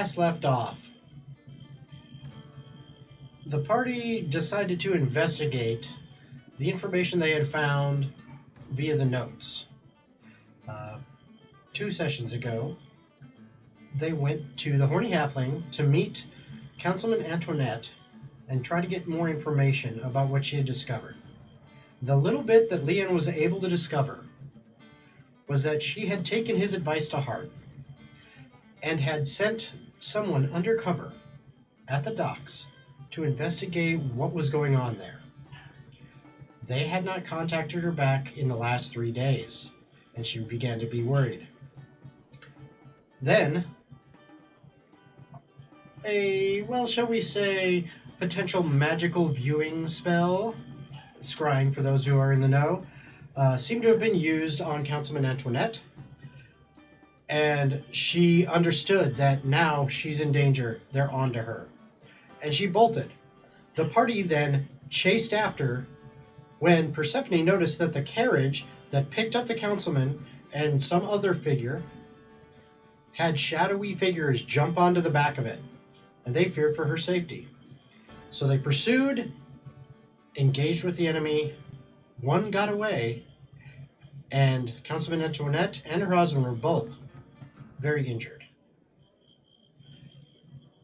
last left off, the party decided to investigate the information they had found via the notes. 2 sessions ago, they went to the Horny Halfling to meet Councilman Antoinette and try to get more information about what she had discovered. The little bit that Leon was able to discover was that she had taken his advice to heart and had sent someone undercover at the docks to investigate what was going on there. They had not contacted her back in the last 3 days, and she began to be worried. Then, shall we say, potential magical viewing spell, scrying for those who are in the know, seemed to have been used on Councilman Antoinette, and she understood that now she's in danger, they're on to her. And she bolted. The party then chased after when Persephone noticed that the carriage that picked up the councilman and some other figure had shadowy figures jump onto the back of it, and they feared for her safety. So they pursued, engaged with the enemy, one got away, and Councilman Antoinette and her husband were both very injured.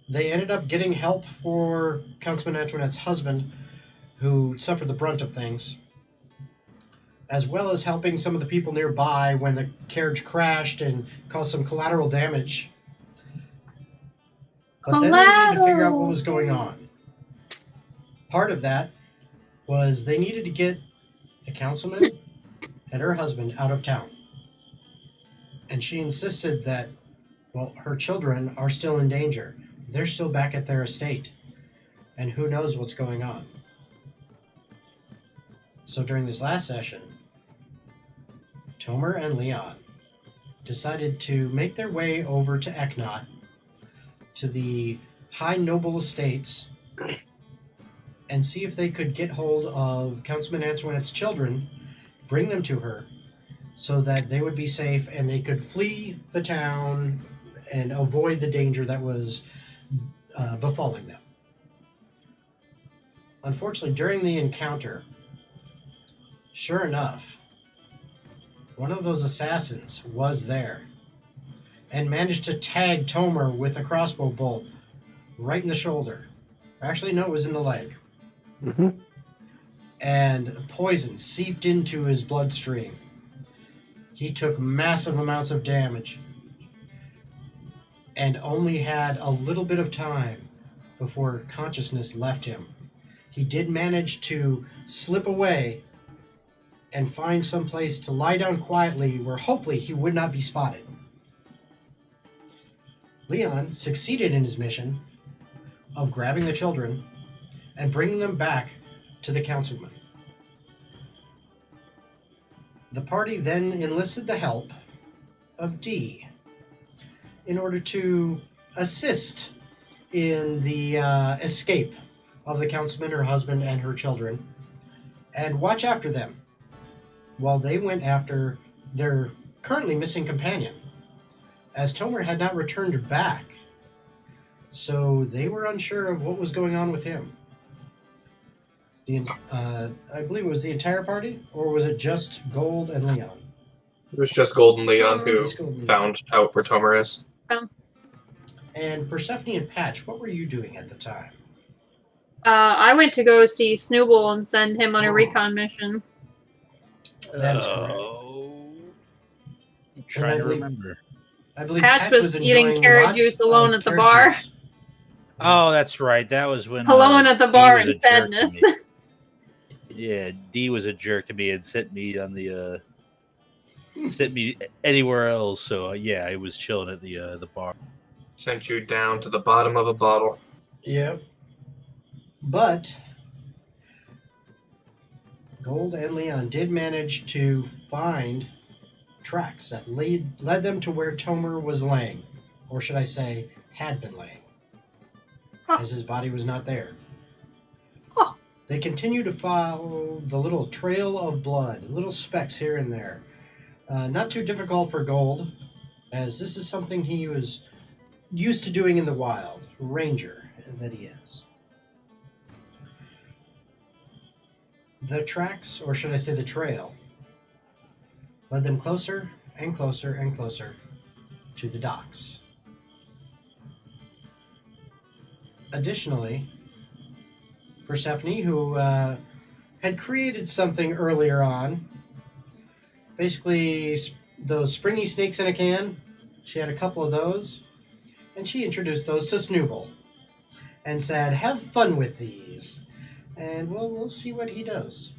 They ended up getting help for Councilman Antoinette's husband, who suffered the brunt of things, as well as helping some of the people nearby when the carriage crashed and caused some collateral damage. But then they needed to figure out what was going on. Part of that was they needed to get the councilman and her husband out of town. And she insisted that, her children are still in danger. They're still back at their estate. And who knows what's going on. So during this last session, Tomur and Leon decided to make their way over to Eknot, to the high noble estates, and see if they could get hold of Councilman Antoinette's children, bring them to her, so that they would be safe and they could flee the town and avoid the danger that was befalling them. Unfortunately, during the encounter, sure enough, one of those assassins was there and managed to tag Tomur with a crossbow bolt right in the shoulder. Actually, no, it was in the leg. Mm-hmm. And poison seeped into his bloodstream. He took massive amounts of damage and only had a little bit of time before consciousness left him. He did manage to slip away and find some place to lie down quietly where hopefully he would not be spotted. Leon succeeded in his mission of grabbing the children and bringing them back to the councilman. The party then enlisted the help of Dee in order to assist in the escape of the councilman, her husband, and her children, and watch after them while they went after their currently missing companion, as Tomur had not returned back, so they were unsure of what was going on with him. I believe it was the entire party, or was it just Gold and Leon? It was just Gold and Leon who found out where Tomur is. Oh. And Persephone and Patch, what were you doing at the time? I went to go see Snooble and send him on a recon mission. That is correct. I'm trying to remember. I believe Patch was eating carrot juice alone at the bar. Oh, that's right. That was when alone at the bar in sadness. Yeah, Dee was a jerk to me and sent me on the sent me anywhere else. So yeah, I was chilling at the bar. Sent you down to the bottom of a bottle. Yep. But Gold and Leon did manage to find tracks that led them to where Tomur was laying, or should I say, had been laying, as his body was not there. They continue to follow the little trail of blood, little specks here and there. Not too difficult for Gold, as this is something he was used to doing in the wild, ranger that he is. The tracks, or should I say the trail, led them closer and closer and closer to the docks. Additionally, Persephone, who had created something earlier on, basically those springy snakes in a can, she had a couple of those, and she introduced those to Snooble and said, have fun with these, and we'll see what he does.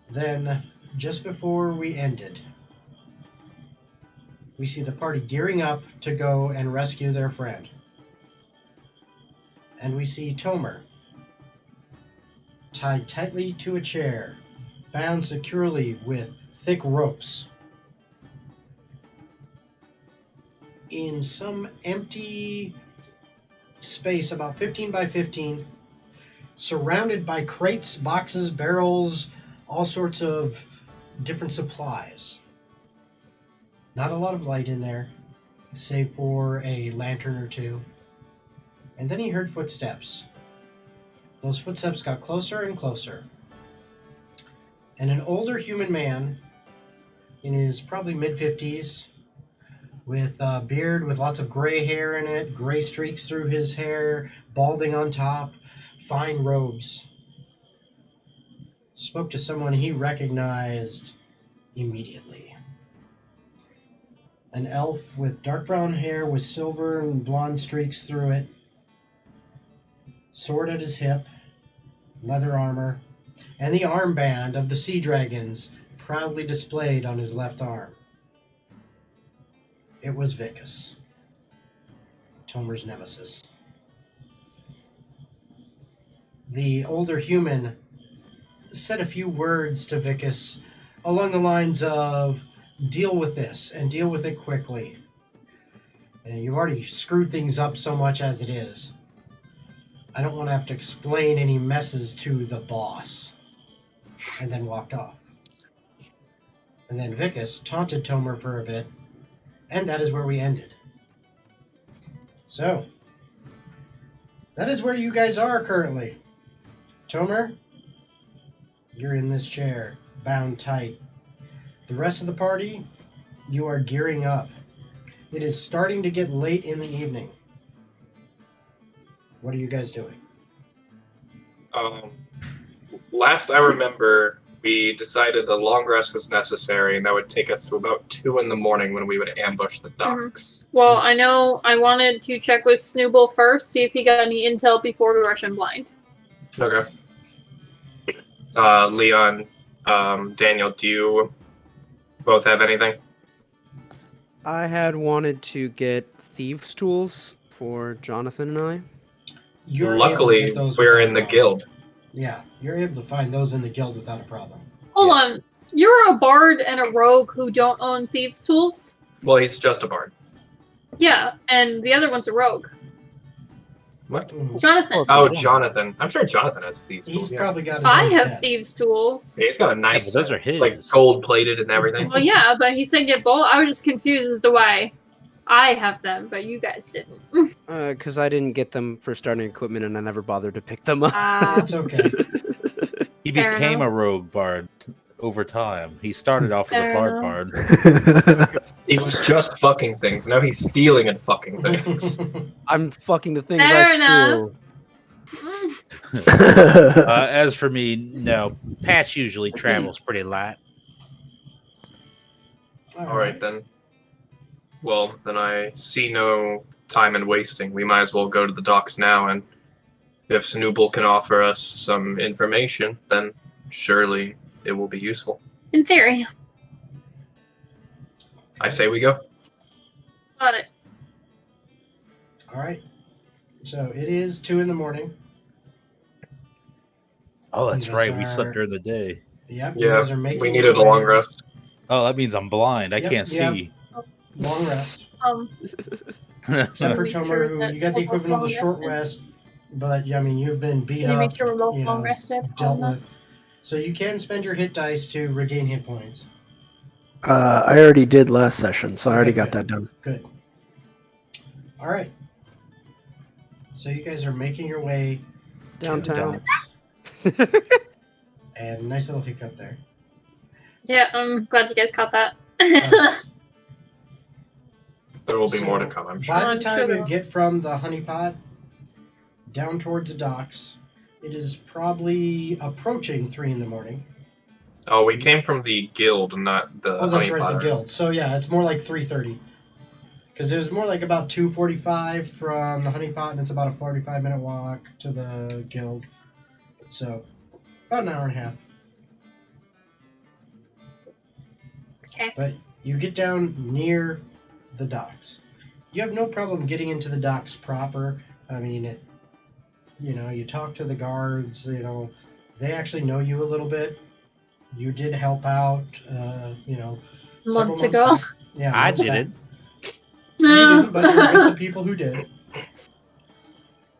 Then, just before we ended, we see the party gearing up to go and rescue their friend. And we see Tomur tied tightly to a chair, bound securely with thick ropes, in some empty space about 15 by 15, surrounded by crates, boxes, barrels, all sorts of different supplies. Not a lot of light in there, save for a lantern or two. And then he heard footsteps. Those footsteps got closer and closer. And an older human man, in his probably mid-50s, with a beard with lots of gray hair in it, gray streaks through his hair, balding on top, fine robes, spoke to someone he recognized immediately. An elf with dark brown hair with silver and blonde streaks through it, sword at his hip, leather armor, and the armband of the sea dragons proudly displayed on his left arm. It was Vicus, Tomur's nemesis. The older human said a few words to Vicus along the lines of, deal with this, and deal with it quickly. And you've already screwed things up so much as it is. I don't want to have to explain any messes to the boss. And then walked off. And then Vicus taunted Tomur for a bit, and that is where we ended. So, that is where you guys are currently. Tomur, you're in this chair, bound tight. The rest of the party, you are gearing up. It is starting to get late in the evening. What are you guys doing? Last I remember, we decided a long rest was necessary, and that would take us to about 2 in the morning when we would ambush the docks. Well, I know I wanted to check with Snooble first, see if he got any intel before we rush him blind. Okay. Leon, Daniel, do you both have anything? I had wanted to get thieves' tools for Jonathan and I. Luckily, we're in the guild. Yeah, you're able to find those in the guild without a problem. Hold on. You're a bard and a rogue who don't own thieves' tools? Well, he's just a bard. Yeah, and the other one's a rogue. What? Jonathan. Oh, Jonathan. I'm sure Jonathan has thieves' tools. He's probably got his I own have set. thieves' tools. Yeah, he's got a nice Yeah, but those are his. like gold-plated and everything. Well, yeah, but he said get both. I was just confused as to why I have them, but you guys didn't. Because I didn't get them for starting equipment and I never bothered to pick them up. It's okay. He Fair became enough. a rogue bard over time. He started off as Fair a bard enough. bard. He was just fucking things. Now he's stealing and fucking things. I'm fucking the things Fair I enough. steal. As for me, no. Patch usually travels pretty light. All right, then. Well, then I see no time in wasting. We might as well go to the docks now, and if Snooble can offer us some information, then surely it will be useful. In theory. I say we go. Got it. All right. So it is 2 in the morning. Oh, that's You guys right. We slept are- during the day. Yep. You Yeah, guys are making we your needed a way. long rest. Oh, that means I'm blind. I Yep, can't yeah. see. Long rest. Except for Make Tomur, sure who that you got the we're both equivalent of a long short rested. rest, but yeah, I mean you've been beat Can you up, make sure we're both you long know, rested? dealt with. So you can spend your hit dice to regain hit points. I already did last session, so I already Okay, got good. that done. Good. All right. So you guys are making your way Downtown. to the docks. And nice little hiccup there. Yeah, I'm glad you guys caught that. Right. There will be more to So, come, I'm sure. By the I'm time sure there you will. get from the honeypot down towards the docks, it is probably approaching 3 in the morning. Oh, we came from the guild, not the Oh, that's honey right, the pot. guild. So yeah, it's more like 3:30. Because it was more like about 2:45 from the honeypot, and it's about a 45-minute walk to the guild. So about an hour and a half. Okay. But you get down near the docks. You have no problem getting into the docks proper. I mean, you talk to the guards. They actually know you a little bit. You did help out. Several Months ago. back. Yeah, I months back. didn't. You didn't, but you're with the people who did.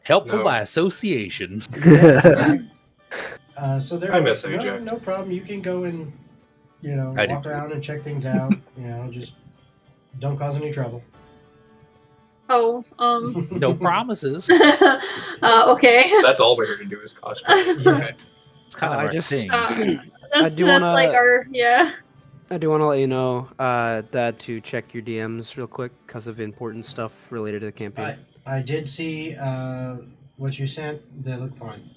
Helpful No. by association. Yes, exactly. So there. I miss no, Ajax. no problem. You can go and I do walk too. around and check things out. Just don't cause any trouble. Oh, No promises. okay. That's all we're here to do is cosplay. Yeah. Okay. It's kind of I our just- thing. That's do that's wanna- like our yeah. I do want to let you know that to check your DMs real quick because of important stuff related to the campaign. I did see what you sent. They look fine.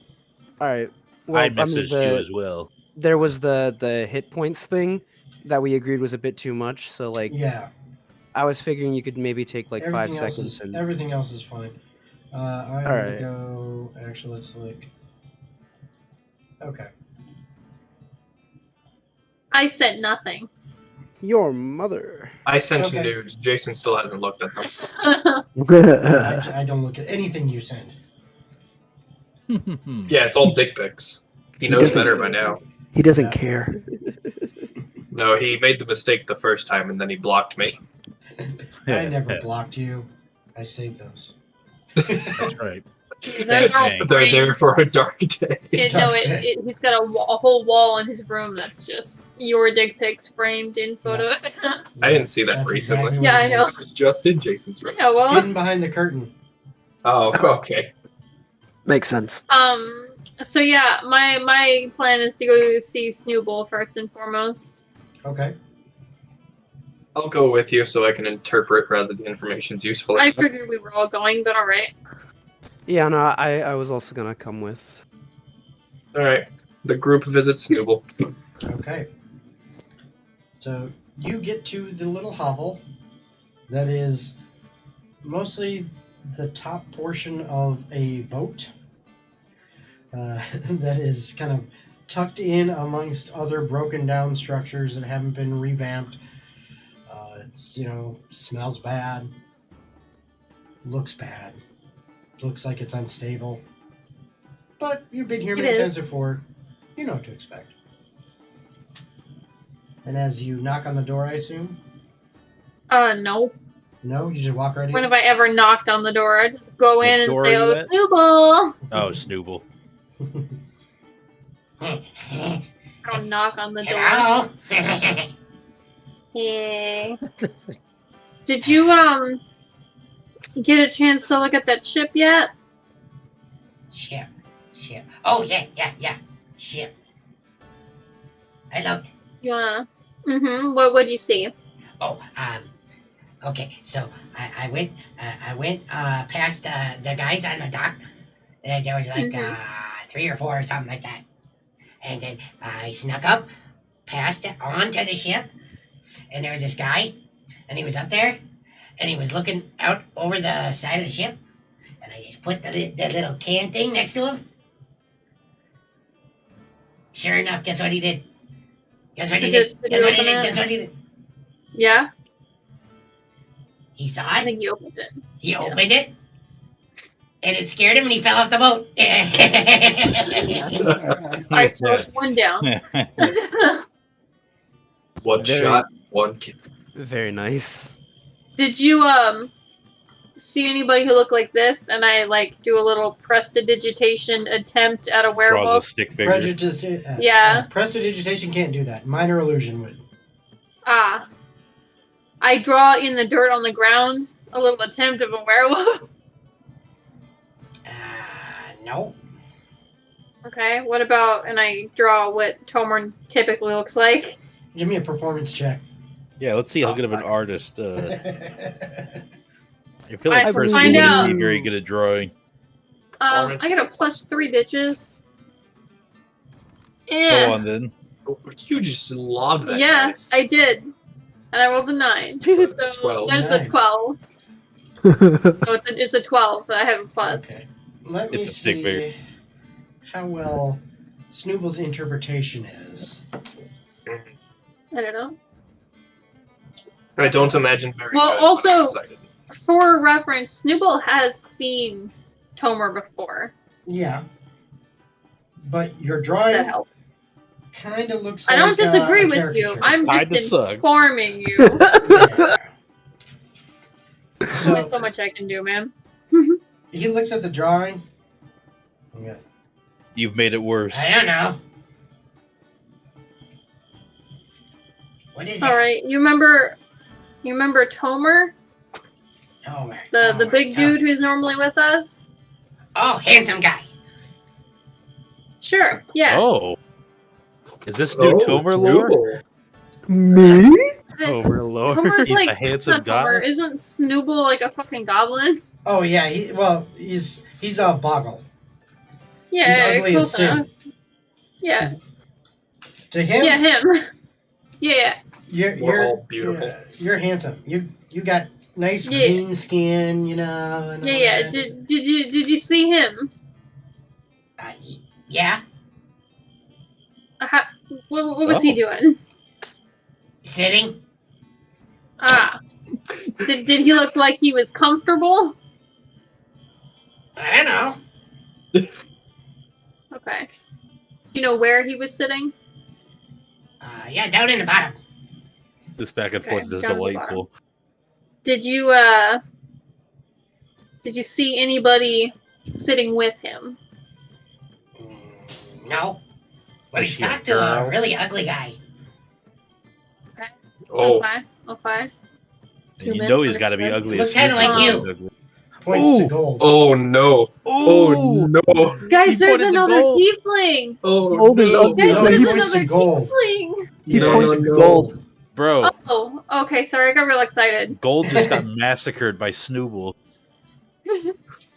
All right. Well, I messaged you as well. there was the hit points thing that we agreed was a bit too much. So like, Yeah. I was figuring you could maybe take like 5 seconds and Everything else is fine. I'm gonna Alright. go. Actually, let's look. Okay. I said nothing. your mother. I sent Okay. nudes. Jason still hasn't looked at them. I don't look at anything you send. Yeah, it's all dick pics. He knows doesn't- better by now. He doesn't Yeah. care. No, he made the mistake the first time and then he blocked me. I never blocked you. I saved those. That's right. They're all Dang. They're there framed. for a dark day. He's got a whole wall in his room that's just your dick pics framed in photos. I didn't see that That's recently. exactly what Yeah, it I know. is. It was just in Jason's room. Yeah, It's well, hidden behind the curtain. Oh, okay. Makes sense. so yeah, my plan is to go see Snowball first and foremost. Okay. I'll go with you so I can interpret rather the information's useful. I figured we were all going, but alright. Yeah, no, I was also gonna come with. Alright. The group visits Snooble. Okay. So you get to the little hovel that is mostly the top portion of a boat that is kind of tucked in amongst other broken down structures that haven't been revamped. It's, smells bad, looks bad, looks like it's unstable. But you've been here It many is. times before, you know what to expect. And as you knock on the door, I assume? No. No, you just walk right in? When have I ever knocked on the door? I just go What in and door say, are "Oh, you at?" Snowball." Oh, Snooble. I don't knock on the door. Hello? Hey. Did you get a chance to look at that ship yet? Ship. Oh, yeah. Ship. I looked. You wanna? Mm-hmm. What'd you see? Oh, okay. So I went past the guys on the dock. There was like Mhm. 3 or 4 or something like that. And then I snuck up, past it, onto the ship, and there was this guy, and he was up there, and he was looking out over the side of the ship, and I just put the little can thing next to him. Sure enough, guess what he did? Guess what he Did did? you open it? Guess what he did? Yeah, He saw I it. think you opened it. He opened it, and it scared him, and he fell off the boat. Alright, so it's one down. One Very- shot, one kill. Very nice. Did you see anybody who looked like this? And I do a little prestidigitation attempt at a Draws a werewolf. stick figure. Prestidigitation, Yeah. Prestidigitation can't do that. Minor illusion would. I draw in the dirt on the ground a little attempt of a werewolf. No. Okay, what about, and I draw what Tomur typically looks like. Give me a performance check. Yeah, let's see how good of an fuck. artist. I feel Alright, like so Percy find wouldn't out. be very good at drawing. I got a +3, bitches. Go Yeah. on then. You just lobbed that. Yeah, dice. I did. And I rolled a 9. So So it's 12. that's Nice. a 12. So it's a 12, but I have a plus. Okay. Let me It's a stick see figure. how well Snooble's interpretation is. I don't know. I don't imagine very Well, good, but also- I'm excited. For reference, Snooble has seen Tomur before. Yeah. But your Does drawing that help? kind of looks I like don't disagree a with you. caricature. I'm just Kinda suck. informing you. Yeah. There's only So so much I can do, man. he looks at the drawing. Yeah. You've made it worse. I don't know. What is it? All right, you remember Tomur, Tomur, the Tomur, big Tomur. dude who's normally with us? Oh, handsome guy. Sure. Yeah. Oh. Is this new Tomur lore? Snooble. Me? Tomur lore. Tomur's He's like a handsome not Tomur. guy. Isn't Snooble like a fucking goblin? Oh yeah, he's a boggle. Yeah, he's ugly as close sin. enough. Yeah. To him, Yeah, him. Yeah. We're all beautiful. You're handsome. You got nice Yeah. green skin, you know. And all Yeah. that. Did you see him? Yeah, What was he doing? sitting. Did he look like he was comfortable? I don't know. Okay. You know where he was sitting? Yeah, down in the bottom. This back and Okay, forth is down the delightful. Did you see anybody sitting with him? No. But Was he she a talked to a girl? really ugly guy. Oh, Okay. And you Human, know he's got to be understood. ugly Look as kinda shit. like He's you. ugly. Points to Ooh. gold. oh no! Oh no! Guys, He there's pointed to another gold. tiefling! Oh Gold is no! ugly. Guys, No, there's he points to another gold. tiefling! He No, points no, to no. gold. Bro, Oh, okay, sorry, I got real excited. Gold just got massacred by Snooble.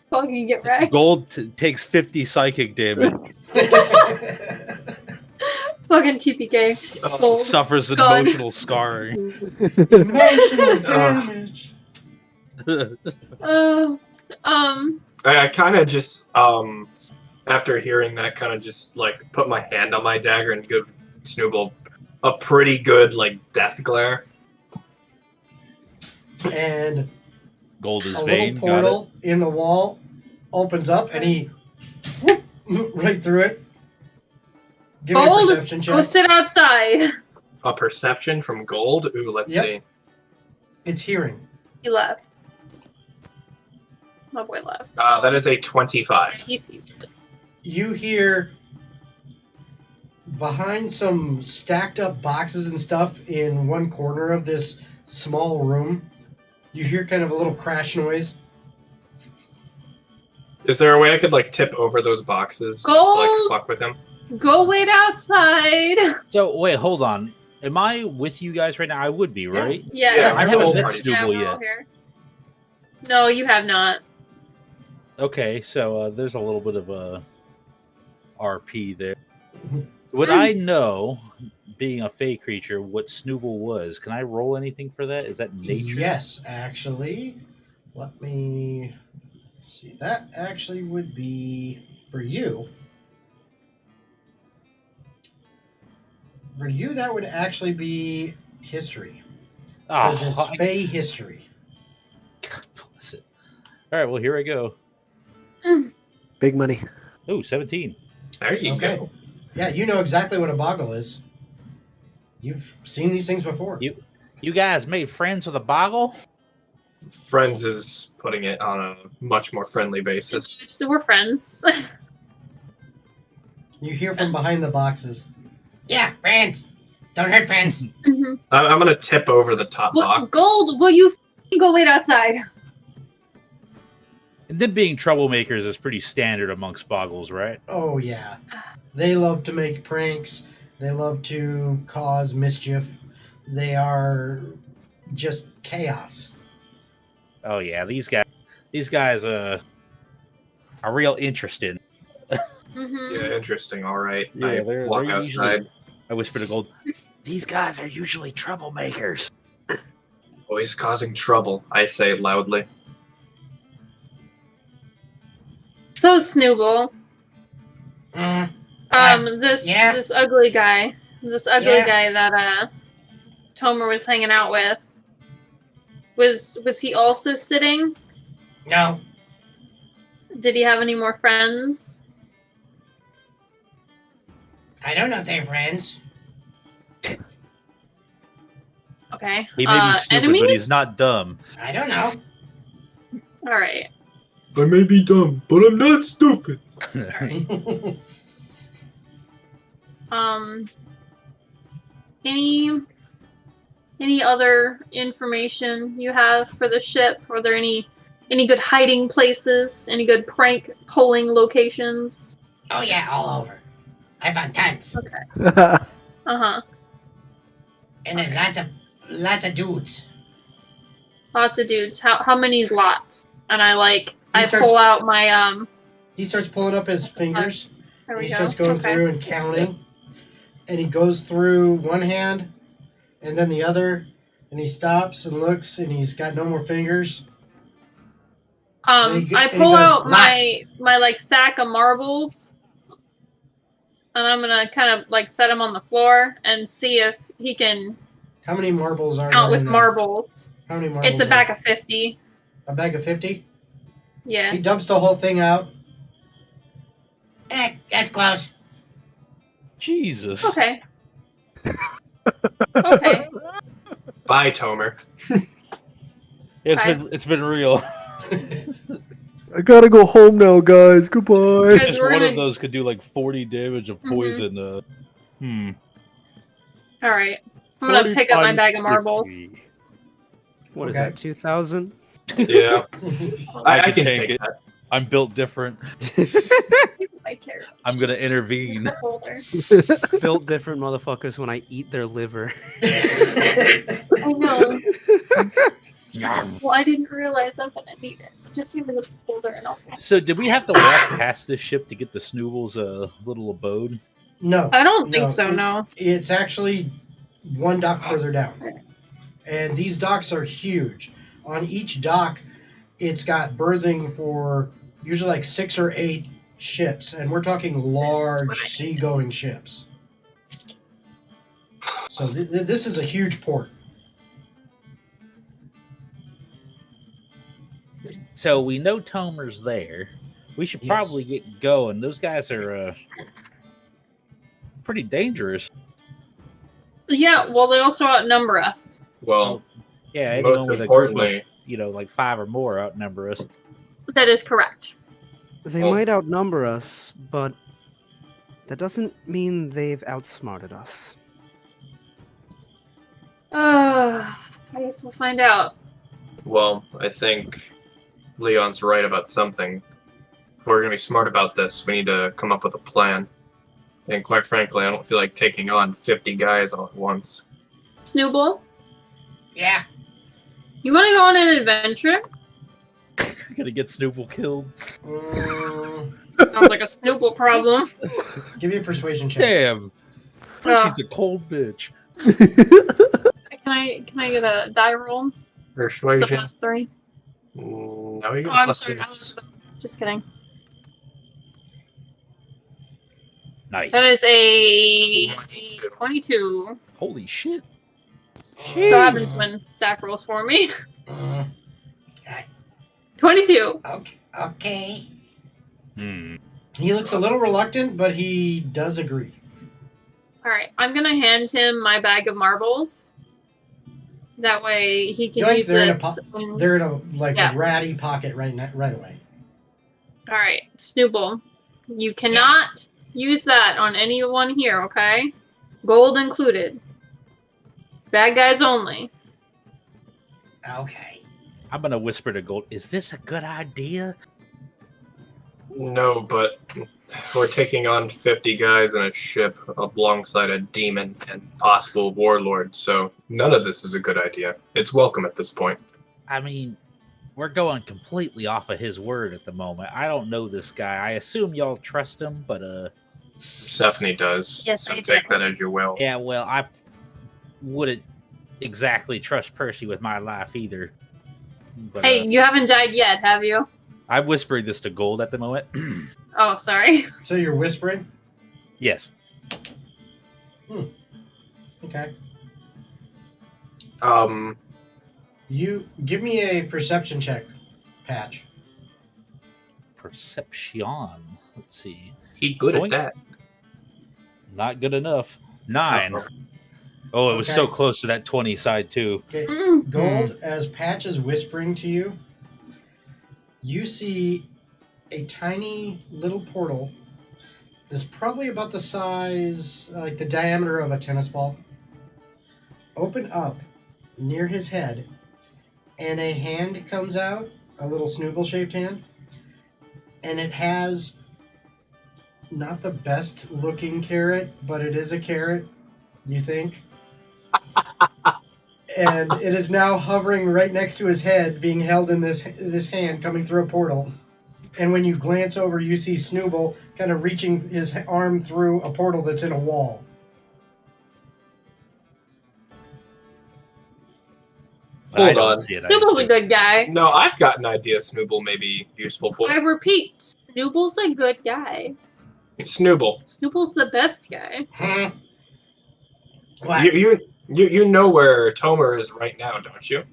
Fucking get wrecked. Gold takes 50 psychic damage, Fucking TPK. Oh, Gold. suffers Gone. emotional scarring. Emotional damage. I kind of just after hearing that, kind of just like put my hand on my dagger and give Snooble a pretty good like death glare. And Gold is a vain. little Got it. portal in the wall opens up, and he whoop, right through it. Give me a Gold, perception go check. sit outside. A perception from Gold. Ooh, let's Yep. see. It's hearing. He left. My boy left. That is a 25. He sees it. You hear behind some stacked up boxes and stuff in one corner of this small room. You hear kind of a little crash noise. Is there a way I could like tip over those boxes? Just Gold! like fuck with him. Go wait outside. So, wait, hold on. Am I with you guys right now? I would be, right? Yeah, Yeah, I we're haven't all met parties. Snooble we're all yet. here. No, you have not. Okay, so there's a little bit of a RP there. Would I know, being a fey creature, what Snooble was? Can I roll anything for that? Is that nature? Yes, actually. Let me see. That actually would be for you. For you, that would actually be history. Because Oh, it's fey history. God bless it. All right, well, here I go. Big money. Oh, 17. There you Okay. go. Yeah, you know exactly what a boggle is. You've seen these things before. You guys made friends with a boggle? Friends is putting it on a much more friendly basis. So we're friends. You hear from behind the boxes. Yeah, friends. Don't hurt friends. Mhm. I'm gonna tip over the top box. Gold, will you go wait outside? And them being troublemakers is pretty standard amongst boggles, right? Oh, yeah. They love to make pranks. They love to cause mischief. They are just chaos. Oh yeah, these guys are real interesting. Mm-hmm. Yeah, interesting. All right. Yeah, I they're walk usually. outside. I whisper to Gold. These guys are usually troublemakers. Always causing trouble, I say loudly. So Snooble, Mm, this ugly guy Yeah. guy that Tomur was hanging out with, was he also sitting? no. Did he have any more friends? I don't know if they're friends. Okay. He may be stupid, enemies? but he's not dumb. I don't know. All right. I may be dumb, but I'm not stupid. Any other information you have for the ship? Are there any good hiding places? Any good prank pulling locations? Oh yeah, all over. I found tons, Uh-huh. and there's lots of dudes. Lots of dudes. How many's lots? And I starts- pull out my He starts pulling up his fingers. there we He go. starts going Okay. through and counting. And he goes through one hand and then the other. And he stops and looks and he's got no more fingers. And he I goes, pull out "Lots." my like sack of marbles, and I'm gonna kind of like set them on the floor and see if he can How many marbles are count there with in there? marbles. How many marbles? It's a are bag there? of 50. A bag of 50? Yeah. He dumps the whole thing out. That's close. Jesus. Okay. Okay. Bye, Tomur. It's been real. I gotta go home now, guys. Goodbye. Guys, Just we're one gonna- of those could do like 40 damage of poison. All right. I'm gonna pick up my bag of 45, marbles. 50. What is Okay. that? 2,000. Yeah, I can can take take it. that. I'm built different. My carrot. I'm gonna intervene. Folder. Built different motherfuckers when I eat their liver. I know. Well, I didn't realize I'm gonna need it. Just give me the folder and I'll. So, did we have to walk past this ship to get to Snooble's little abode? No. I don't think No, so. it- No. It's actually one dock further down. And these docks are huge. On each dock, it's got berthing for usually like 6 or 8 ships. And we're talking large seagoing ships. So this is a huge port. So we know Tomer's there. We should Yes. probably get going. Those guys are pretty dangerous. Yeah. Well, they also outnumber us. Well, Yeah, Most anyone with a group importantly- of, like 5 or more outnumber us. That is correct. They Well- might outnumber us, but that doesn't mean they've outsmarted us. I guess we'll find out. well, I think Leon's right about something. If we're gonna be smart about this, we need to come up with a plan. And quite frankly, I don't feel like taking on 50 guys all at once. Snooble, Yeah. you want to go on an adventure? Gonna get Snooble killed. Sounds like a Snooble problem. Give me a persuasion check. Damn. Uh. She's a cold bitch. Can I get a die roll? The Persuasion. +3. Now we Oh, go I'm plus sorry. six. Just kidding. Nice. That is a 22. Holy shit. So what happens when Zach rolls for me? Mm, 22. okay. He looks a little reluctant, but he does agree. All right, I'm gonna hand him my bag of marbles. That way he can Yoink, use they're in a this. po- They're in a Yeah. ratty pocket right away. All right, Snooble, you cannot use that on anyone here. Okay, gold included. Bad guys only. Okay. I'm gonna whisper to Gold, is this a good idea? No, but we're taking on 50 guys in a ship alongside a demon and possible warlord, so none of this is a good idea. It's welcome at this point. I mean, we're going completely off of his word at the moment. I don't know this guy. I assume y'all trust him, but Stephanie does, Yes, so I take do. that as you will. yeah, well, I wouldn't exactly trust Percy with my life either. But, Hey, you haven't died yet, have you? I'm whispering this to Gold at the moment. Oh, sorry. So you're whispering? Yes. Okay. You give me a perception check, Patch. Perception. Let's see. He good Boink. at that. Not good enough. 9. Uh-oh. Oh, it was Okay. so close to that 20 side too. Okay. Mm. Gold, as Patch is whispering to you, you see a tiny little portal that's probably about the size, like the diameter of a tennis ball, open up near his head, and a hand comes out, a little Snooble-shaped hand, and it has not the best looking carrot, but it is a carrot, you think? And it is now hovering right next to his head, being held in this hand coming through a portal. And when you glance over, you see Snooble kind of reaching his arm through a portal that's in a wall. But I Hold don't on. see it. I Snooble's a assume. good guy. No, I've got an idea Snooble may be useful for. I repeat, Snooble's a good guy. Snooble, Snooble's the best guy. What? you know where Tomur is right now, don't you?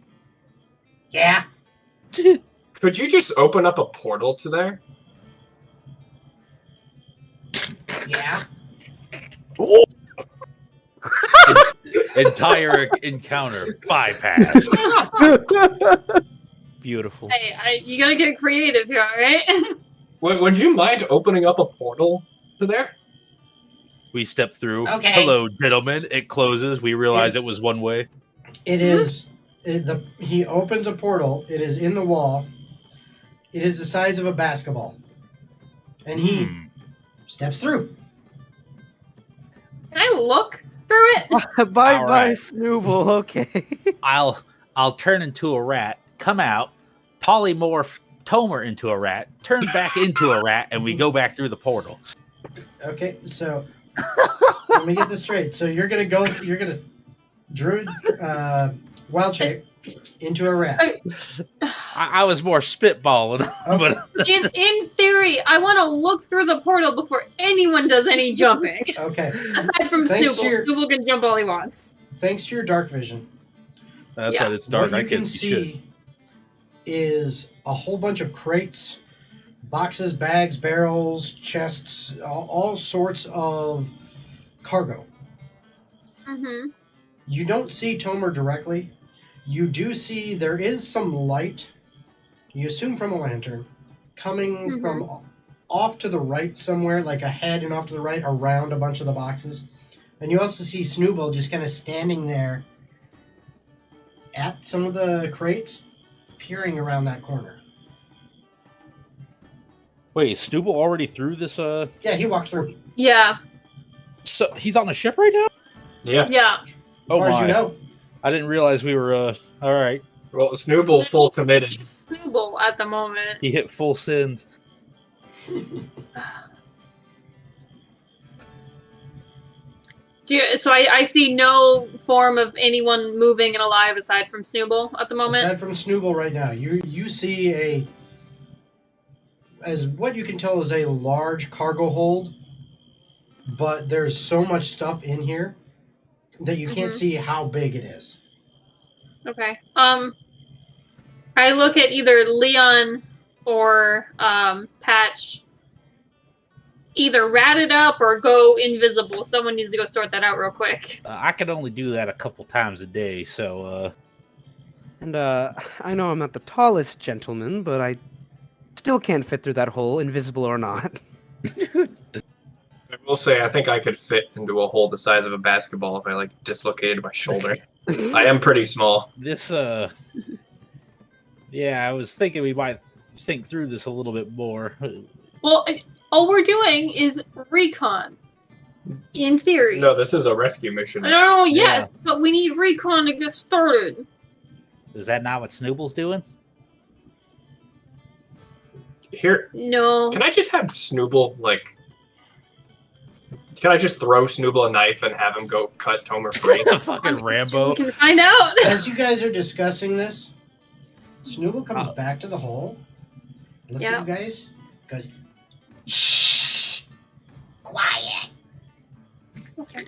Yeah? Could you just open up a portal to there? Yeah? Entire encounter bypass. Beautiful. Hey, you gotta get creative here, alright? Would you mind opening up a portal to there? We step through. Okay. Hello, gentlemen. It closes. We realize it was one way. It is. He opens a portal. It is in the wall. It is the size of a basketball. And he steps through. Can I look through it? Bye All bye, right. Snooble. Okay. I'll turn into a rat, come out, polymorph Tomur into a rat, turn back into a rat, and we go back through the portal. Okay, so let me get this straight. So you're gonna druid wild shape into a rat. I was more spitballing, Okay. but In theory, I want to look through the portal before anyone does any jumping. Okay. Aside from Thanks to Snooble. your- Snooble can jump all he wants. Thanks to your dark vision, that's Yeah. right. It's dark. what I you can can't see shit. see is a whole bunch of crates, boxes, bags, barrels, chests, all sorts of cargo. Mm-hmm. You don't see Tomur directly. You do see there is some light, you assume from a lantern, coming from off to the right somewhere, like ahead and off to the right around a bunch of the boxes. And you also see Snooble just kind of standing there at some of the crates, peering around that corner. Wait, Snooble already through this? Yeah, he walked through. Yeah. So he's on the ship right now? Yeah. Yeah. As Oh far as you my! know. I didn't realize we were. All right. Well, Snooble full committed. It's Snooble at the moment. He hit full send. So I see no form of anyone moving and alive aside from Snooble at the moment. Aside from Snooble right now, you see as what you can tell is a large cargo hold, but there's so much stuff in here that you can't see how big it is. Okay. I look at either Leon or Patch. Either rat it up or go invisible. Someone needs to go sort that out real quick. I can only do that a couple times a day, so And I know I'm not the tallest gentleman, but I still can't fit through that hole, invisible or not. I will say, I think I could fit into a hole the size of a basketball if I like dislocated my shoulder. I am pretty small. This, yeah, I was thinking we might think through this a little bit more. Well, all we're doing is recon. In theory. No, this is a rescue mission. No, yes, but we need recon to get started. Is that not what Snooble's doing? Here, No. can I just have Snooble, like... Can I just throw Snooble a knife and have him go cut Tomur free? Fucking Rambo. We can find out. As you guys are discussing this, Snooble comes back to the hole, looks at you guys, goes, Shh! Quiet! Okay.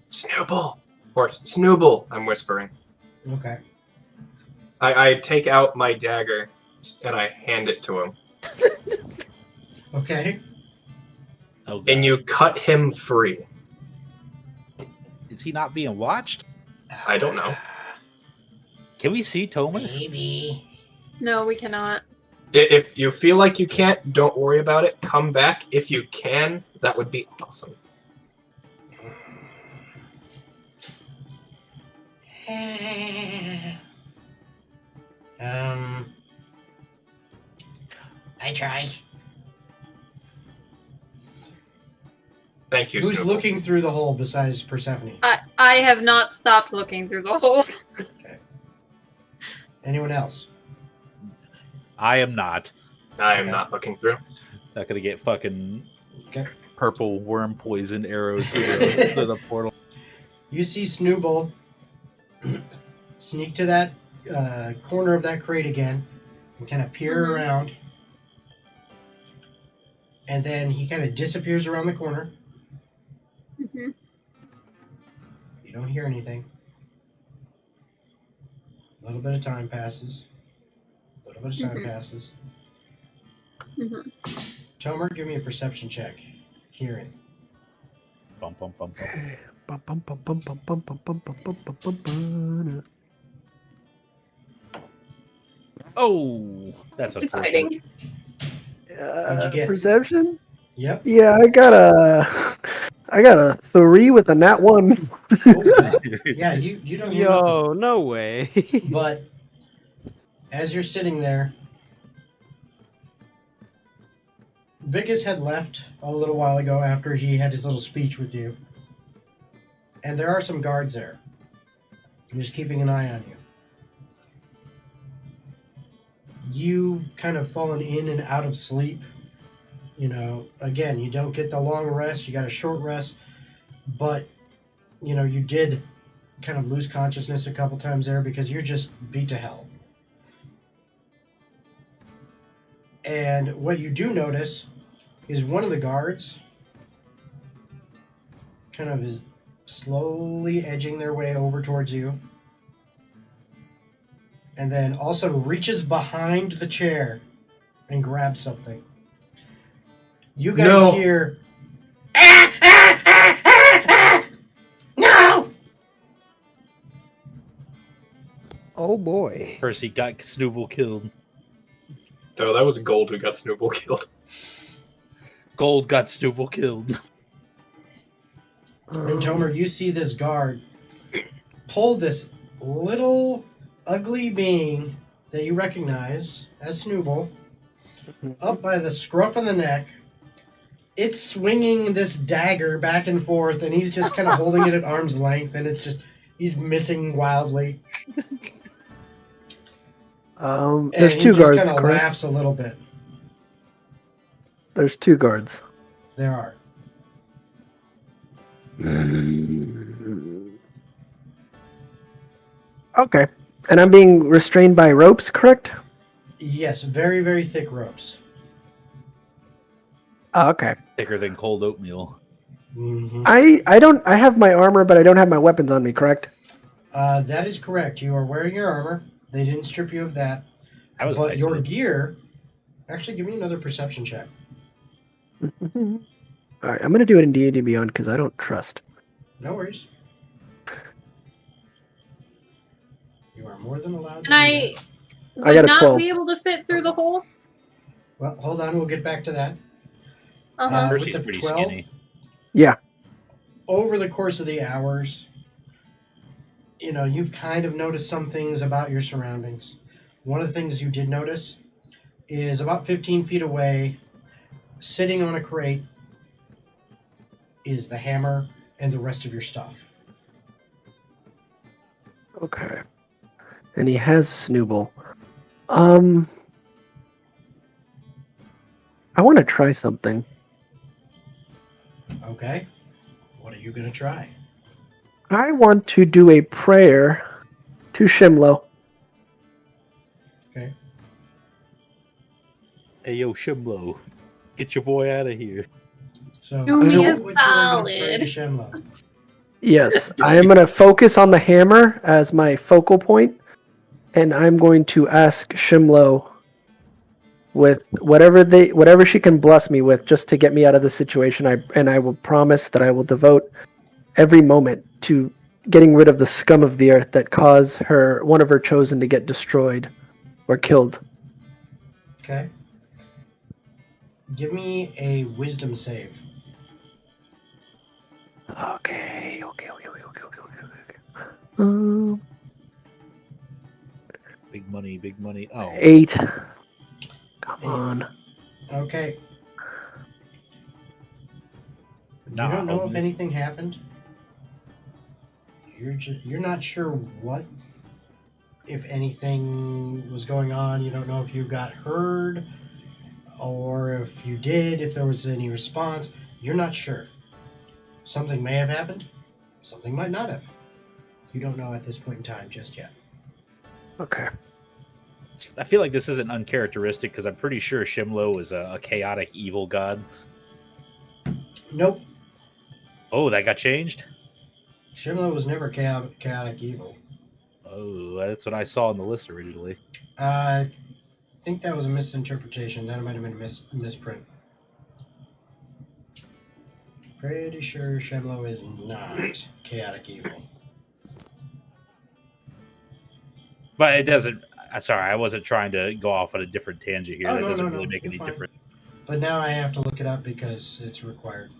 Snooble! Or Snooble, I'm whispering. okay. I take out my dagger and I hand it to him. Okay. Oh, God. And you cut him free. Is he not being watched? I don't know. Can we see Tomur? Maybe. No, we cannot. If you feel like you can't, don't worry about it. Come back. If you can, that would be awesome. I try. Thank you, Who's Snooble. looking through the hole besides Persephone? I have not stopped looking through the hole. Okay. Anyone else? I am not. I am not looking through. Not gonna get fucking Okay. purple worm poison arrows through the portal. You see Snooble sneak to that corner of that crate again and kind of peer around. And then he kind of disappears around the corner. Mm-hmm. You don't hear anything. A little bit of time passes. A little bit of time passes. Mm-hmm. Tomur, give me a perception check. Hearing. Bum, bum, bum, bum. Bum, bum, bum, bum, bum, bum, bum, bum, bum, bum, bum, bum, bum. Oh, that's It's exciting. What'd you get? Perception? Yep. Yeah, I got a 3 with a nat 1. Oh, wow. Yeah, you don't hear nothing. Yo, no way. But as you're sitting there, Vigus had left a little while ago after he had his little speech with you. And there are some guards there. I'm just keeping an eye on you. You've kind of fallen in and out of sleep. You know, again, you don't get the long rest, you got a short rest, but, you know, you did kind of lose consciousness a couple times there because you're just beat to hell. And what you do notice is one of the guards kind of is slowly edging their way over towards you. And then also reaches behind the chair and grabs something. You guys hear... No! Oh boy. Percy got Snooble killed. No, that was Gold who got Snooble killed. Gold got Snooble killed. And Tomur, you see this guard pull this little ugly being that you recognize as Snooble up by the scruff of the neck. It's swinging this dagger back and forth, and he's just kind of holding it at arm's length, and it's just, he's missing wildly. There's And 2 he guards, just kind of correct? laughs a little bit. There's 2 guards. There are. Okay. And I'm being restrained by ropes, correct? Yes, very, very thick ropes. Oh, okay. Thicker than cold oatmeal. Mm-hmm. I have my armor, but I don't have my weapons on me, correct? That is correct. You are wearing your armor. They didn't strip you of that. That was But nice your of them. gear... Actually, give me another perception check. All right, I'm gonna do it in D&D Beyond because I don't trust. No worries. You are more than allowed to And do I that. I got would a not 12. be able to fit through the hole. Well, hold on. We'll get back to that. Uh-huh. with Percy's the pretty 12, skinny. Yeah. over the course of the hours, you've kind of noticed some things about your surroundings. One of the things you did notice is about 15 feet away, sitting on a crate, is the hammer and the rest of your stuff. Okay. And he has Snooble. I want to try something. Okay. What are you going to try? I want to do a prayer to Shimlo. Okay. Hey, yo, Shimlo, get your boy out of here. So, Do me a which one are you going to pray to solid. Shenlo? Yes, I am going to focus on the hammer as my focal point, and I'm going to ask Shimlo with whatever she can bless me with, just to get me out of the situation. I will promise that I will devote every moment to getting rid of the scum of the earth that caused one of her chosen to get destroyed or killed. Okay. Give me a wisdom save. Okay. Big money. Oh, 8. Come 8. on. Okay. Nah, You don't know if homie. anything happened. You're not sure what, if anything was going on. You don't know if you got heard, or if you did, if there was any response. You're not sure. Something may have happened. Something might not have. You don't know at this point in time just yet. Okay. I feel like this isn't uncharacteristic because I'm pretty sure Shimlo is a chaotic evil god. Nope. Oh, that got changed? Shimlo was never chaotic evil. Oh, that's what I saw on the list originally. I think that was a misinterpretation. That might have been a misprint. Pretty sure Shemlo is not chaotic evil. But it doesn't. Sorry, I wasn't trying to go off on a different tangent here. Oh, That no, doesn't no, really no, make you're any fine. difference. But now I have to look it up because it's required.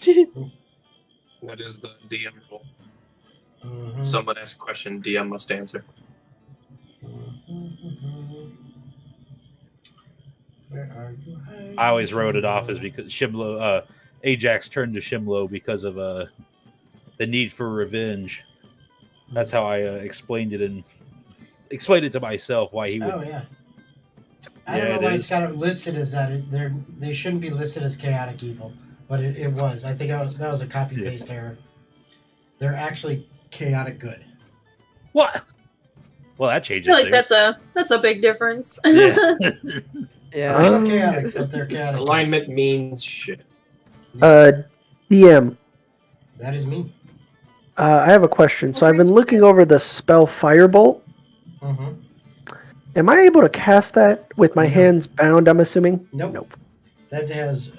That is the DM rule. Mhm. Someone asks a question, DM must answer. Where are you hiding? I always wrote it off as because Shimlo, Ajax turned to Shimlo because of the need for revenge. That's how I explained it and explained it to myself why he would. Oh yeah. I don't Yeah, know it why is. it's got it listed as that. They shouldn't be listed as chaotic evil, but it was. I think that was a copy paste error. They're actually chaotic good. What? Well, that I changes feel like things. that's a big difference. Yeah. Yeah. They're still chaotic, but they're chaotic. good. Alignment means shit. DM. That is me. I have a question. So I've been looking over the spell Firebolt. Mm-hmm. Am I able to cast that with my No. hands bound, I'm assuming? Nope. That has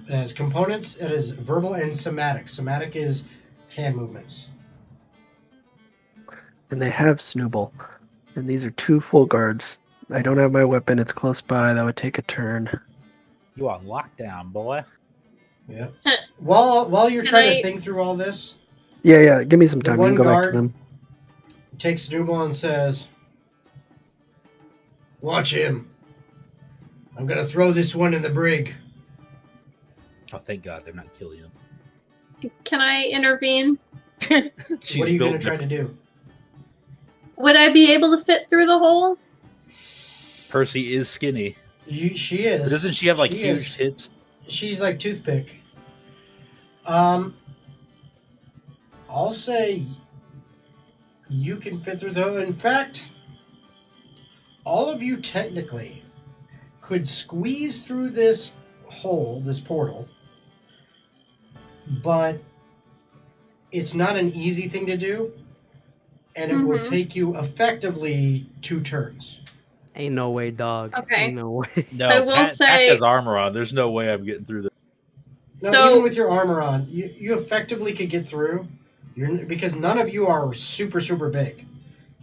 as components. It is verbal and somatic. Somatic is hand movements. And they have Snooble. And these are 2 full guards. I don't have my weapon. It's close by. That would take a turn. You on lockdown, boy. Yep. While you're Can trying I- to think through all this, Yeah. Give me some The time. You can one go back guard- to them. takes Snooble and says, "Watch him. I'm gonna throw this one in the brig." Oh, thank God they're not killing him. Can I intervene? She's What are you built gonna try to do? Would I be able to fit through the hole? Percy is skinny. She is. But doesn't she have like She huge is. tits? She's like toothpick. I'll say you can fit through the. In fact, all of you technically could squeeze through this hole, this portal, but it's not an easy thing to do, and it will Mhm. take you effectively 2 turns. Ain't no way, dog. Okay. Ain't no way. No, I will Pat say- has armor on. There's no way I'm getting through this. No, So- even with your armor on, you effectively could get through. Because none of you are super big.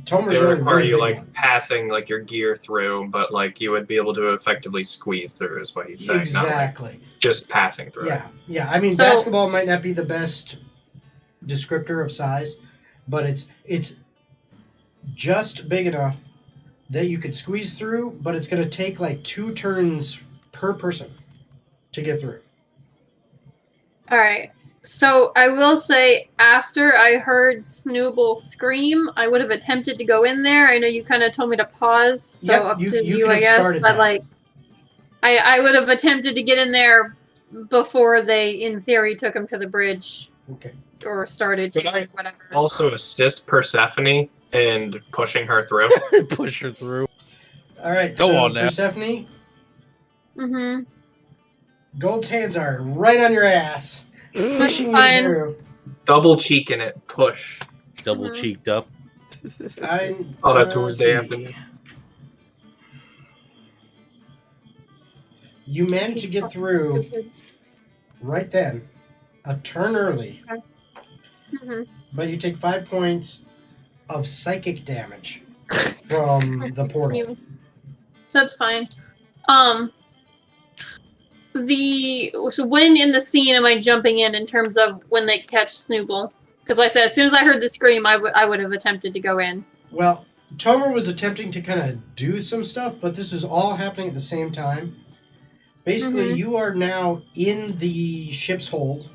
Tomer's They really, require really you big like one. passing like your gear through, but like you would be able to effectively squeeze through, is what he's saying. Not like Exactly. just passing through. Yeah, yeah. I mean, So- basketball might not be the best descriptor of size, but it's just big enough that you could squeeze through, but it's going to take like 2 turns per person to get through. All right. So I will say, after I heard Snooble scream, I would have attempted to go in there. I know you kind of told me to pause, so Yep, up you to could you, I have guess. started But that. like, I would have attempted to get in there before they, in theory, took him to the bridge Okay. or started Could to, I whatever. Also assist Persephone in pushing her through. Push her through. All right. Go so on now. Persephone, Mm-hmm. Gold's hands are right on your ass, pushing you Fine. through. Double cheeking it. Push. Double Mhm. cheeked up. On a let's Tuesday see. afternoon. You managed to get through right then, a turn early, Mm-hmm. but you take 5 points of psychic damage from the portal. That's fine. So when in the scene am I jumping in terms of when they catch Snooble? Because like I said, as soon as I heard the scream, I would have attempted to go in. Well, Tomur was attempting to kind of do some stuff, but this is all happening at the same time. Basically, Mhm. you are now in the ship's hold.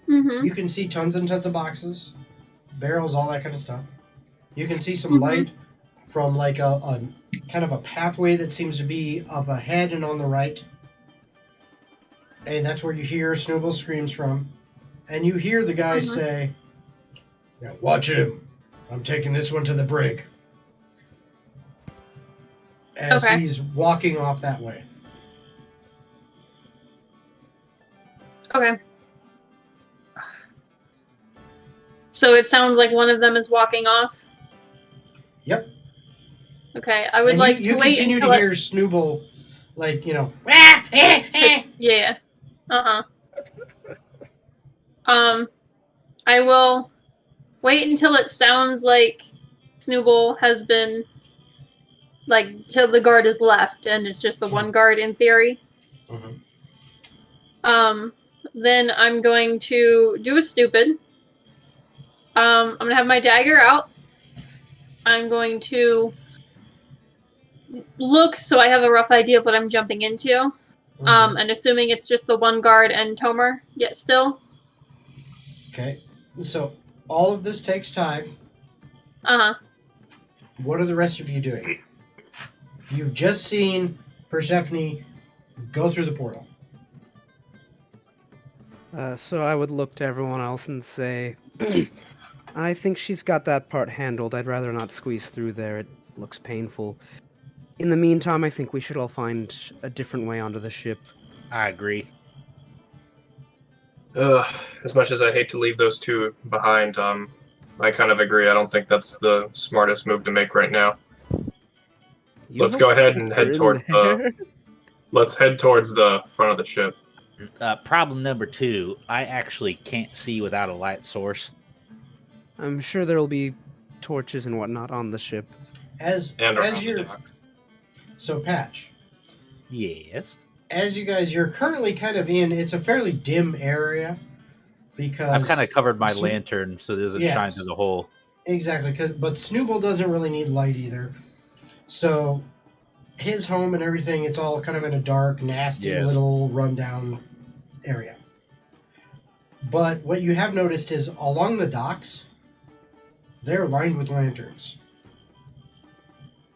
Mm-hmm. You can see tons and tons of boxes, barrels, all that kind of stuff. You can see some Mhm. light from like a kind of a pathway that seems to be up ahead and on the right. And that's where you hear Snooble's screams from. And you hear the guy Mhm. say, "Yeah, watch him. I'm taking this one to the brig." As Okay. he's walking off that way. Okay. So it sounds like one of them is walking off. Yep. Okay, I would And like you to wait continue until to it. hear Snooble, like, Yeah. Uh-huh. I will wait until it sounds like Snooble has been, like, till the guard is left, and it's just the one guard in theory. Mhm. Then I'm going to do a stupid. I'm gonna have my dagger out. I'm going to look so I have a rough idea of what I'm jumping into. Mhm. And assuming it's just the one guard and Tomur, yet still. Okay. So all of this takes time. Uh-huh. What are the rest of you doing? You've just seen Persephone go through the portal. So I would look to everyone else and say, I think she's got that part handled. I'd rather not squeeze through there. It looks painful. In the meantime, I think we should all find a different way onto the ship. I agree. As much as I hate to leave those two behind, I kind of agree. I don't think that's the smartest move to make right now. Let's go ahead and head towards the. Let's head towards the front of the ship. Problem number 2, I actually can't see without a light source. I'm sure there'll be torches and whatnot on the ship. As And around the you're docks. so Patch, Yes. as you guys, you're currently kind of in. It's a fairly dim area because I've kind of covered my Sno- lantern so it doesn't Yes. shine through the hole. Exactly, but Snooble doesn't really need light either. So his home and everything, it's all kind of in a dark, nasty Yes. little rundown area. But what you have noticed is along the docks, they're lined with lanterns.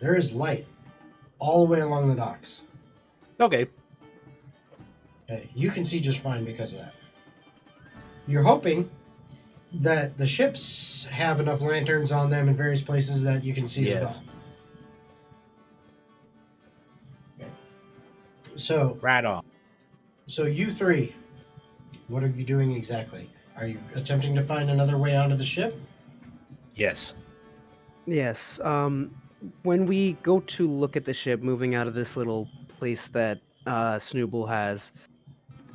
There is light all the way along the docks. Okay. Okay, you can see just fine because of that. You're hoping that the ships have enough lanterns on them in various places that you can see as Yes. well. Okay. So Right on. you three, what are you doing exactly? Are you attempting to find another way onto the ship? Yes. Yes. When we go to look at the ship moving out of this little place that Snooble has,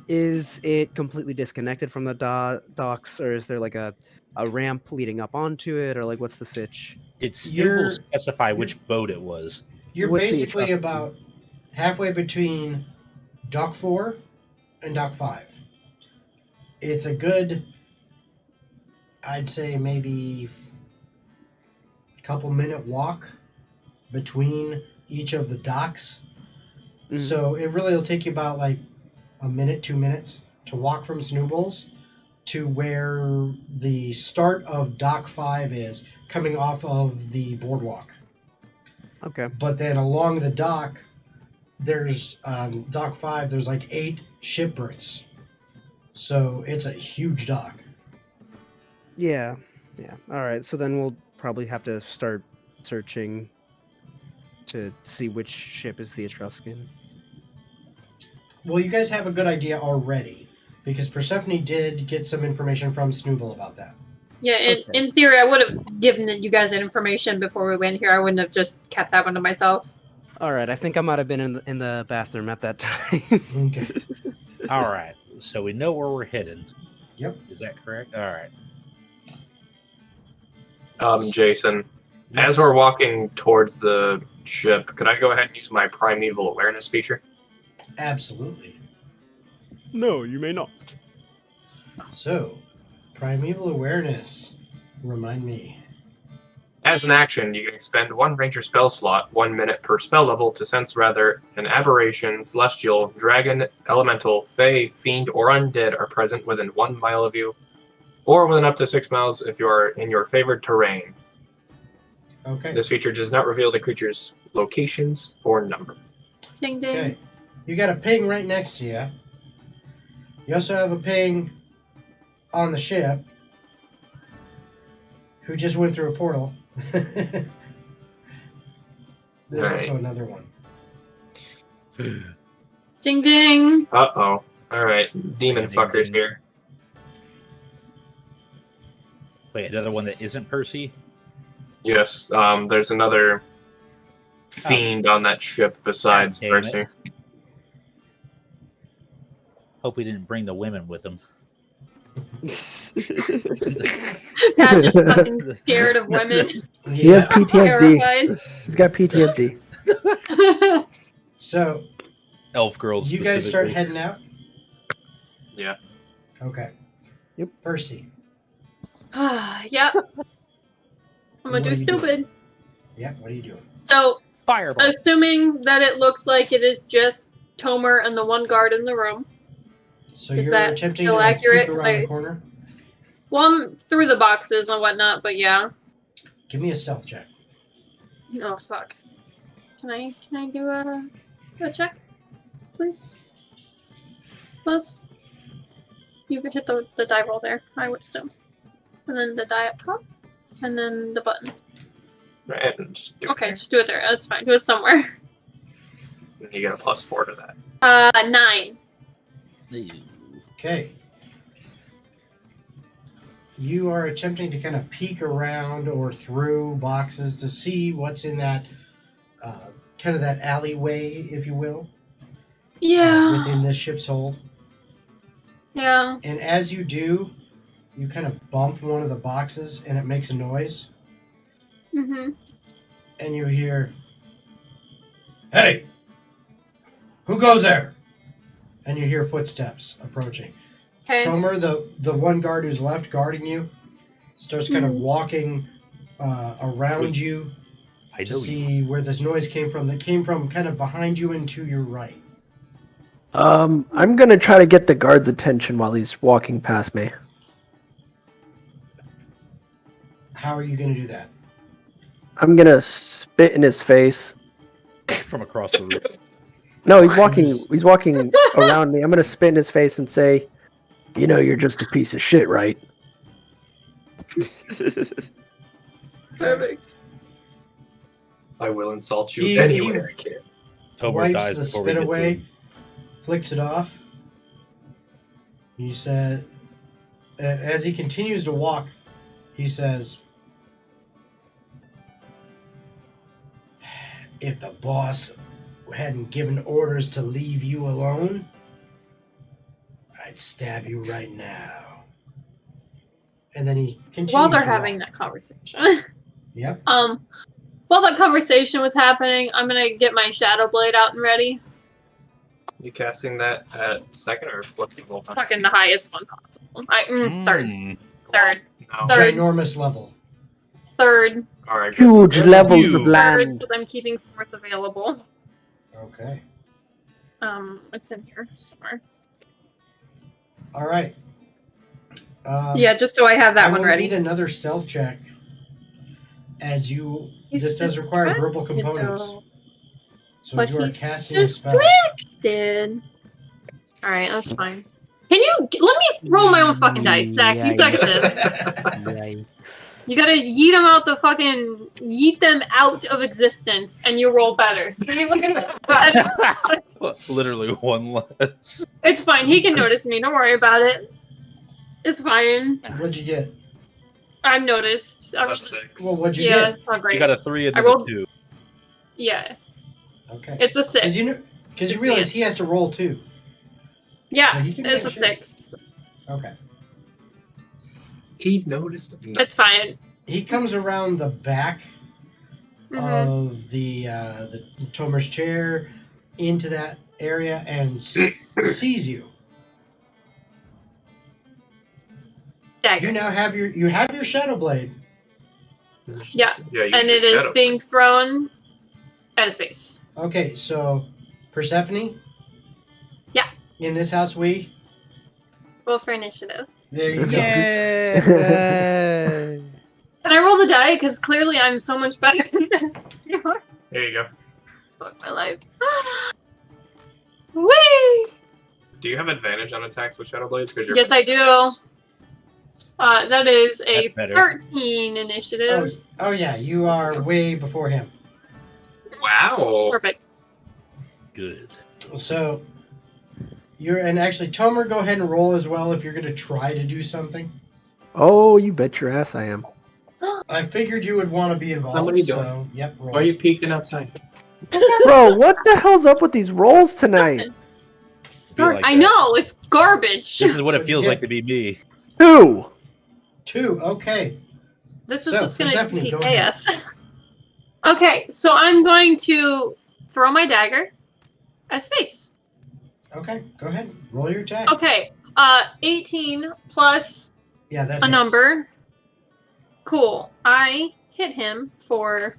Is it completely disconnected from the docks, or is there like a ramp leading up onto it, or like what's the sitch? Did Snooble You're- specify which boat it was? You're What's the basically Etruscan? about halfway between Dock 4 and Dock 5. It's a good, I'd say maybe couple minute walk between each of the docks. Mhm. So it really will take you about like a minute, 2 minutes to walk from Snooble's to where the start of Dock 5 is, coming off of the boardwalk. Okay. But then along the dock, there's Dock 5, there's like 8 ship berths. So it's a huge dock. Yeah. All right. So then we'll probably have to start searching to see which ship is the Etruscan. Well, you guys have a good idea already, because Persephone did get some information from Snooble about that. Yeah, in theory, I would have given you guys that information before we went here. I wouldn't have just kept that one to myself. All right. I think I might have been in the bathroom at that time. Okay. All right, so we know where we're heading. Yep. Is that correct? All right. Jason, as we're walking towards the ship, could I go ahead and use my primeval awareness feature? Absolutely. No, you may not. So, primeval awareness. Remind me. As an action, you can expend 1 ranger spell slot, 1 minute per spell level, to sense whether an aberration, celestial, dragon, elemental, fey, fiend, or undead are present within 1 mile of you, or within up to 6 miles if you are in your favored terrain. Okay. This feature does not reveal the creature's locations or number. Ding ding. Okay. You got a ping right next to you. You also have a ping on the ship who just went through a portal. There's Right. also another one. Ding ding. Uh-oh. Alright, demon Ding, ding, fuckers ding. here. Wait, another one that isn't Percy? Yes, there's another fiend on that ship besides God damn Percy. it. Hope he didn't bring the women with him. Pat's just fucking scared of women. He has PTSD. Terrified. He's got PTSD. So, Elf girls. you guys start specifically. heading out? Yeah. Okay. Yep. Percy. Yep. I'm What gonna are do you doing? stupid. Yep, what are you doing? So, Fireball. assuming that it looks like it is just Tomur and the one guard in the room. So Is you're that attempting to still like, accurate? peek 'Cause around the I- corner? Well, I'm through the boxes and whatnot, but yeah. Give me a stealth check. Oh fuck. Can I do a check, please? Plus, you could hit the die roll there, I would assume, and then the die up top, and then the button. Right, and just do it Okay, there. just do it there. That's fine. Do it somewhere. You get a +4 to that. 9. Ew. Okay. You are attempting to kind of peek around or through boxes to see what's in that kind of that alleyway, if you will, Yeah. within this ship's hold. Yeah. And as you do, you kind of bump one of the boxes and it makes a noise. Mhm. And you hear, "Hey! Who goes there?" And you hear footsteps approaching. Okay. Tomur, the one guard who's left guarding you, starts kind of Mhm. walking around you I to know you. see where this noise came from. That came from kind of behind you and to your right. I'm gonna try to get the guard's attention while he's walking past me. How are you going to do that? I'm gonna spit in his face. From across the room. No, he's walking around me. I'm gonna spit in his face and say, "You know, you're just a piece of shit, right?" Perfect. I will insult you He- any way he- I can. Tomur Wipes dies the before we spit get to away, him. flicks it off. He said, and as he continues to walk, he says, "If the boss hadn't given orders to leave you alone, I'd stab you right now. And then he continues. While they're to having walk. that conversation. Yep. While that conversation was happening, I'm gonna get my Shadow Blade out and ready. You casting that at second or flexible? Fucking the highest one possible. Third. Third. No. Third. Ginormous level. Third. All right. Good. Huge levels of Huge. Third, land. but I'm keeping fourth available. Okay. It's in here somewhere. All right. Yeah, just so I have that I one will ready. need another stealth check, as you. He's this does require verbal distracted, components. though. So But you are he's casting a spell. Distracted. Alright, that's fine. Can you let me roll my own fucking dice, Zach? You suck at this. Yikes. You gotta yeet them out the fucking yeet them out of existence, and you roll better. So can you look at that? Literally one less. It's fine. He can notice me. Don't worry about it. It's fine. What'd you get? I'm noticed. Plus 6. Well, what'd you Yeah, get? it's not great. You got a 3 and I then a rolled- 2. Yeah, Okay. it's a 6. Because you realize he has to roll too. Yeah, so he can it's a make 6. Okay. He noticed. No. It's fine. He comes around the back Mhm. of the Tomur's chair into that area and sees you. Dagger. You now have your Shadow Blade. Yeah, Yeah. You and should it is shadow being thrown at his face. Okay, so Persephone. Yeah. In this house, we. Roll for initiative. There you go. Yay! Can I roll the die? Because clearly I'm so much better at this. There you go. Fuck my life. Whee! Do you have advantage on attacks with Shadow Blades? Yes, I do. That is a That's better. 13 initiative. Oh yeah, you are way before him. Wow. Perfect. Good. So and actually Tomur, go ahead and roll as well if you're gonna try to do something. Oh, you bet your ass I am. I figured you would want to be involved. What are you doing? So, yep, roll. Why are you peeking outside? Bro, what the hell's up with these rolls tonight? Feel like I that. know, it's garbage. This is what it What'd you feels get? like to be me. 2. 2, okay. This is So, what's going to Persephone, go PK ahead. us. Okay, so I'm going to throw my dagger at his face. Okay, go ahead. Roll your attack. Okay, 18 plus Yeah, that a hits. number. Cool. I hit him for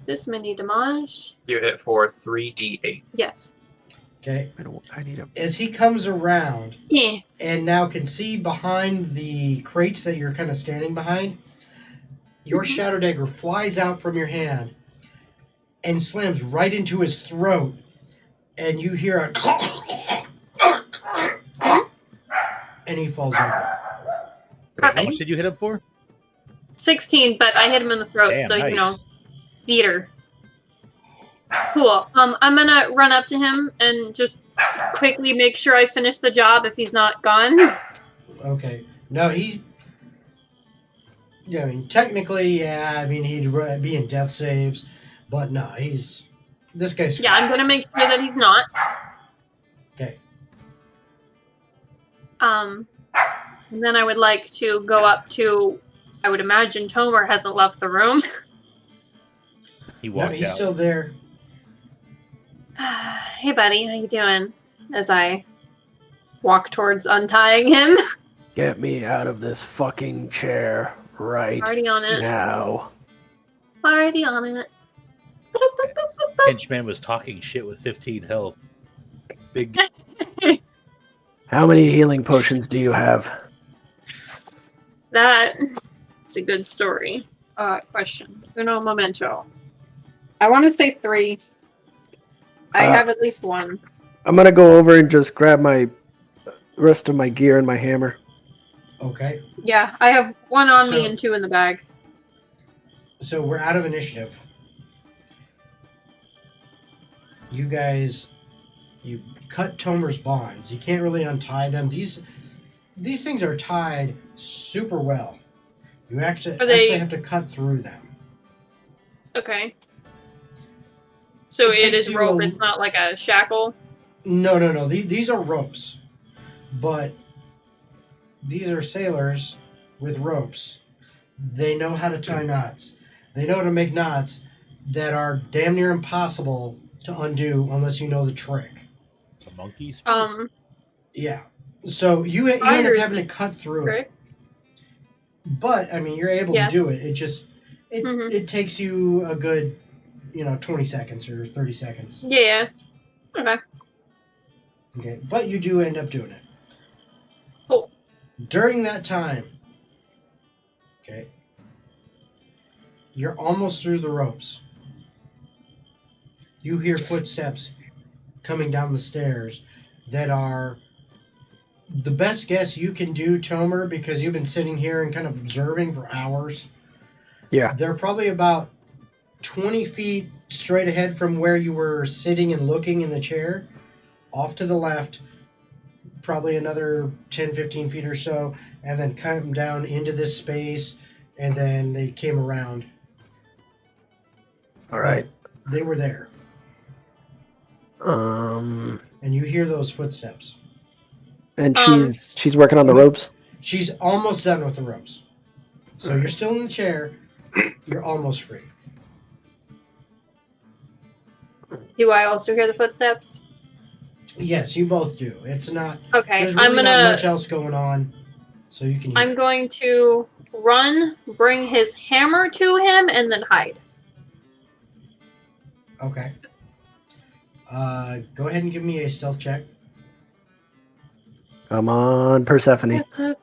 this many damage. You hit for 3d8. Yes. Okay. I need a. As he comes around Yeah. and now can see behind the crates that you're kind of standing behind, your shadow dagger flies out from your hand and slams right into his throat, and you hear a and he falls over. How much did you hit him for? 16, but I hit him in the throat, Damn, so nice. you know, theater. Cool. I'm gonna run up to him and just quickly make sure I finish the job if he's not gone. Okay. No, he's. Yeah, I mean, technically, yeah. I mean, he'd be in death saves, but no, he's. This guy's. Yeah, I'm gonna make sure that he's not. Okay. And then I would like to go up to. I would imagine Tomur hasn't left the room. He No, walked he's out. still there. Hey, buddy, how you doing? As I walk towards untying him. Get me out of this fucking chair right Already on it. now. Already on it. Henchman was talking shit with 15 health. Big. How many healing potions do you have? That's a good story. Question. Uno momento. I want to say 3. I have at least 1. I'm gonna go over and just grab my rest of my gear and my hammer. Okay. Yeah, I have 1 on me So- and 2 in the bag. So we're out of initiative. You guys, you cut Tomur's bonds. You can't really untie them. These things are tied super well. You actually have to cut through them. Okay. So It it takes is you rope. a- It's not like a shackle. No. These are ropes. but these are sailors with ropes. They know how to tie knots. They know how to make knots that are damn near impossible to undo unless you know the trick. The monkeys first. Yeah. So you end up having to cut through it. But I mean, you're able to do it. It just it takes you a good 20 seconds or 30 seconds. Yeah. Okay. Okay, but you do end up doing it. Cool. During that time, okay, you're almost through the ropes. You hear footsteps coming down the stairs that are the best guess you can do, Tomur, because you've been sitting here and kind of observing for hours. Yeah. They're probably about 20 feet straight ahead from where you were sitting and looking in the chair. Off to the left, probably another 10, 15 feet or so, and then come down into this space, and then they came around. All right. But they were there. And you hear those footsteps. And she's working on the ropes? She's almost done with the ropes. So you're still in the chair. You're almost free. Do I also hear the footsteps? Yes, you both do. It's not. Okay, There's really not much else going on, so you can. I'm going to run, bring his hammer to him, and then hide. Okay. Go ahead and give me a stealth check. Come on, Persephone. And actually,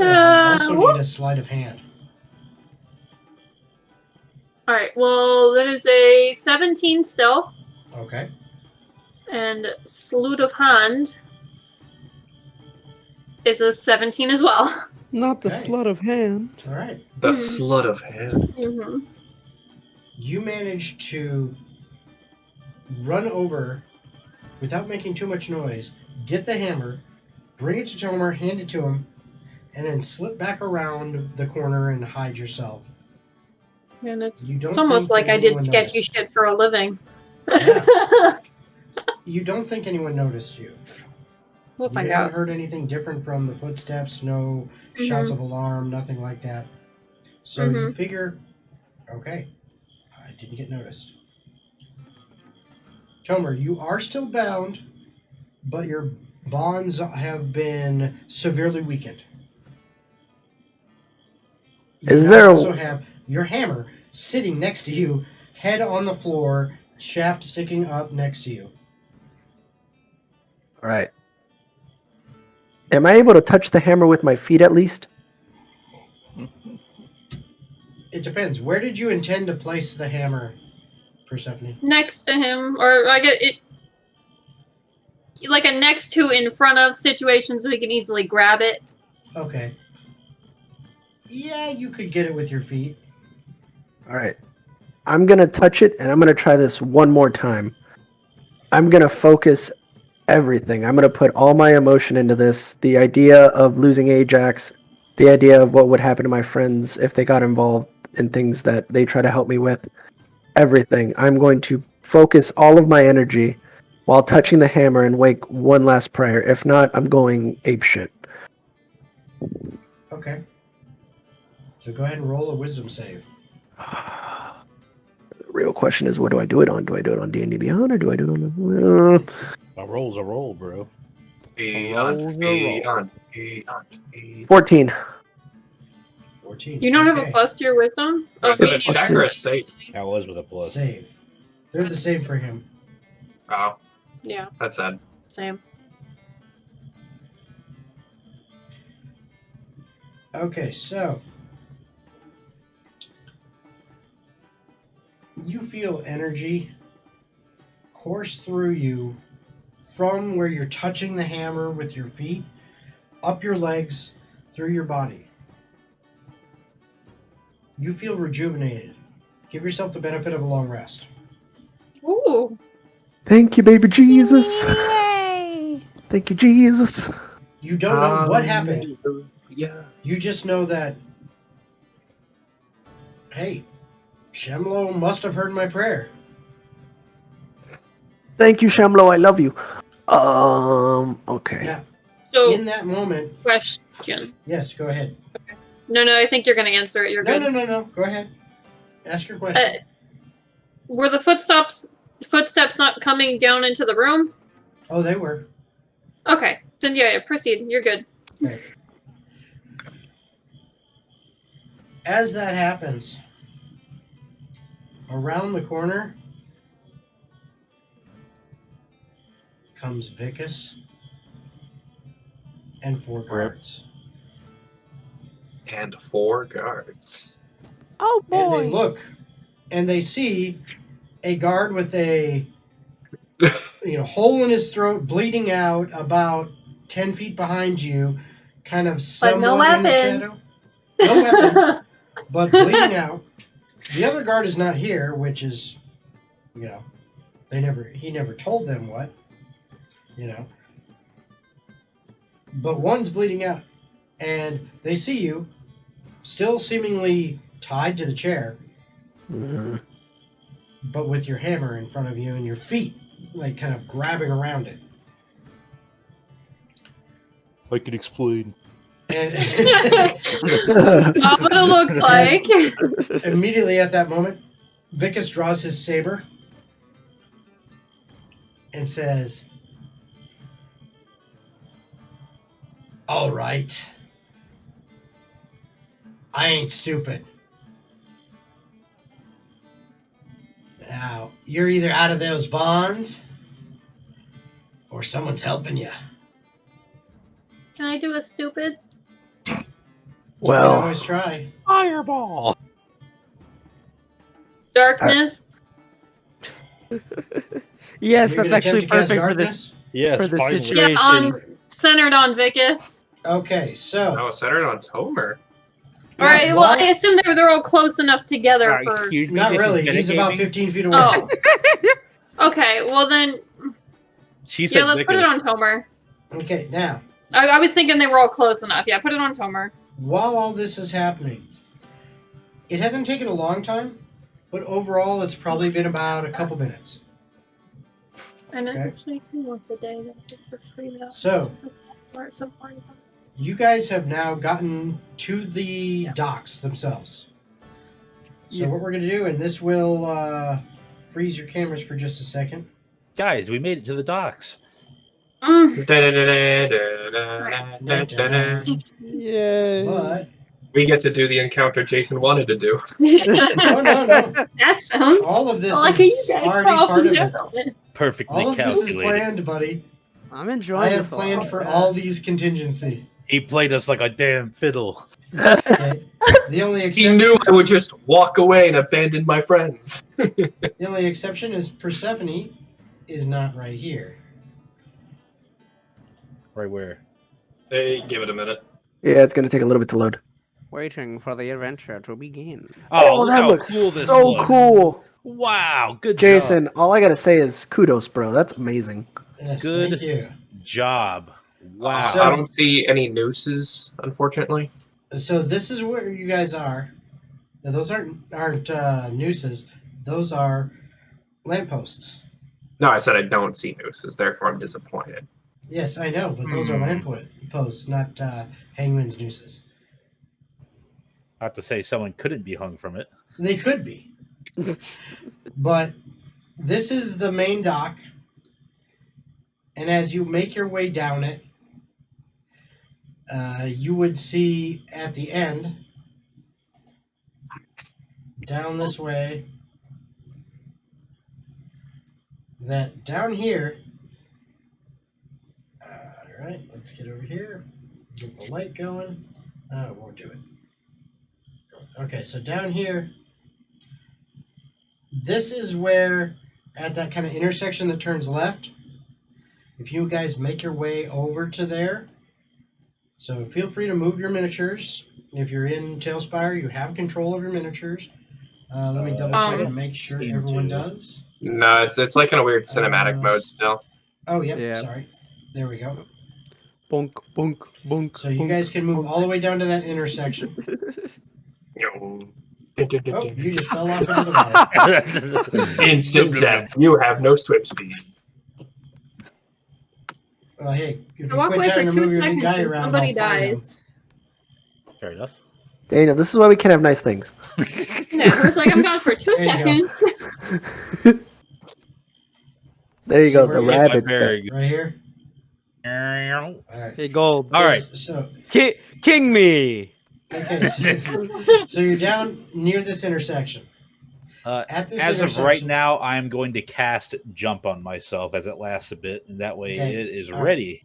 I also need a sleight of hand. All right. Well, that is a 17 stealth. Okay. And Salute of Hand is a 17 as well. Not the slut of hand. All right. The slut of hand. Mm-hmm. You managed to run over without making too much noise, get the hammer, bring it to Tomur, hand it to him, and then slip back around the corner and hide yourself. And it's almost like I did sketchy shit for a living. Yeah. You don't think anyone noticed you. We'll find You out. haven't heard anything different from the footsteps, no shouts of alarm, nothing like that. So you figure, okay, I didn't get noticed. Tomur, you are still bound, but your bonds have been severely weakened. You also have your hammer sitting next to you, head on the floor, shaft sticking up next to you. All right. Am I able to touch the hammer with my feet at least? It depends. Where did you intend to place the hammer, Persephone? Next to him, or I get it, like a next to in front of situation, so we can easily grab it. Okay. Yeah, you could get it with your feet. All right. I'm going to touch it, and I'm going to try this one more time. I'm going to focus everything. I'm going to put all my emotion into this. The idea of losing Ajax, the idea of what would happen to my friends if they got involved in things that they try to help me with. Everything. I'm going to focus all of my energy while touching the hammer and wake one last prayer. If not, I'm going apeshit. Okay. So go ahead and roll a wisdom save. The real question is, what do I do it on? Do I do it on D&D Beyond, or do I do it on the... A roll's a roll, bro. 14. 14. You don't have a plus to your wisdom? Oh, is it a check or a save? I was with a plus. Save. They're the same for him. Oh. Yeah. That's sad. Same. Okay, so you feel energy course through you from where you're touching the hammer with your feet, up your legs, through your body. You feel rejuvenated. Give yourself the benefit of a long rest. Ooh. Thank you, baby Jesus. Yay. Thank you, Jesus. You don't know what happened. Yeah. You just know that, hey, Shemlo must have heard my prayer. Thank you, Shamlo. I love you. Okay. Now, So, in that moment, question. yes, go ahead. No, I think you're going to answer it. You're No, good. no. Go ahead. Ask your question. Were the footsteps not coming down into the room? Oh, they were. Okay. Then yeah, proceed. You're good. Okay. As that happens, around the corner comes Vicus and 4 guards. And 4 guards. Oh And they look and they see a guard with a hole in his throat, bleeding out about 10 feet behind you, kind of somewhat in the shadow. No weapon, but bleeding out. The other guard is not here, which is, he never told them what, But one's bleeding out, and they see you, still seemingly tied to the chair, but with your hammer in front of you and your feet, like, kind of grabbing around it. I can explain. And Not what it looks like. immediately at that moment, Vicus draws his saber and says, "All right. I ain't stupid. Now, you're either out of those bonds or someone's helping you." Can I do a stupid? You can Well, always try. Fireball! Darkness. Yes, You're that's gonna actually attempt to cast perfect for this. darkness? Yes, For the finally. situation. Centered on Vicus. Okay, so Oh, centered on Tomur. All right. Well, I assume they're all close enough together for. Excuse me, not this really. is He's about metagaming? 15 feet away. Oh. Okay. Well then, She said yeah. Let's put it Vicus. on Tomur. Okay, now, I was thinking they were all close enough. Yeah, put it on Tomur. while all this is happening, it hasn't taken a long time, but overall it's probably been about a couple minutes. And it Okay. actually takes me once a day. That's it for free. So- so far. You guys have now gotten to the docks themselves. So Yeah. what we're going to do, and this will freeze your cameras for just a second. Guys, we made it to the docks. Yay. But, We get to do the encounter Jason wanted to do. oh no, That sounds all of this like you is guys already part of it. probably Perfectly All of this is calculated. planned, buddy. I'm I enjoying have this a planned lot. for all these contingency. He played us like a damn fiddle. Okay? The only He exception, knew I would just walk away and abandon my friends. the only exception is Persephone is not right here. Right where? Hey, give it a minute. yeah, it's gonna take a little bit to load. Waiting for the adventure to begin. Oh, look that how looks cool this so looks. cool, Wow, good Jason. All I gotta say is kudos, bro. That's amazing. Yes, Good. thank you. job. Wow. So- I don't see any nooses, unfortunately. So this is where you guys are. Now, those aren't nooses. Those are lampposts. No, I said I don't see nooses, therefore I'm disappointed. Yes, I know, but those are lampposts, not hangman's nooses. Not to say someone couldn't be hung from it. They could be. But this is the main dock. And as you make your way down it, you would see at the end, down this way, that down here, all right, let's get over here, get the light going. Oh, it won't do it. Okay, so down here, this is where, at that kind of intersection that turns left, if you guys make your way over to there, so feel free to move your miniatures. If you're in Tailspire, you have control of your miniatures. Let me double check and make sure seem everyone to. does. No, it's like in a weird cinematic mode still. Oh, yep, Yeah. sorry. There we go. Bonk, bonk, bonk. So you guys can move all the way down to that intersection. Oh, you just fell off into the water. Instant death. You have no swim speed. Well, hey, if I you walk quit away for trying to 2 move your seconds guy and around, somebody I'll find him. dies. Fair enough. Daniel, this is why we can't have nice things. Yeah, it's like I'm gone for 2 There you go. seconds. There you See go, where the he is? rabbit's back. Bearing. Right here. All All right. Hey, Gold. right. So, King me! okay, so you're down near this intersection. At this As of intersection, right now, I'm going to cast jump on myself as it lasts a bit, and that way Okay, it is all right. ready.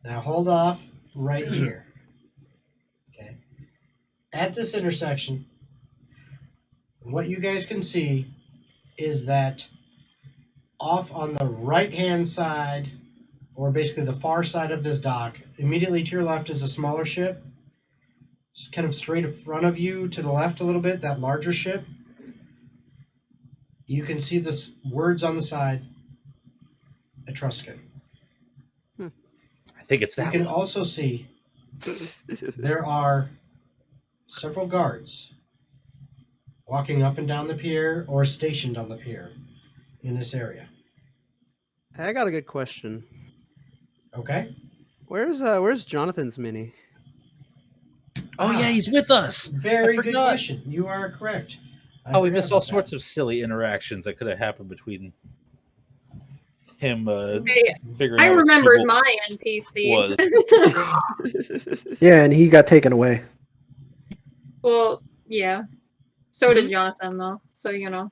Now hold off right here. Okay. At this intersection, what you guys can see is that off on the right-hand side, or basically the far side of this dock, immediately to your left is a smaller ship. Just kind of straight in front of you to the left a little bit, that larger ship. You can see the words on the side, Etruscan. I think it's You that can one. also see there are several guards walking up and down the pier or stationed on the pier in this area. Hey, I got a good question. Okay? Where's Jonathan's mini? Oh yeah, he's with us. Very I good forgot. question. You are correct. Oh, we missed all sorts of silly interactions that could have happened between him Hey, figuring I out what remembered Snooble my NPC. was. Yeah, and he got taken away. Well, yeah. So did Jonathan, though. So, you know.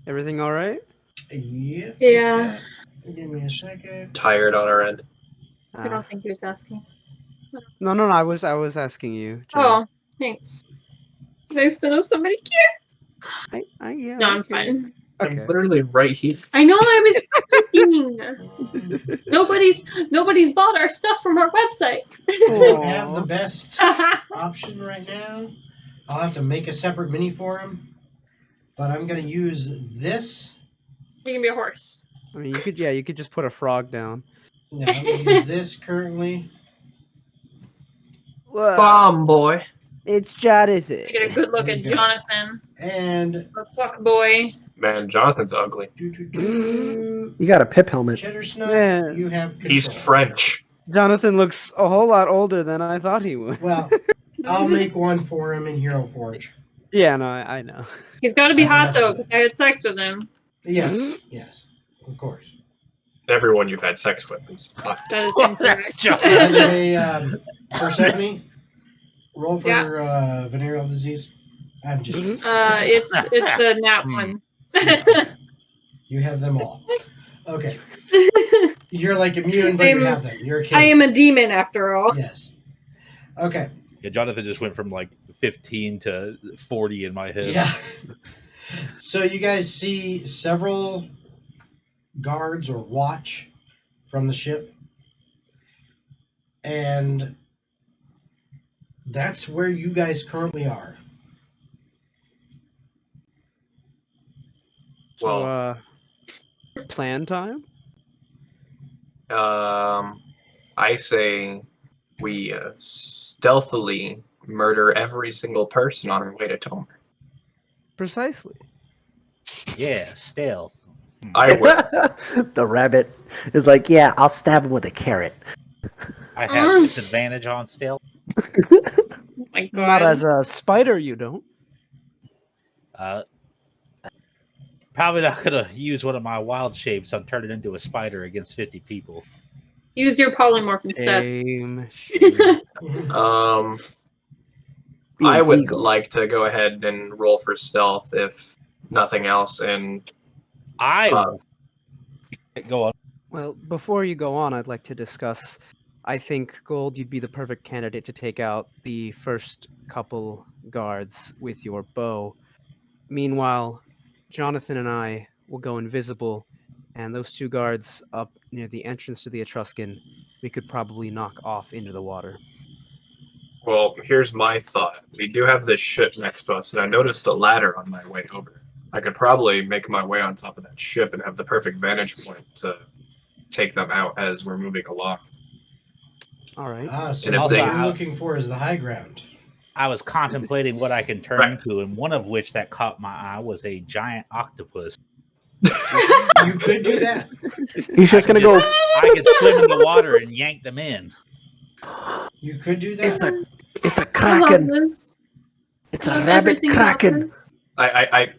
Everything all right? Yep. Yeah. Give me a second. Tired on our end. I don't think he was asking. No. I was asking you. Jen. Oh, thanks. Nice to know somebody cares. Yeah. No, I I'm care. fine. Okay. I'm literally right here. I know I was thinking. Nobody's bought our stuff from our website. I don't have the Aw. best option right now. I'll have to make a separate mini for him. But I'm going to use this. You can be a horse. I mean, you could just put a frog down. No, I'm going to use this currently. Farm boy. It's Jonathan. You get a good look There at you go. Jonathan. And The fuck boy. Man, Jonathan's ugly. You got a pip helmet. Cheddar Snug, Man. you have control. He's French. Jonathan looks a whole lot older than I thought he would. Well, I'll make one for him in Hero Forge. Yeah, no, I know. He's got to be hot though, because I had sex with him. Yes, of course. Everyone you've had sex with is hot. That is That's incorrect. Jonathan. By the way, Persephone, roll for venereal disease. I'm just. It's the nat one. You have them all. Okay. You're like immune, but you have them. You're a kid. I am a demon after all. Yes. Okay. Yeah, Jonathan just went from like 15 to 40 in my head. Yeah. So you guys see several guards or watch from the ship. And that's where you guys currently are. So, plan time? I say we stealthily murder every single person on our way to Tomur. Precisely. Yeah, stealth. I will. The rabbit is like, yeah, I'll stab him with a carrot. I have disadvantage on stealth. Oh my God. Not as a spider, you don't. Probably not gonna use one of my wild shapes on turning into a spider against 50 people. Use your polymorph instead. Aim. I would Eagle. like to go ahead and roll for stealth if nothing else, and Go on. Well, before you go on, I'd like to discuss. I think, Gold, you'd be the perfect candidate to take out the first couple guards with your bow. Meanwhile, Jonathan and I will go invisible, and those two guards up near the entrance to the Etruscan, we could probably knock off into the water. well, here's my thought. We do have this ship next to us, and I noticed a ladder on my way over. I could probably make my way on top of that ship and have the perfect vantage point to take them out as we're moving along. All right. So And if what they- you're looking for is the high ground. I was contemplating what I can turn Right. into, and one of which that caught my eye was a giant octopus. You could do that. He's just gonna go. I could swim in the water and yank them in. You could do that. It's a I love kraken. this. It's a Love rabbit everything about kraken. this. I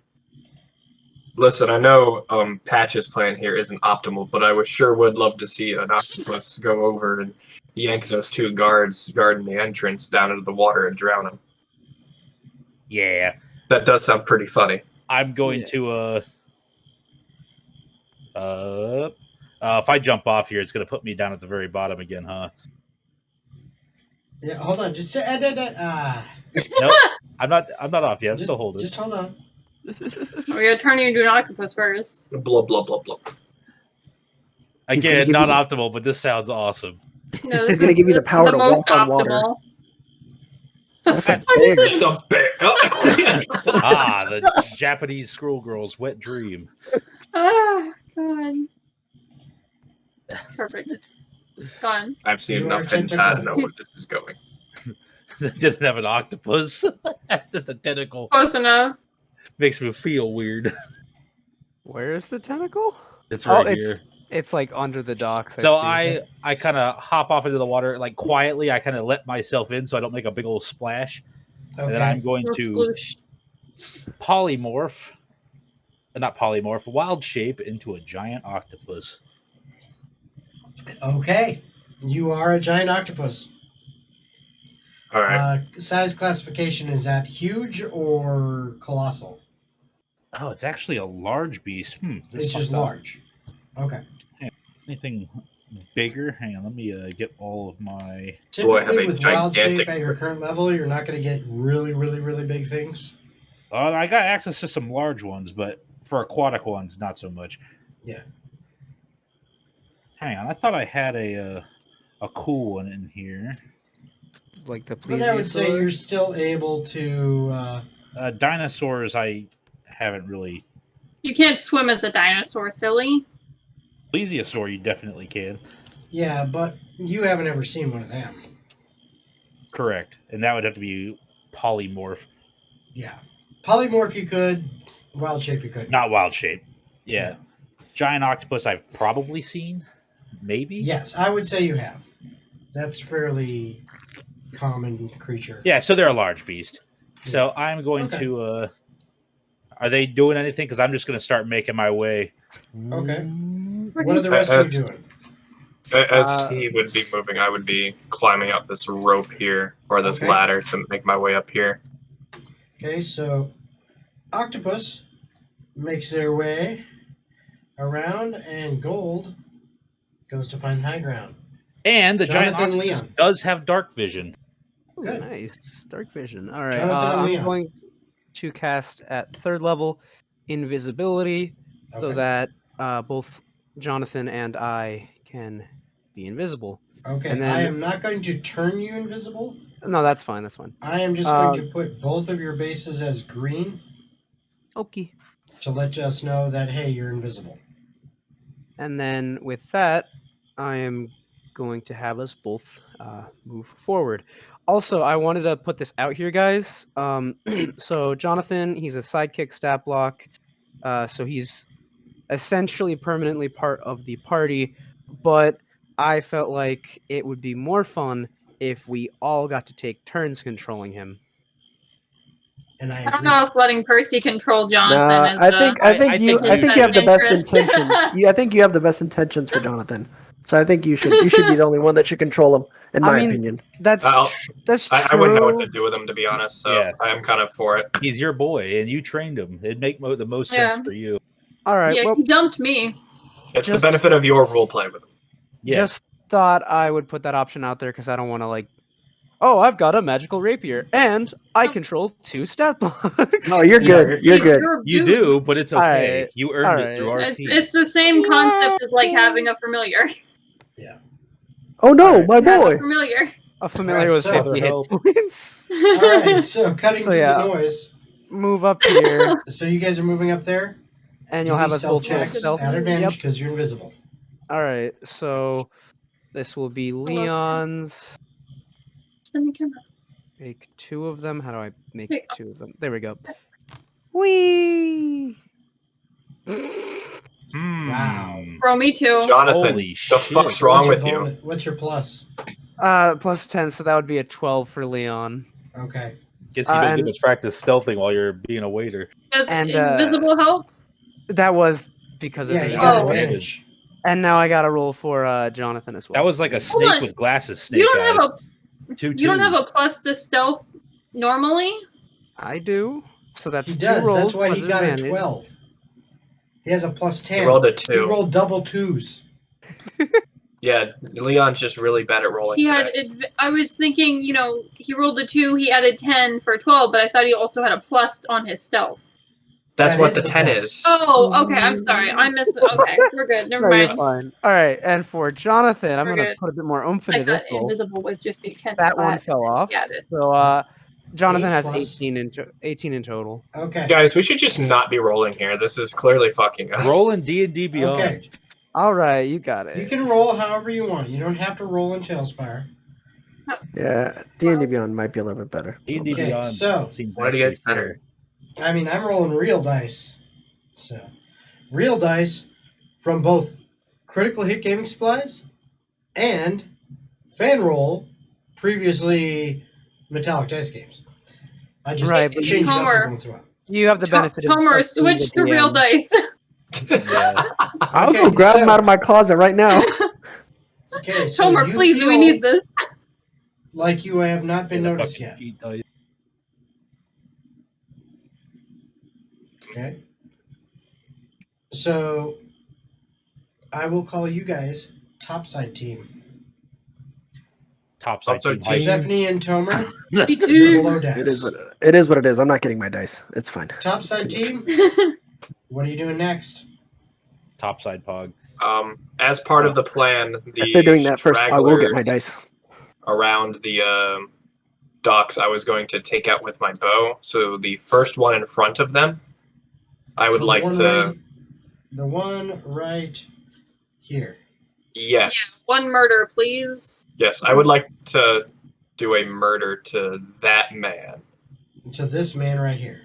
listen. I know Patch's plan here isn't optimal, but I would love to see an octopus go over and yank those 2 guards guarding the entrance down into the water and drown them. Yeah, That does sound pretty funny. I'm going to if I jump off here, it's going to put me down at the very bottom again, huh? Yeah, hold on. Just Nope, I'm not off yet. I'm still holding. Just hold on. We're gonna turn you into an octopus first. Blah blah blah blah. He's gonna Again, give not you- optimal, but this sounds awesome. No, He's gonna give you the power the to most walk on water. optimal. The That's fuck big. is It's a bear. The Japanese schoolgirl's wet dream. Oh god. Perfect. It's gone. I've seen You enough are hentai to tentacle. know where this is going. They didn't have an octopus. The tentacle Close enough. makes me feel weird. Where's the tentacle? It's Oh, right here. it's like under the docks. So see. I kind of hop off into the water, like quietly. I kind of let myself in so I don't make a big old splash. And then I'm Okay. going Or to sploosh. wild shape into a giant octopus. Okay. You are a giant octopus. All right. Size classification, is that huge or colossal? Oh, it's actually a large beast. This It's just fucked up. large. Okay. Anything bigger? Hang on, let me get all of my. Do I have Typically, a with wild shape gigantic- at your current level, you're not going to get really, really, really big things. I got access to some large ones, but for aquatic ones, not so much. Yeah. Hang on, I thought I had a cool one in here. like the But I would say plesiosaur? you're still able to. Dinosaurs, I haven't really. You can't swim as a dinosaur, silly. Plesiosaur, you definitely can. Yeah, but you haven't ever seen one of them. Correct, and that would have to be polymorph, Yeah. Polymorph you could. Wild shape you could. not wild shape. Yeah. Giant octopus, I've probably seen, maybe. Yes, I would say you have. That's fairly common creature. Yeah, so they're a large beast. So I'm going Okay. to. Are they doing anything? Because I'm just going to start making my way. Okay. What are the rest of you doing? As he would be moving, I would be climbing up this rope here, or this Okay. ladder to make my way up here. Okay, so octopus makes their way around, and gold goes to find high ground. And the giant Jonathan octopus Leon. does have dark vision. Ooh, Good. nice. Dark vision. All right. Jonathan and I'm Leon. going to cast at 3rd level invisibility so Okay. that both Jonathan and I can be invisible. Okay, and then- I am not going to turn you invisible. No, that's fine. That's fine. I am just going to put both of your bases as green Okay. to let us know that, hey, you're invisible. And then with that, I am going to have us both move forward. Also, I wanted to put this out here, guys. So Jonathan, he's a sidekick stat block. So he's essentially permanently part of the party. But I felt like it would be more fun if we all got to take turns controlling him. And I I don't agree. know if letting Percy control Jonathan Nah, is. I think I you think I think you you have the best interest. intentions. I think you have the best intentions for Jonathan. So I think you should be the only one that should control him, in I my mean, opinion. That's I'll- that's true. I wouldn't know what to do with him, to be honest, so Yeah. I am kind of for it. He's your boy, and you trained him. It'd make the most Yeah. sense for you. All right. Yeah, well, he dumped me. It's Just- the benefit of your role play with him. Yeah. just thought I would put that option out there because I don't want to like. Oh, I've got a magical rapier, and I control 2 stat blocks. No, you're good. You're good. You do, but it's okay. Alright, You earned alright. it through RP. It's the same concept as like having a familiar. Oh no, Alright. my Have a boy. familiar. A familiar Alright, with so- 50 hit Help. points. All right, so cutting So, through yeah. the noise. Move up here, So you guys are moving up there. and you'll Give have me us stealth both roll checks stealth. at advantage Yep. because you're invisible. All right, so this will be Leon's. Spin the camera. Make 2 of them. How do I make There you go. 2 of them? There we go. Whee! Wow. Bro, me too. Jonathan, Holy the shit. fuck's wrong What's with your you? bonus- What's your plus? Plus 10, so that would be a 12 for Leon. Okay. Guess you don't get and- to practice stealthing while you're being a waiter. Does And, invisible help? That was because Yeah, of you it. got Oh. advantage. And now I got to roll for Jonathan as well. That was like a Hold snake on. with glasses. You Snake don't eyes. have a you don't have a plus to stealth normally? I do. So that's He 2 does. rolls. That's why plus he got advantage. a 12. He has a plus 10. He rolled a He 2. rolled double 2s. Yeah, Leon's just really bad at rolling He today. had. I was thinking, he rolled a 2. He added 10 for 12, but I thought he also had a plus on his stealth. That's That what is the the 10 plus. is. Oh, okay. I'm sorry. I missed. Okay, we're good. Never No, you're mind. fine. All right, and for Jonathan, I'm We're going to good. put a bit more oomph I into this thought roll. invisible was just the 10th That one flat. fell off. Yeah. So Jonathan 8 has plus. 18 in total. Okay. Guys, we should just not be rolling here. This is clearly fucking us. Roll in D&D Beyond. Okay. All right, you got it. You can roll however you want. You don't have to roll in Tailspire. Yeah, D&D Beyond might be a little bit better. D&D Okay, Beyond so- seems Why do you actually get center? fair. I mean, I'm rolling real dice. So, real dice from both Critical Hit Gaming Supplies and Fan Roll, previously Metallic Dice Games. I just Right, but change it up Tomur. every once in a while. You have the benefit of Tomur, just being switch the to real DM. dice. Yeah. I'll Okay, go grab them so- out of my closet right now. Okay, so Tomur, you please, we feel need this. like you have not been The noticed fucking yet. feet dice. Okay. So, I will call you guys Topside Team. Topside Topside team team. height. Persephone and Tomer, Me you're too. below decks. It is what it is. I'm not getting my dice. It's fine. Topside Team, what are you doing next? Topside pog. As part of the plan, the If they're doing that first, I will get my stragglers dice. around the docks I was going to take out with my bow. So the first one in front of them, I would So the like one to. right- the one right here. Yes. Yeah, one murder, please. Yes, I would like to do a murder to that man. To this man right here.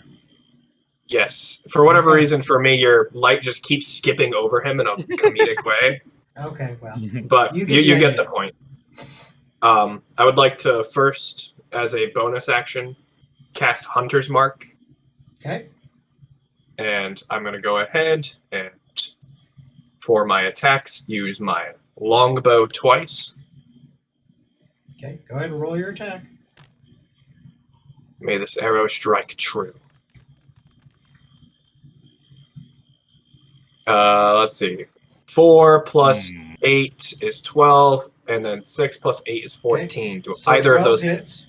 Yes. For whatever Okay. reason, for me, your light just keeps skipping over him in a comedic way. Okay, well. But You you, get the you get idea. the point. I would like to first, as a bonus action, cast Hunter's Mark. Okay. And I'm going to go ahead and, for my attacks, use my longbow twice. Okay, go ahead and roll your attack. May this arrow strike true. Let's see. 4 plus 8 is 12, and then 6 plus 8 is 14. Do So either of 12 those hits.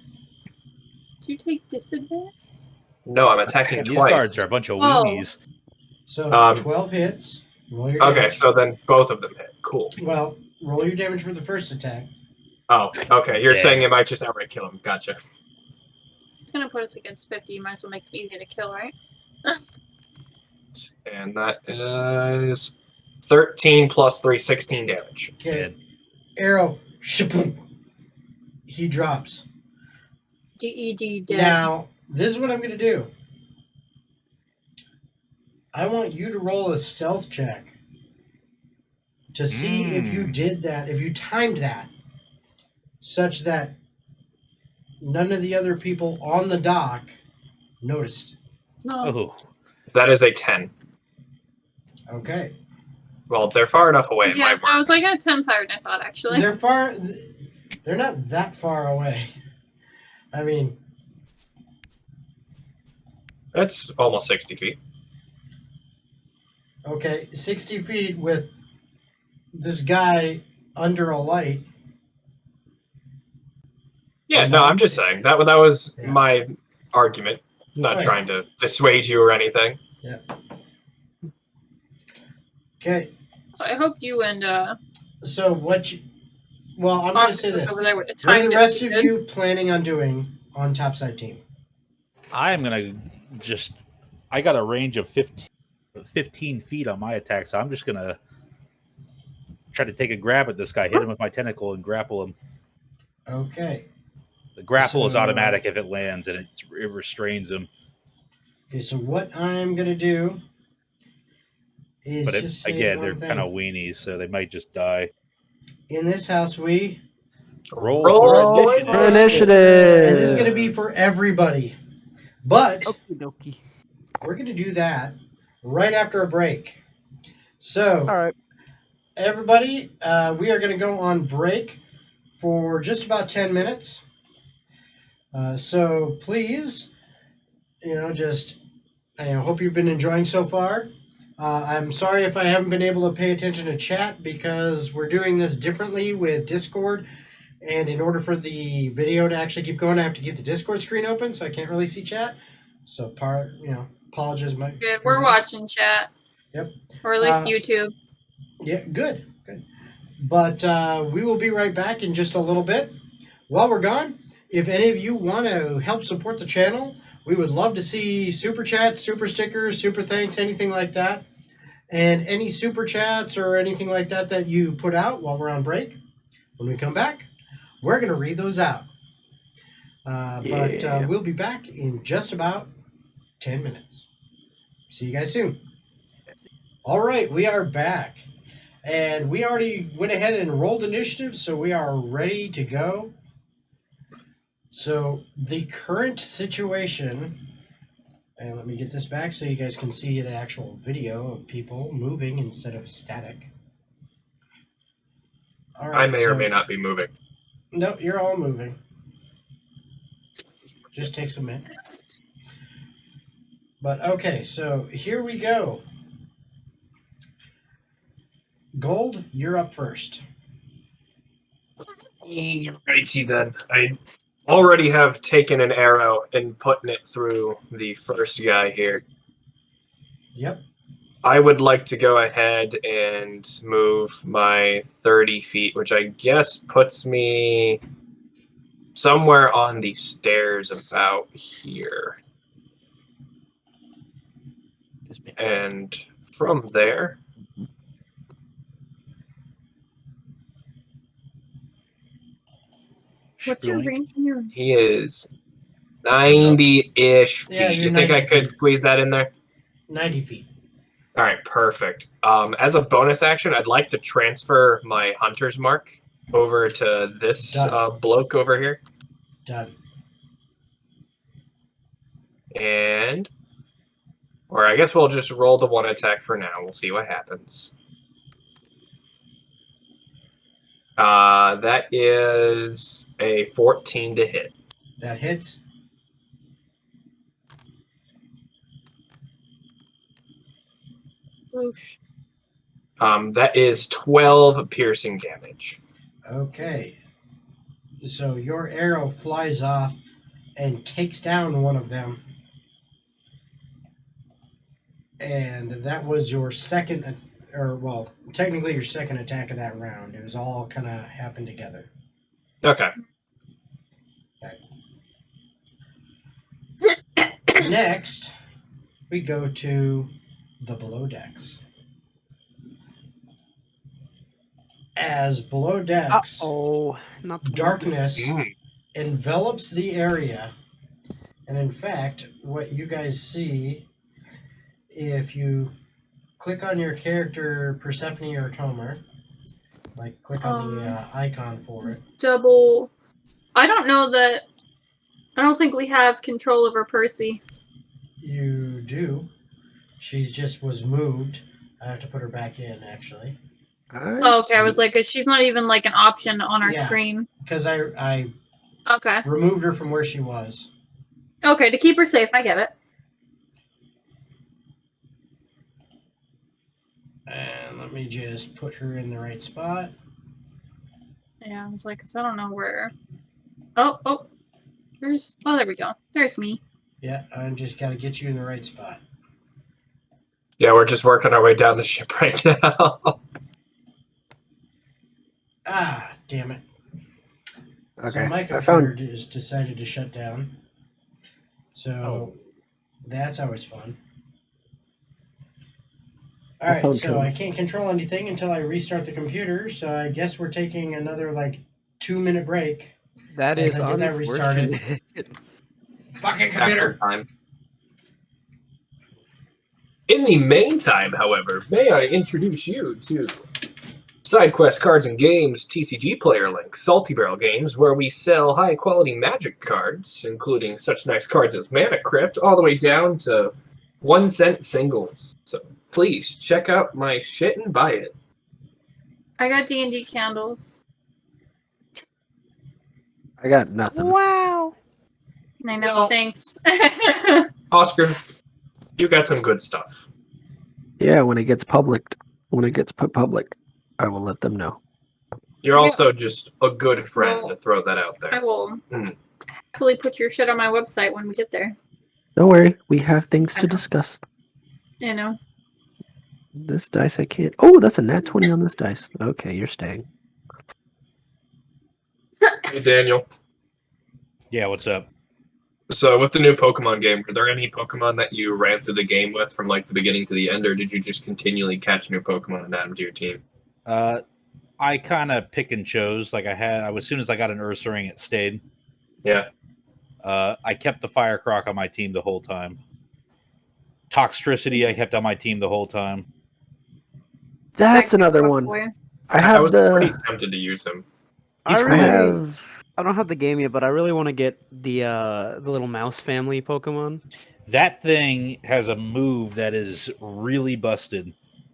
Do you take disadvantage? No, I'm attacking These twice. cards are a bunch of Oh. weenies. So 12 hits. Roll your Okay, damage. so then both of them hit. Cool. Well, roll your damage for the first attack. Oh, okay. You're Damn. saying it might just outright kill him. Gotcha. It's gonna put us against 50. You might as well make it easy to kill, right? And that is 13 plus 3, 16 damage. Okay. Dead. Arrow. Shaboom. He drops. DED dead. Now, this is what I'm going to do. I want you to roll a stealth check to see if you did that, if you timed that, such that none of the other people on the dock noticed. No. Oh, That is a 10. Okay. Well, they're far enough away. It Yeah, might work. I was like at 10's higher than I thought, actually. They're not that far away. I mean, That's almost 60 feet. okay, 60 feet with this guy under a light. Yeah, no, I'm just saying that was Yeah. my argument. I'm not Oh, yeah. trying to dissuade you or anything. Okay, So I hope you and so what you... Well, I'm going to say this. over there with the What are time the rest of difference. you planning on doing on Topside Team? I'm gonna just. I got a range of 15 feet on my attack, so I'm just gonna try to take a grab at this guy, hit him with my tentacle, and grapple him. Okay. The grapple is So- automatic if it lands, and it restrains him. Okay, so what I'm going to do is But just say again, one they're thing. kind of weenies, so they might just die. In this house, we... Roll Roll for for For initiative. initiative. And this is going to be for everybody. But Okie dokie. we're going to do that right after a break. So, All right. everybody, we are going to go on break for just about 10 minutes. So please, I hope you've been enjoying so far. I'm sorry if I haven't been able to pay attention to chat because we're doing this differently with Discord. And in order for the video to actually keep going, I have to keep the Discord screen open, so I can't really see chat. So, apologize. Good. We're watching chat. Yep. Or at least YouTube. Yeah, good. But we will be right back in just a little bit. While we're gone, if any of you want to help support the channel, we would love to see super chats, super stickers, super thanks, anything like that. And any super chats or anything like that that you put out while we're on break, when we come back, we're going to read those out. But we'll be back in just about 10 minutes. See you guys soon. All right, we are back. And we already went ahead and rolled initiative, so we are ready to go. So the current situation, and let me get this back so you guys can see the actual video of people moving instead of static. All right, I may or may not be moving. No, you're all moving. Just takes a minute. But okay, so here we go. Gold, you're up first. Righty then. I already have taken an arrow and putting it through the first guy here. Yep. I would like to go ahead and move my 30 feet, which I guess puts me somewhere on the stairs about here. And from there, What's your Spoink. range in your... he is 90-ish feet. Yeah, you're You think I 90 could feet. squeeze that in there? 90 feet. All right, perfect. As a bonus action, I'd like to transfer my hunter's mark over to this Done. bloke over here. Done. Or I guess we'll just roll the one attack for now. We'll see what happens. That is a 14 to hit. That hits. Oof. That is 12 piercing damage. Okay. So your arrow flies off and takes down one of them. And that was your second, technically your second attack of that round. It was all kind of happened together. Okay. Next, we go to the below decks. As below decks, Uh-oh. Not the darkness Mm. envelops the area. And in fact, what you guys see, if you click on your character, Persephone or Tomur, like click on the icon for it. Double... I don't know that... I don't think we have control over Percy. You do. She just was moved. I have to put her back in, actually. Oh, okay, I was like, she's not even like an option on our Yeah. screen. Because I Okay. removed her from where she was. Okay, to keep her safe, I get it. And let me just put her in the right spot. Yeah, I was like, 'cause I don't know where... Oh. There's... Oh, there we go. There's me. Yeah, I just got to get you in the right spot. Yeah, we're just working our way down the ship right now. Ah, damn it. Okay. So my I computer found. just decided to shut down. So that's always fun. All right, phone so tone. I can't control anything until I restart the computer. So I guess we're taking another like 2-minute break. That As is I get that restarted. unfortunate. Fucking Back on computer. time. In the meantime, however, may I introduce you to SideQuest Cards and Games TCG Player Link, Salty Barrel Games, where we sell high-quality Magic cards, including such nice cards as Mana Crypt, all the way down to 1-cent singles. So please check out my shit and buy it. I got D&D candles. I got nothing. Wow. I know, Well- thanks. Oscar, you got some good stuff. Yeah, when it gets public, when it gets put public, I will let them know. You're also just a good friend Well, to throw that out I there. will Mm. happily put your shit on my website when we get there. Don't worry, we have things I to know. discuss. You know. This dice I can't. Oh, that's a nat 20 on this dice. Okay, you're staying. Hey, Daniel. Yeah, what's up? So with the new Pokemon game, were there any Pokemon that you ran through the game with from like the beginning to the end, or did you just continually catch new Pokemon and add them to your team? I kind of pick and chose. Like as soon as I got an Ursaring, it stayed. Yeah. I kept the Fire Croc on my team the whole time. Toxtricity, I kept on my team the whole time. That's That another fuck one. boy. I I have was pretty the. tempted to use him. He's I cool. have. I don't have the game yet, but I really want to get the little mouse family Pokemon. That thing has a move that is really busted.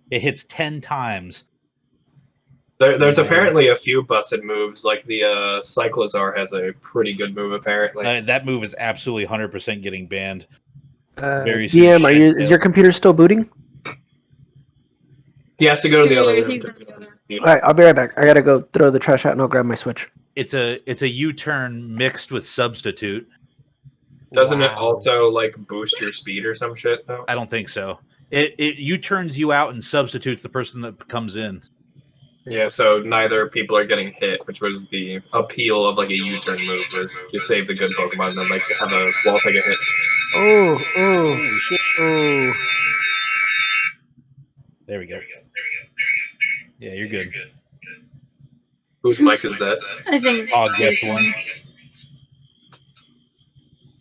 It hits 10 times. There's Man. apparently a few busted moves, like the Cyclizar has a pretty good move apparently. That move is absolutely 100% getting banned. Very DM, soon, are shit you? Is fail. your computer still booting? He has to go to the other Yeah, room. he's to in the get other- his All computer. right, I'll be right back. I gotta go throw the trash out and I'll grab my Switch. It's a U-turn mixed with substitute. Doesn't it Wow. also like boost your speed or some shit though? I don't think so. It U-turns you out and substitutes the person that comes in. Yeah, so neither people are getting hit, which was the appeal of like a U-turn move, was you save the good Pokemon and then like have a wall take a hit. Oh, Holy shit. oh. There we go. Yeah, you're good. Whose mic is that? I think. Oh, guess one.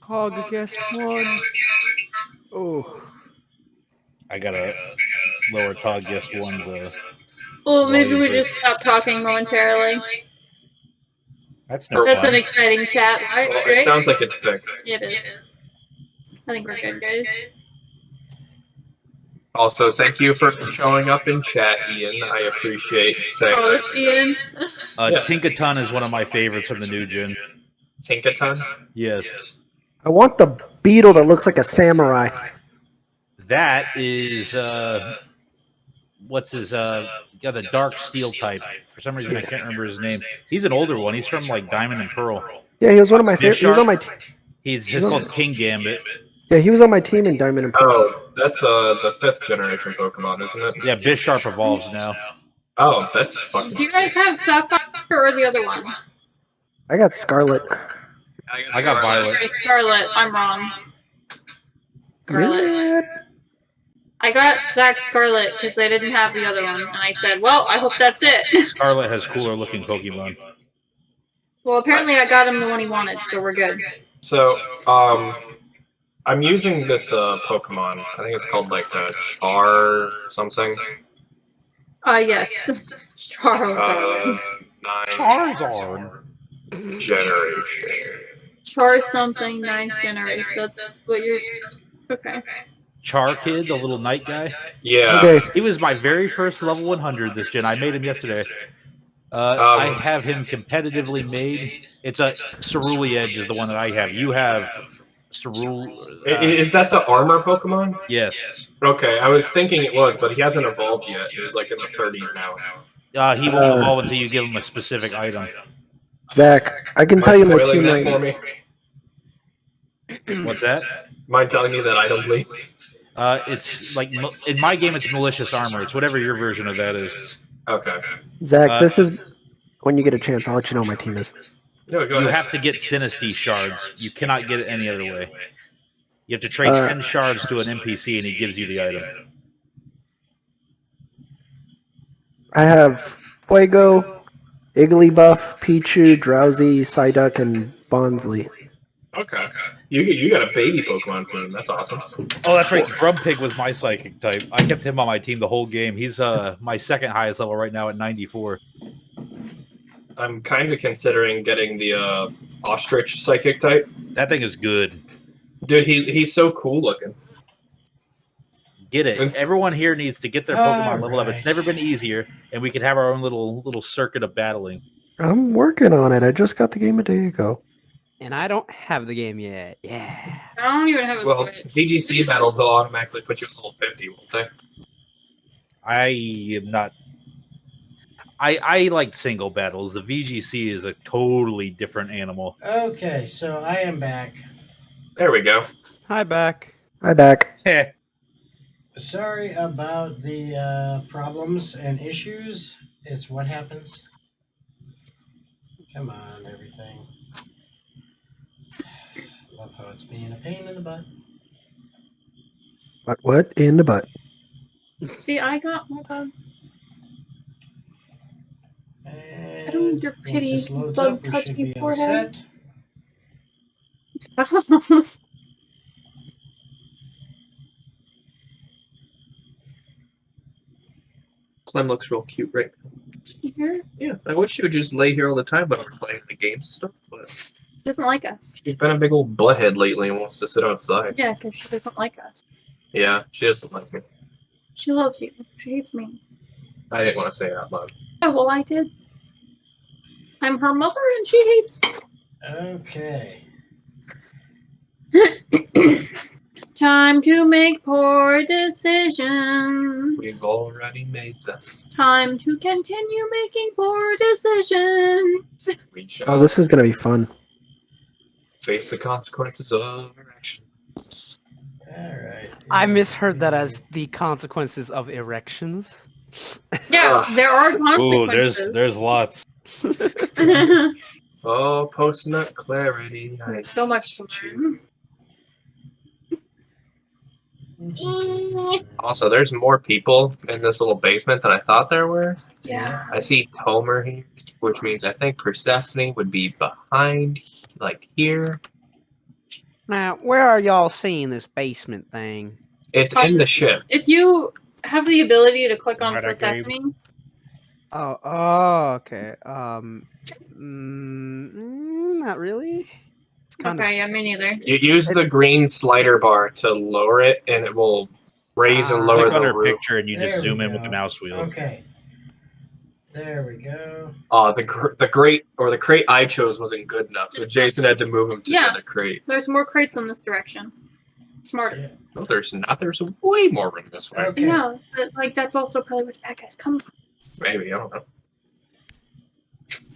Hog guest one. Oh. I gotta lower Todd guess one's Well, maybe we Volume just stop talking momentarily. That's no That's fun. an exciting chat, right? Well, it Right? sounds like it's fixed. It is. I think we're good, guys. Also, thank you for showing up in chat, Ian. I appreciate saying Oh, that. it's Ian. Yeah. Tinkaton is one of my favorites from the new gen. Tinkaton? Yes. I want the beetle that looks like a samurai. That is what's his yeah, the dark steel type. For some reason I can't remember his name. He's an older one. He's from like Diamond and Pearl. Yeah, he was one of my favorites. He was on my. He's called King Gambit. Yeah, he was on my team in Diamond and Pearl. Oh, that's the 5th generation Pokemon, isn't it? Yeah, Bisharp evolves now. Oh, that's fucking. Do you guys have Sapphire or the other one? I got Scarlet. I got Violet. Okay, Scarlet. I'm wrong. Scarlet. Yeah. I got Zach Scarlet because they didn't have the other one, and I said, "Well, I hope that's it." Scarlet has cooler looking Pokemon. Well, apparently I got him the one he wanted, so we're good. So, I'm using this Pokemon. I think it's called like Char something. Yes. Charles Darwin. 9 Charizard. generation. Char something, 9th generation. That's what you're. Okay. Charkid, the little knight guy. Yeah. Okay. He was my very first level 100 this gen. I made him yesterday. I have him competitively made. It's a Cerulean Edge is the one that I have. You have Cerule. Is that the armor Pokemon? Yes. Okay, I was thinking it was, but he hasn't evolved yet. He's like in the 30s now. He won't evolve until you give him a specific item. Zach, I can tell you my team that right for now. me. What's that? Mind telling me that item, please? It's like in my game, it's malicious armor. It's whatever your version of that is. Okay. Zach, this is when you get a chance. I'll let you know what my team is. No, go You ahead. have to get Sinistea shards. You cannot get it any other way. You have to trade 10 shards to an NPC, and he gives you the item. I have Fuego, Igglybuff, Pichu, Drowsy, Psyduck, and Bonsly. Okay. You got a baby Pokemon team. That's awesome. Oh, that's right. Grumpig was my psychic type. I kept him on my team the whole game. He's my second highest level right now at 94. I'm kind of considering getting the ostrich psychic type. That thing is good. Dude, he's so cool looking. Get it. Everyone here needs to get their Pokemon level up. It's Alright. never been easier, and we can have our own little circuit of battling. I'm working on it. I just got the game a day ago. And I don't have the game yet. Yeah. I don't even have a Well, Switch. VGC battles will automatically put you at level 50, won't they? I am not. I like single battles. The VGC is a totally different animal. Okay, so I am back. There we go. Hi, back. Hi, back. Heh. Sorry about the problems and issues. It's what happens. Come on, everything. Love how it's being a pain in the butt. What in the butt? See, I got my bug. And I don't need your once pity. this loads Bug up, we touch should me be all forehead. set. Slim looks real cute, right? Here, Yeah, I wish she would just lay here all the time when we're playing the games and stuff, but she doesn't like us. she's been a big old butthead lately and wants to sit outside. Yeah, because she doesn't like us. Yeah, she doesn't like me. She loves you. She hates me. I didn't want to say it out loud. Oh, well, I did. I'm her mother and she hates me. Okay. Time to make poor decisions. We've already made them. Time to continue making poor decisions. We shall Oh, this is gonna be fun. face the consequences of our actions. Alright. I misheard that as the consequences of erections. Yeah, Ugh. there are Ooh, consequences. there's lots. Oh, post-nut clarity. I So much to learn. Also, there's more people in this little basement than I thought there were. Yeah. I see Tomur here, which means I think Persephone would be behind, like here. Now, where are y'all seeing this basement thing? It's in the ship. If you have the ability to click on Right, I agree. Persephone, Oh, okay. Not really. It's kind okay, yeah, me neither. You use the green slider bar to lower it, and it will raise and lower Click on the her roof. picture and you There just we zoom in go. with the mouse wheel. Okay. There we go. The crate I chose wasn't good enough, so Jason had to move him to Yeah. the other crate. There's more crates in this direction. Smarter. No, there's not. There's way more room this way. Okay. Yeah, but, like that's also probably where that guy's coming from. Maybe, I don't know.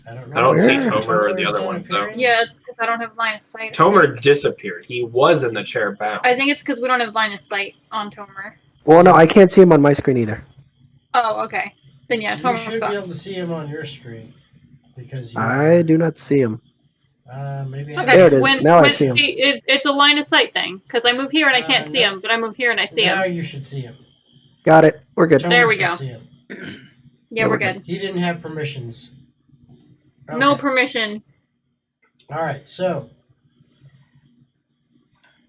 I don't know. I don't see Where? Tomur or the Tomur's other not one, though. appearing? Yeah, it's because I don't have line of sight. I Tomur think. disappeared. He was in the chair bound. I think it's because we don't have line of sight on Tomur. Well, no, I can't see him on my screen either. Oh, okay. Then yeah, You Tomur was should be fucked. able to see him on your screen. Because you I do not see him. maybe Okay, There it is. Now I see him. It's a line of sight thing because I move here and I can't see no. him, but I move here and I see now him. you should see him. Got it. We're good. Tomur There we should go. see him. Yeah, we're good. He didn't have permissions. No Okay. permission. All right, so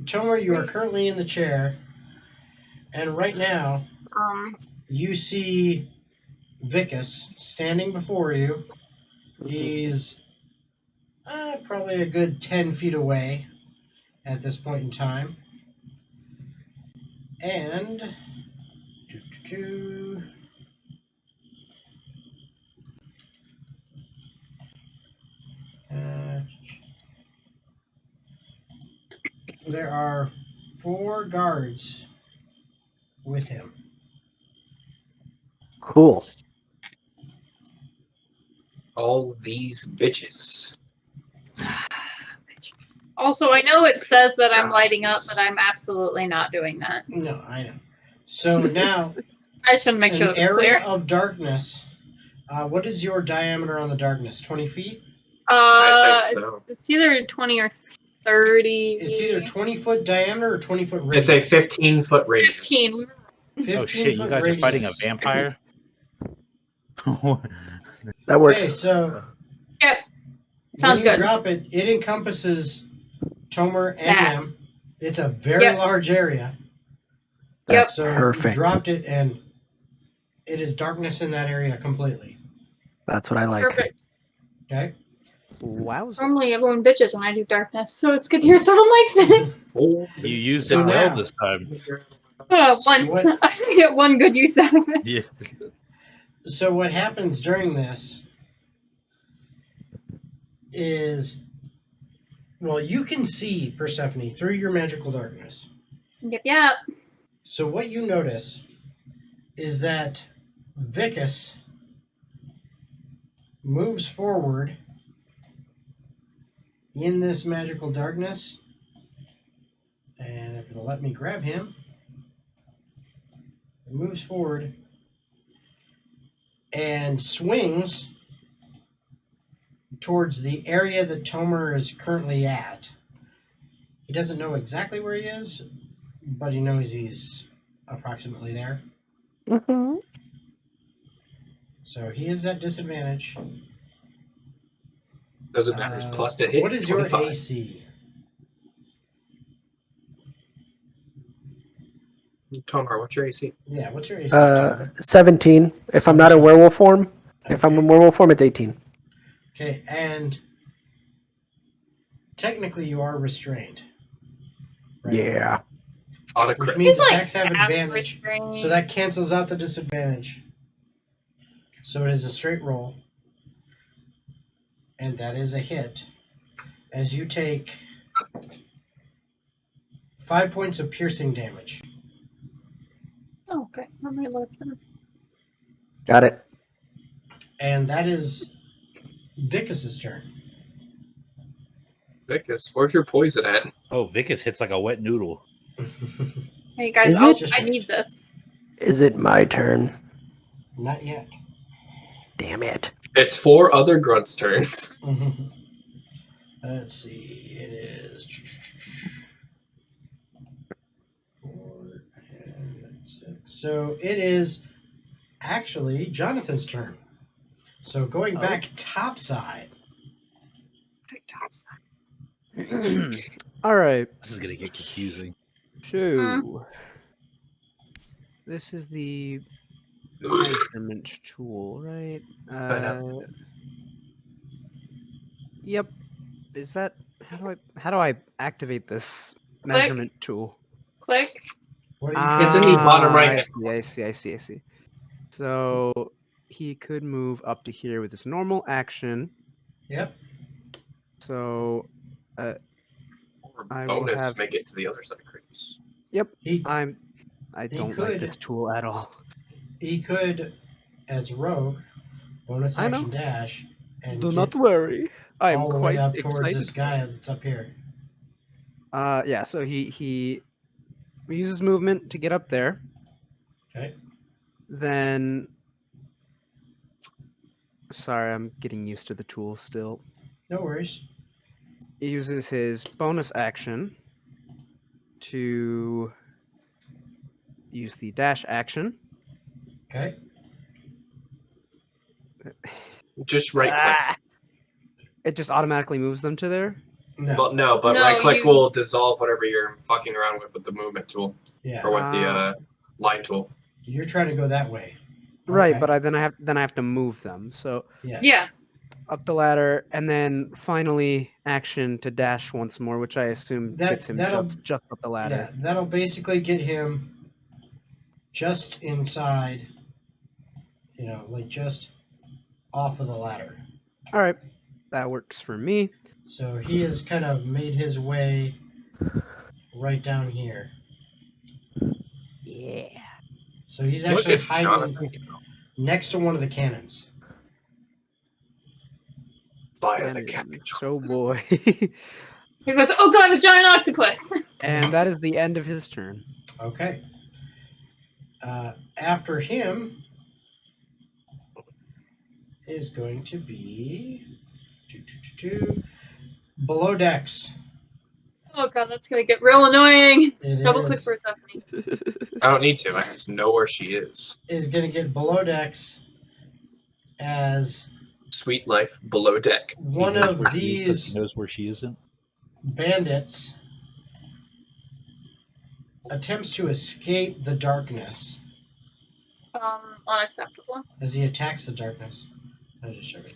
Tomur, you are currently in the chair, and right now you see Vicus standing before you. He's probably a good 10 feet away at this point in time, and there are 4 guards with him. Cool. All these bitches. Also, I know it says that I'm lighting up, but I'm absolutely not doing that. No, I know. So now, I just want to make sure an that was area clear. of darkness. What is your diameter on the darkness? 20 feet? I think so. It's either 20 or 30. It's either 20-foot diameter or 20-foot radius. It's a 15-foot radius. 15. 15 Oh shit, you foot guys are fighting a radius. vampire? That works. Okay, so Yep. Sounds when you good. drop it, it encompasses Tomur and That. them. It's a very Yep. large area. Yep. So you Perfect. dropped it, and it is darkness in that area completely. That's what I like. Perfect. Okay. Wowza. Normally everyone bitches when I do darkness, so it's good to hear someone likes it. You used So it well now- this time. Once. What- I get one good use out of it. Yeah. So what happens during this is, well, you can see Persephone through your magical darkness. Yep. So what you notice is that Vicus moves forward in this magical darkness, and if it'll let me grab him, it moves forward and swings towards the area that Tomur is currently at. He doesn't know exactly where he is, but he knows he's approximately there. Mhm. So he is at disadvantage. Doesn't matter. It's plus to hit. What is your 25. AC? Tomar, what's your AC? Yeah, what's your AC? Tomur? 17. If I'm not in werewolf form, if I'm in werewolf form, it's 18. Okay, and technically you are restrained. Right? Yeah. On a Which crit. means He's like attacks have half advantage. restrained. So that cancels out the disadvantage. So it is a straight roll. And that is a hit. As you take 5 points of piercing damage. Oh, okay. Let me look them. Got it. And that is Vicus's turn. Vicus, where's your poison at? Oh, Vicus hits like a wet noodle. Hey guys, Is oh, it? I need this. Is it my turn? Not yet. Damn it. It's 4 other grunts' turns. Let's see. It is 4 and 6. So it is actually Jonathan's turn. So going back topside. All right. This is gonna get confusing. So this is the measurement tool, right? Yep. Is that how do I activate this measurement tool? Click. What are you It's trying in to the do? bottom right I see. So he could move up to here with his normal action. Yep. So Or I will bonus, have- make it to the other side of Chris. He I He don't could. like this tool at all. he could, as rogue, bonus I know. action dash, and Do get not worry. I am all the way quite up towards excited. this guy that's up here. Yeah, so he uses movement to get up there. Okay. Then sorry, I'm getting used to the tool still. No worries. He uses his bonus action to use the dash action. Okay. Just right click. Ah! It just automatically moves them to there. No. But no, No, right click you- will dissolve whatever you're fucking around with the movement tool. Yeah. Or with the Ah. line tool. You're trying to go that way. Right, Okay. but I have to move them. So Yes. Yeah. up the ladder, and then finally action to dash once more, which I assume gets him that'll- just up the ladder. Yeah. That'll basically get him just inside. You know, like just off of the ladder. All right, that works for me. So he has kind of made his way right down here. Yeah. So he's Look actually at hiding Jonathan. next to one of the cannons. Fire the And captain. so boy. He goes, oh god, a giant octopus! And that is the end of his turn. Okay. After him is going to be below decks. Oh god, that's gonna get real annoying. It Double click is- for Stephanie. I don't need to. I just know where she is. is going to get below decks as Sweet life below deck. one He knows of where she is, but these he knows where she isn't. bandits attempts to escape the darkness Unacceptable. as he attacks the darkness. I just check it.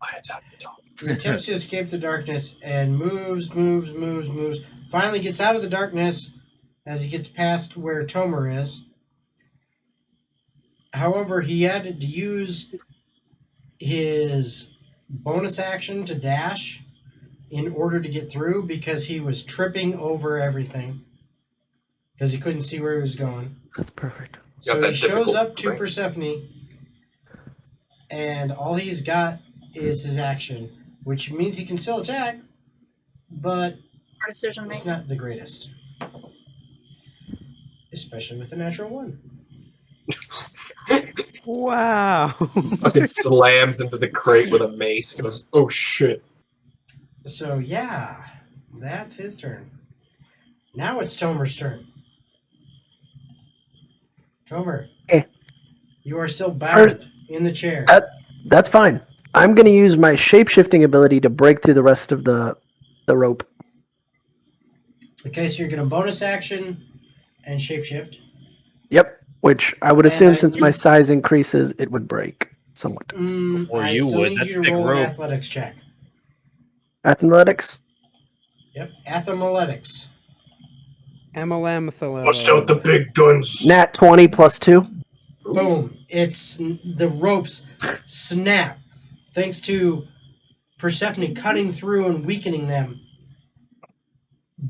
I attack the dog. He attempts to escape the darkness and moves. Finally gets out of the darkness as he gets past where Tomur is. However, he had to use his bonus action to dash in order to get through because he was tripping over everything because he couldn't see where he was going. That's perfect. So Got he that shows difficult up to brain. Persephone, and all he's got is his action, which means he can still attack, but Our decision it's making. not the greatest. Especially with a natural 1. Wow. Fucking slams into the crate with a mace. He goes, oh shit. So yeah, that's his turn. Now it's Tomur's turn. Tomur, Okay. you are still bound in the chair. That's fine. I'm going to use my shape-shifting ability to break through the rest of the rope. Okay, so you're going to bonus action and shapeshift. Yep. Which I would And assume, I- since my size increases, it would break somewhat. Or I you still would. need That's you to big roll an rope. athletics check. Athletics. Yep, athletics. MLM. Bust out the big guns. Nat 20 plus 2. Boom. It's the ropes snap thanks to Persephone cutting through and weakening them.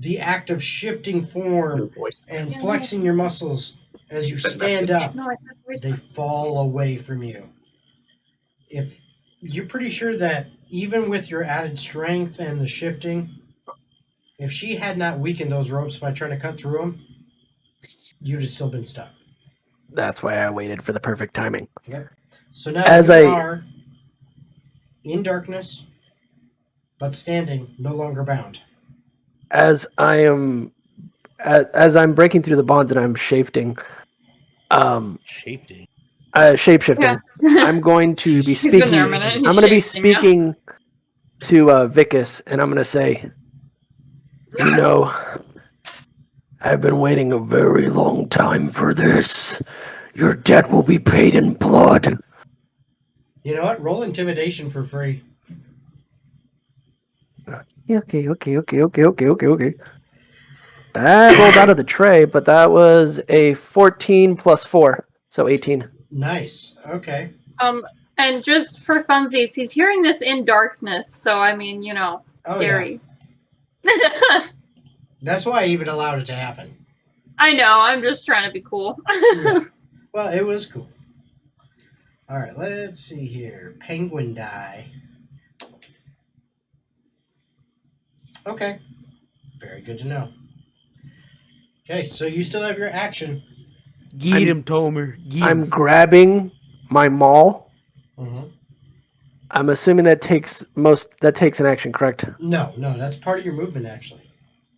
The act of shifting form and flexing your muscles as you stand up, No, I said voice. they fall away from you. If you're pretty sure that even with your added strength and the shifting, if she had not weakened those ropes by trying to cut through them, you'd have still been stuck. That's why I waited for the perfect timing. Yep. So now As you I- are in darkness, but standing, no longer bound. As I'm breaking through the bonds and I'm shaping, Shaping. shape-shifting, Yeah. I'm going to be He's been there a speaking. minute. I'm going to be speaking to Vicus, and I'm going to say, you know, I've been waiting a very long time for this. Your debt will be paid in blood. You know what? Roll intimidation for free. Okay. That rolled out of the tray, but that was a 14 plus 4, so 18. Nice. Okay. And just for funsies, he's hearing this in darkness, so I mean, Oh, yeah. scary. That's why I even allowed it to happen. I know, I'm just trying to be cool. Yeah. Well, it was cool. All right, let's see here. Penguin die. Okay. Very good to know. Okay, so you still have your action. Get him, Tomur. Get I'm him. grabbing my maul. Mm-hmm. I'm assuming that takes an action, correct? No, that's part of your movement, actually.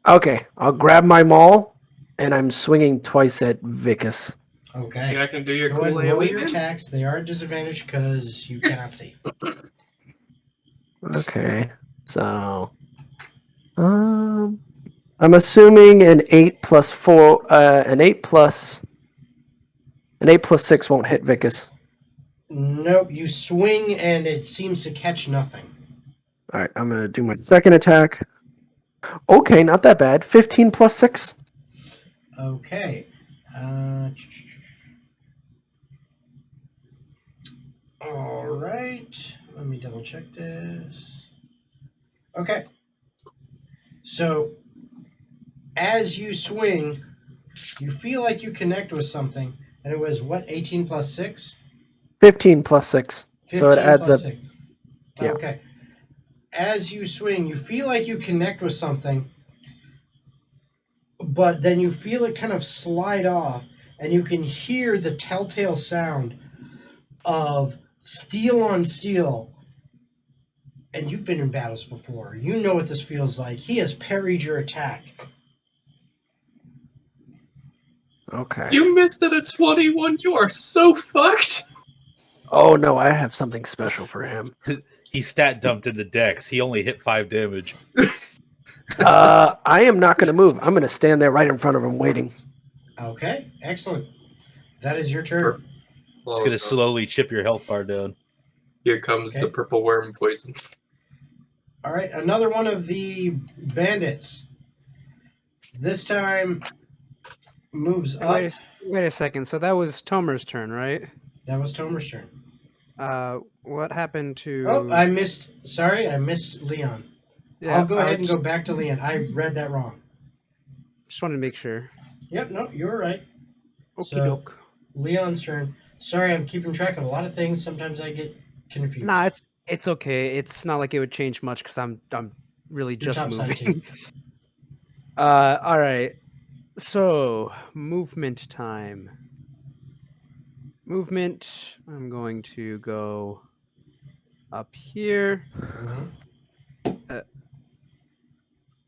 Okay, I'll grab my maul, and I'm swinging twice at Vicus. Okay. Yeah, I can do your Go ahead cool and roll your aliens. attacks. They are at disadvantage because you cannot see. Okay, so I'm assuming an 8 plus 6 won't hit Vicus. Nope, you swing and it seems to catch nothing. All right, I'm gonna do my second attack. Okay, not that bad. 15 plus 6. Okay. All right. Let me double check this. Okay. So, as you swing, you feel like you connect with something, and it was what, 18 plus 6? 15 plus 6. So it 15 adds plus up. 6. Yeah. Okay. As you swing, you feel like you connect with something, but then you feel it kind of slide off, and you can hear the telltale sound of steel on steel. And you've been in battles before. You know what this feels like. He has parried your attack. Okay. You missed it at 21. You are so fucked. Oh no, I have something special for him. He stat dumped into Dex. He only hit 5 damage. I am not going to move. I'm going to stand there right in front of him, waiting. Okay, excellent. That is your turn. It's going to slowly chip your health bar down. Here comes the purple worm poison. All right, another one of the bandits. This time moves up. Wait a second. So that was Tomur's turn, right? That was Tomur's turn. What happened to? Oh, I missed. Sorry, I missed Leon. Yeah, I'll go ahead and go back to Leon. I read that wrong. Just wanted to make sure. Yep, no, you're right. Okie So, doke. Leon's turn. Sorry, I'm keeping track of a lot of things. Sometimes I get confused. Nah, it's okay. It's not like it would change much because I'm really You're just topside moving. too. All right. So movement time. Movement. I'm going to go up here. Mhm.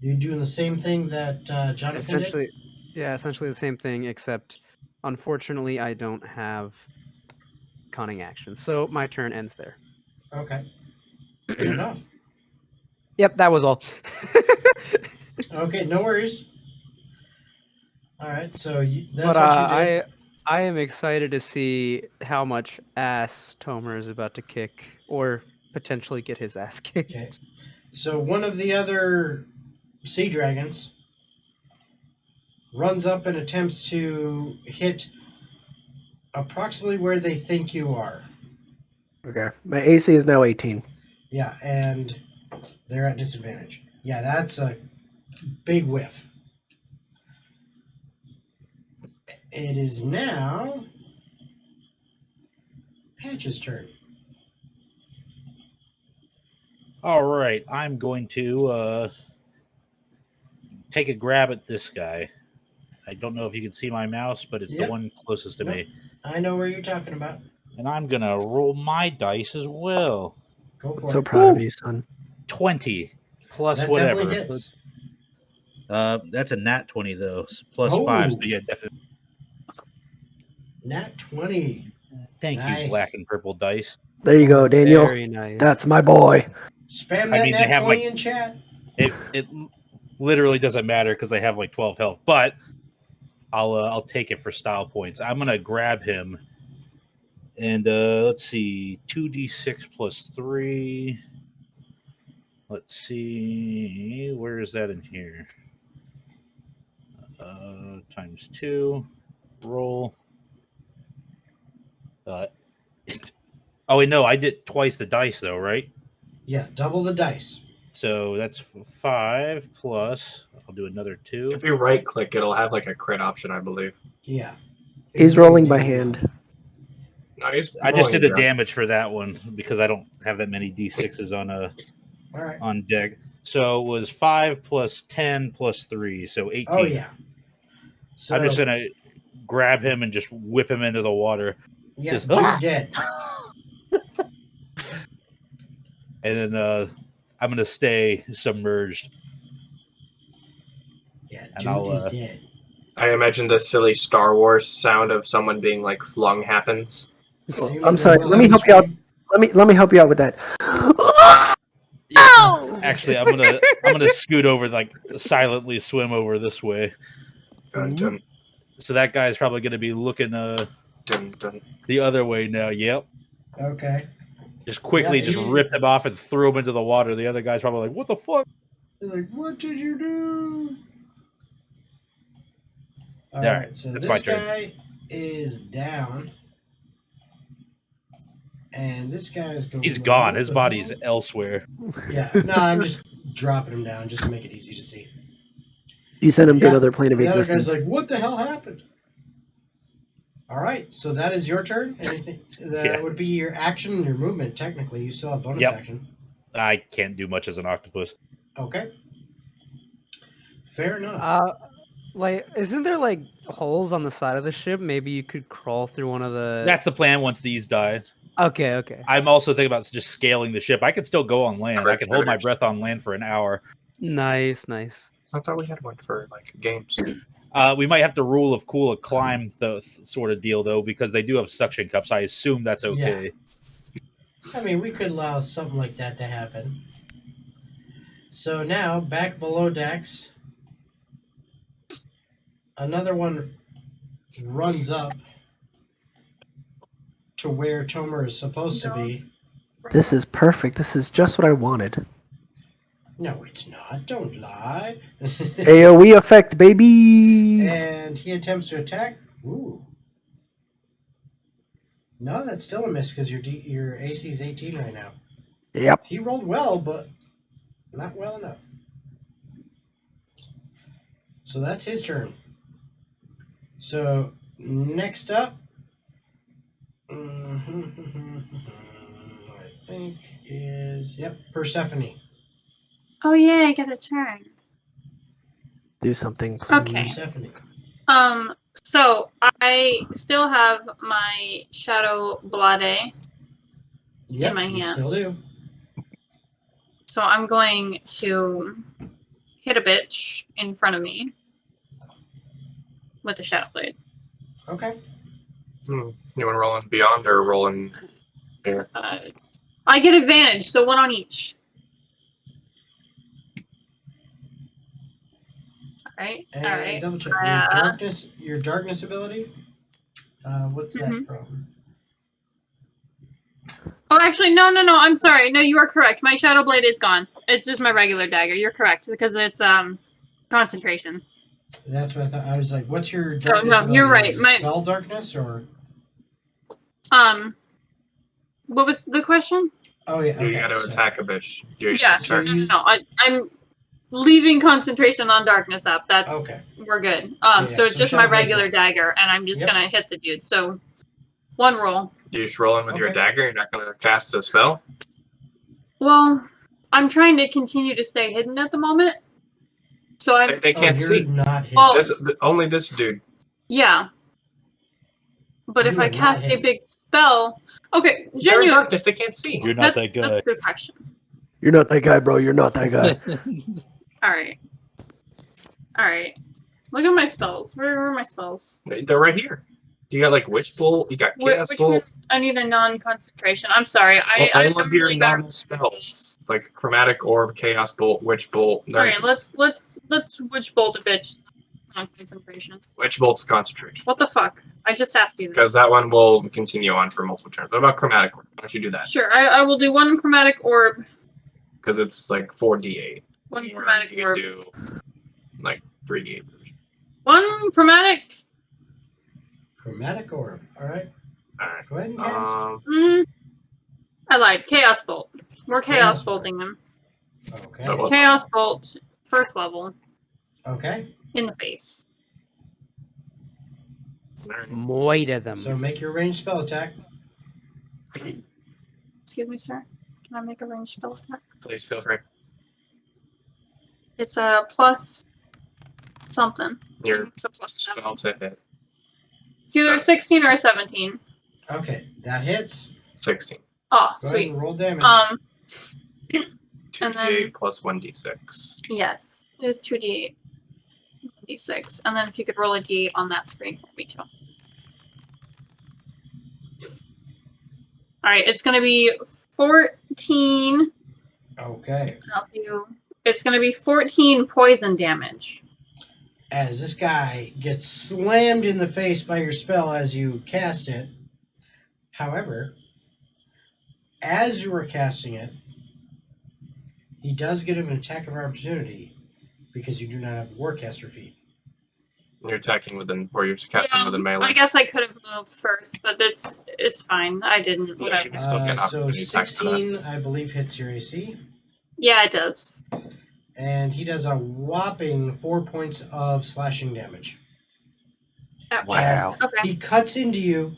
You're doing the same thing that Jonathan did? Essentially the same thing, except unfortunately I don't have cunning action. So my turn ends there. Okay. Fair enough. Yep, that was all. Okay, no worries. All right, so that's But what you did. I am excited to see how much ass Tomur is about to kick, or potentially get his ass kicked. Okay. So one of the other sea dragons runs up and attempts to hit approximately where they think you are. Okay. My AC is now 18. Yeah, and they're at disadvantage. Yeah, that's a big whiff. It is now Patch's turn. All right, I'm going to take a grab at this guy. I don't know if you can see my mouse, but it's Yep. the one closest to Yep. me. I know where you're talking about. And I'm going to roll my dice as well. Go for I'm so it. proud of you, son. 20 plus That whatever. definitely hits. That's a nat 20, though. Plus 5, so Oh. yeah, definitely. Nat 20. Thank you, Nice. black and purple dice. There you go, Daniel. Very nice. That's my boy. Spam I that mean, they nat have, 20 like- in chat. It literally doesn't matter because they have like 12 health, but I'll take it for style points. I'm gonna grab him, and let's see, 2d6 plus 3. Let's see, where is that in here? Times 2. Roll. Oh wait, no, I did twice the dice though, right? Yeah, double the dice. So that's 5 plus. I'll do another 2. If you right click, it'll have like a crit option, I believe. Yeah. He's rolling by hand. No, he's I just did the rolling down. damage for that one because I don't have that many d6s All right. on deck. So it was 5 plus 10 plus 3, so 18. Oh, yeah. So, I'm just gonna grab him and just whip him into the water, yeah, just- dude's dead. and then I'm gonna stay submerged. Yeah, And dude I'll, is dead. I imagine the silly Star Wars sound of someone being like flung happens. Same I'm as sorry. the Let me Will help you out. Scream. Let me help you out with that. Actually, I'm gonna scoot over, like silently swim over this way. Dun, dun, So that guy's probably gonna be looking dun, dun. the other way now. Yep. Okay. Just quickly Yeah, just he- ripped him off and threw him into the water. The other guy's probably like, "What the fuck?" They're like, what did you do? All Yeah, right, so that's my this turn. guy is down. And this guy is going. He's gone. what His the body's hell? elsewhere. Yeah, no, I'm just dropping him down just to make it easy to see. You sent him to Yeah, another plane of The other existence. guy's like, what the hell happened? All right, so that is your turn. Anything that Yeah. would be your action and your movement. Technically, you still have bonus Yep. action. I can't do much as an octopus. Okay. Fair enough. Like, isn't there like holes on the side of the ship? Maybe you could crawl through one of the. That's the plan once these die. Okay. Okay. I'm also thinking about just scaling the ship. I can still go on land. I can hold my breath on land for an hour. Nice. Nice. I thought we had one for like games. We might have to rule of cool a climb sort of deal though, because they do have suction cups. I assume that's okay. I mean, we could allow something like that to happen. So now, back below decks, another one runs up to where Tomur is supposed to be. This is perfect. This is just what I wanted. No, it's not. Don't lie. AoE effect, baby! And he attempts to attack. Ooh. No, that's still a miss because your AC is 18 right now. Yep. He rolled well, but not well enough. So that's his turn. So next up, I think is Persephone. Oh yeah, I get a turn. Do something, please. Okay. Persephone. So I still have my Shadow Blade. Yep, my you hand. still do. So I'm going to hit a bitch in front of me with the Shadow Blade. Okay. You want to roll in beyond or roll in here? I get advantage, so one on each. Alright, And alright. double check your darkness ability. What's that from? Oh, actually, no. I'm sorry. No, you are correct. My Shadow Blade is gone. It's just my regular dagger. You're correct because it's concentration. That's what I thought. I was like, "What's your darkness?" So no, ability? you're right. Is it My spell darkness or what was the question? Oh yeah, okay, You got to attack a bitch. Yeah, So you- no. I'm leaving concentration on darkness up. That's Okay. we're good. Yeah, So it's so just my Shadow Blade's regular gone. dagger, and I'm just gonna hit the dude. So one roll. You just roll in with your Okay. dagger. You're not going to cast a spell. Well, I'm trying to continue to stay hidden at the moment. So I'm They can't you're see. not hit. Well- Only this dude. yeah. But if You I are not cast a hidden. big spell, okay, They're in genuine. darkness. They can't see. You're not that That's guy. a good question. You're not that guy, bro. You're not that guy. All right. Look at my spells. Where are my spells? They're right here. You got like Witch Bolt. You got Chaos Which Bolt. one? I need a non-concentration. I'm sorry. I All know of your really better. normal spells, like Chromatic Orb, Chaos Bolt, Witch Bolt. All right, let's Witch Bolt a bitch. Non-concentration. Witch Bolt's concentration. What the fuck? I just have to do this. Because that one will continue on for multiple turns. What about Chromatic Orb? Why don't you do that? Sure, I will do one chromatic orb. Because it's like 4d8. One Or chromatic you orb. can do like 3d8. One chromatic. Chromatic orb. All right. Alright. Go ahead and cast. I lied. Chaos Bolt. We're Chaos Chaos Bolting them. Okay. But what- Chaos Bolt, first level, Okay. in the face. Moita them. So make your ranged spell attack. Excuse me, sir. Can I make a ranged spell attack? Please feel free. It's a plus something. Your It's a plus 7. spell to hit. It's either a 16 or a 17. Okay, that hits. 16. Oh, Go ahead sweet. and roll damage. 2d8 And then- plus 1d6. Yes, it is 2d8. D6. And then if you could roll a d8 on that screen for me too. Alright, it's gonna be 14. Okay. It's gonna be 14 poison damage. As this guy gets slammed in the face by your spell as you cast it. However, as you were casting it, he does get an attack of opportunity because you do not have the Warcaster feat. You're attacking within, or you're casting within melee. I guess I could have moved first, but it's fine. I didn't. Yeah, Whatever. you can still get So opportunity attacks for that. 16, I believe, hits your AC. Yeah, it does. And he does a whopping 4 points of slashing damage. Ouch. Wow. Okay. He cuts into you,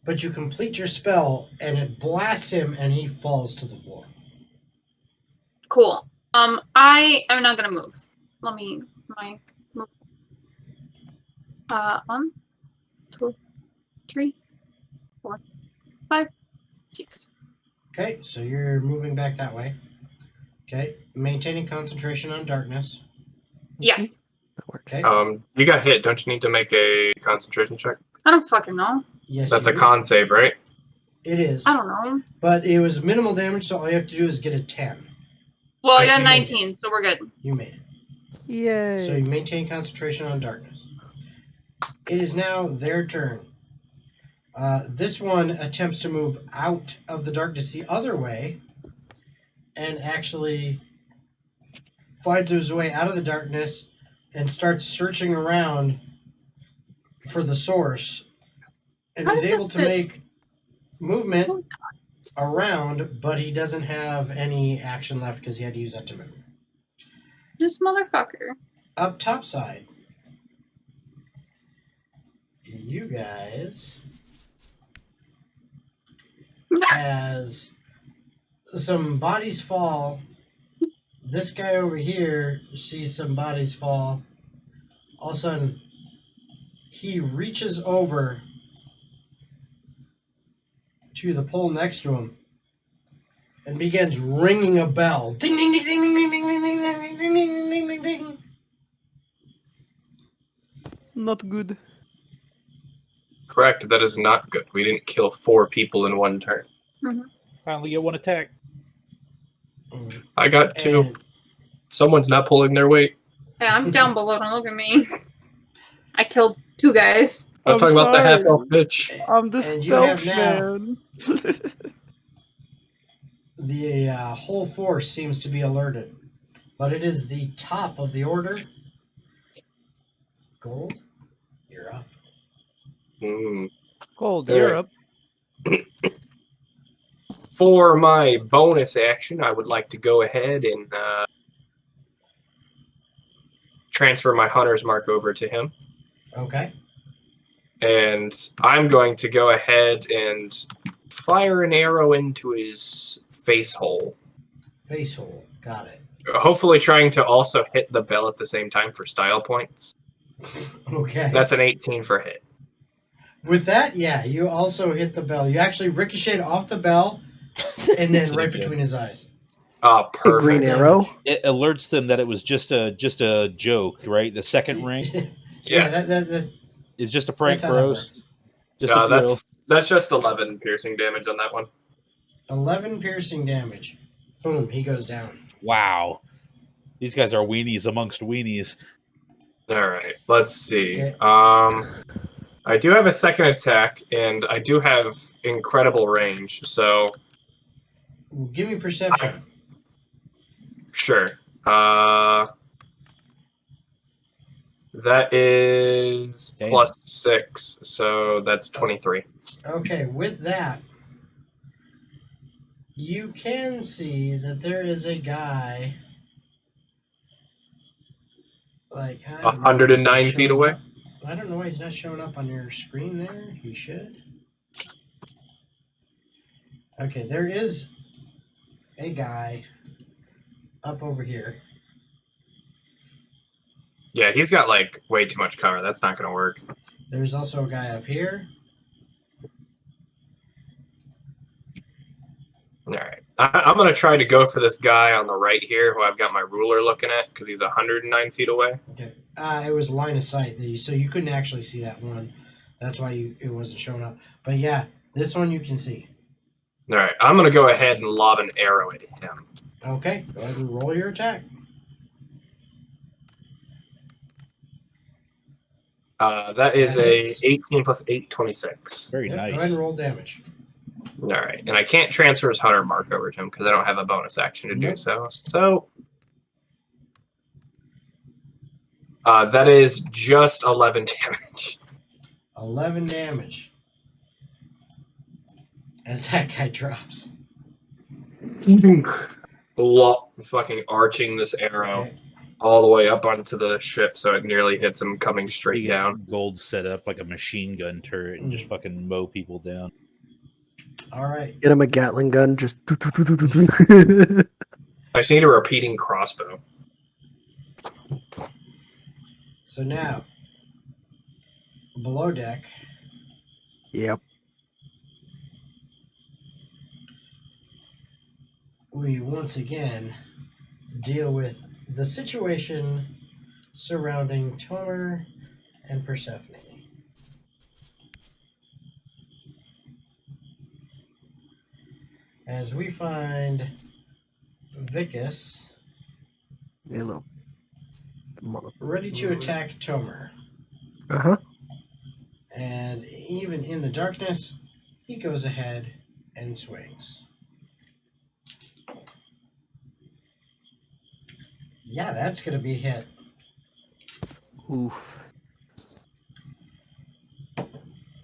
but you complete your spell, and it blasts him, and he falls to the floor. Cool. I am not gonna move. Let me move. 1, 2, 3, 4, 5, 6. Okay, so you're moving back that way. Okay, maintaining concentration on darkness. Yeah. That works. Okay. You got hit. Don't you need to make a concentration check? I don't fucking know. Yes, That's you a do. con save, right? It is. I don't know. But it was minimal damage, so all you have to do is get a 10. Well, I Right, so got you made 19, so we're good. You made it. Yay! So you maintain concentration on darkness. It is now their turn. This one attempts to move out of the darkness the other way and actually finds his way out of the darkness and starts searching around for the source and How is does able this to fit? make movement around, but he doesn't have any action left because he had to use that to move. This motherfucker. Up top side, you guys, as some bodies fall, this guy over here sees some bodies fall. All of a sudden, he reaches over to the pole next to him and begins ringing a bell. Ding, ding, ding, ding, ding, ding, ding, ding, ding, ding, ding, ding, ding, ding, ding. Not good. Correct. That is not good. We didn't kill 4 people in one turn. Finally get one attack. I got 2. And Someone's not pulling their weight. Yeah, I'm down below. Don't look at me. I killed 2 guys. I was I'm talking about the sorry. half-elf bitch. I'm the And you have stealth now- man. the whole force seems to be alerted. But it is the top of the order. Gold, you're up. Gold, All you're right. up. For my bonus action, I would like to go ahead and transfer my hunter's mark over to him. Okay. And I'm going to go ahead and fire an arrow into his face hole. Face hole. Got it. Hopefully trying to also hit the bell at the same time for style points. Okay. That's an 18 for hit. With that, yeah, you also hit the bell. You actually ricocheted off the bell and then right between his eyes. A Perfect. green arrow. It alerts them that it was just a joke, right? The second ring Yeah, that is just a prank, that's how that bros. works. Just a thrill. That's just 11 piercing damage on that one. 11 piercing damage. Boom, he goes down. Wow. These guys are weenies amongst weenies. All right, let's see. Okay. I do have a second attack, and I do have incredible range, so Give me perception. sure. That is Damn. plus 6, so that's 23. Okay, with that, you can see that there is a guy like I don't know why he's not 109 feet showing away? up. I don't know why he's not showing up on your screen there. He should. Okay, there is a guy up over here. Yeah, he's got like way too much cover. That's not going to work. There's also a guy up here. All right. I'm going to try to go for this guy on the right here who I've got my ruler looking at because he's 109 feet away. Okay. It was line of sight, so you couldn't actually see that one. That's why it wasn't showing up. But yeah, this one you can see. All right. I'm going to go ahead and lob an arrow at him. Okay, go ahead and roll your attack. That is That a hits. 18 plus 8, 26. Very Yep, nice. Go ahead and roll damage. All right. And I can't transfer his hunter mark over to him because I don't have a bonus action to do Nope. so. So that is just 11 damage. 11 damage. As that guy drops. Fucking arching this arrow Okay. all the way up onto the ship so it nearly hits him coming straight You down. get Gold set up like a machine gun turret and just fucking mow people down. All right. Get him a Gatling gun. Just. I just need a repeating crossbow. So now, below deck, Yep. we once again deal with the situation surrounding Tomur and Persephone. As we find Vicus Hello. ready to attack Tomur. Uh-huh. And even in the darkness, he goes ahead and swings. Yeah, that's going to be a hit. Oof.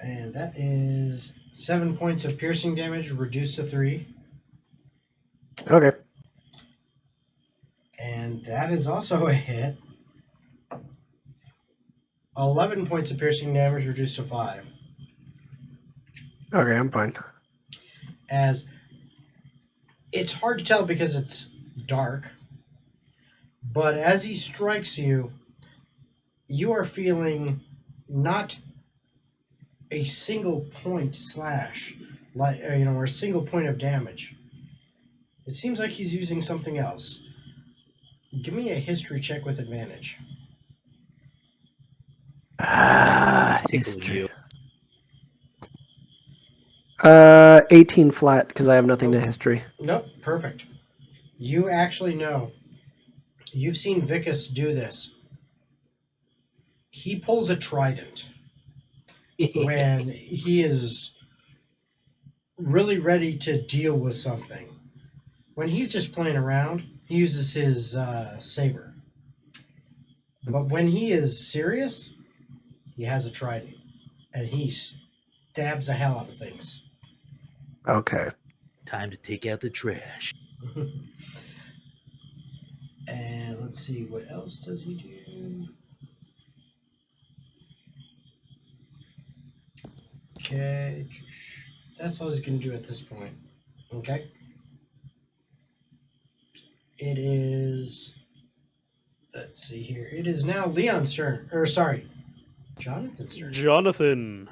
And that is 7 points of piercing damage reduced to 3. Okay. And that is also a hit. 11 points of piercing damage reduced to 5. Okay, I'm fine. As it's hard to tell because it's dark, but as he strikes you, you are feeling not a single point slash, like or a single point of damage. It seems like he's using something else. Give me a history check with advantage. He's tickling history. you. 18 flat because I have nothing to history. Nope, perfect. You actually know. You've seen Vicus do this. He pulls a trident when he is really ready to deal with something. When he's just playing around, he uses his saber. But when he is serious, he has a trident. And he stabs the hell out of things. Okay. Time to take out the trash. And let's see, what else does he do? Okay. That's all he's going to do at this point. Okay. It is... Let's see here. It is now Leon's turn. Or, sorry, Jonathan's turn. Jonathan.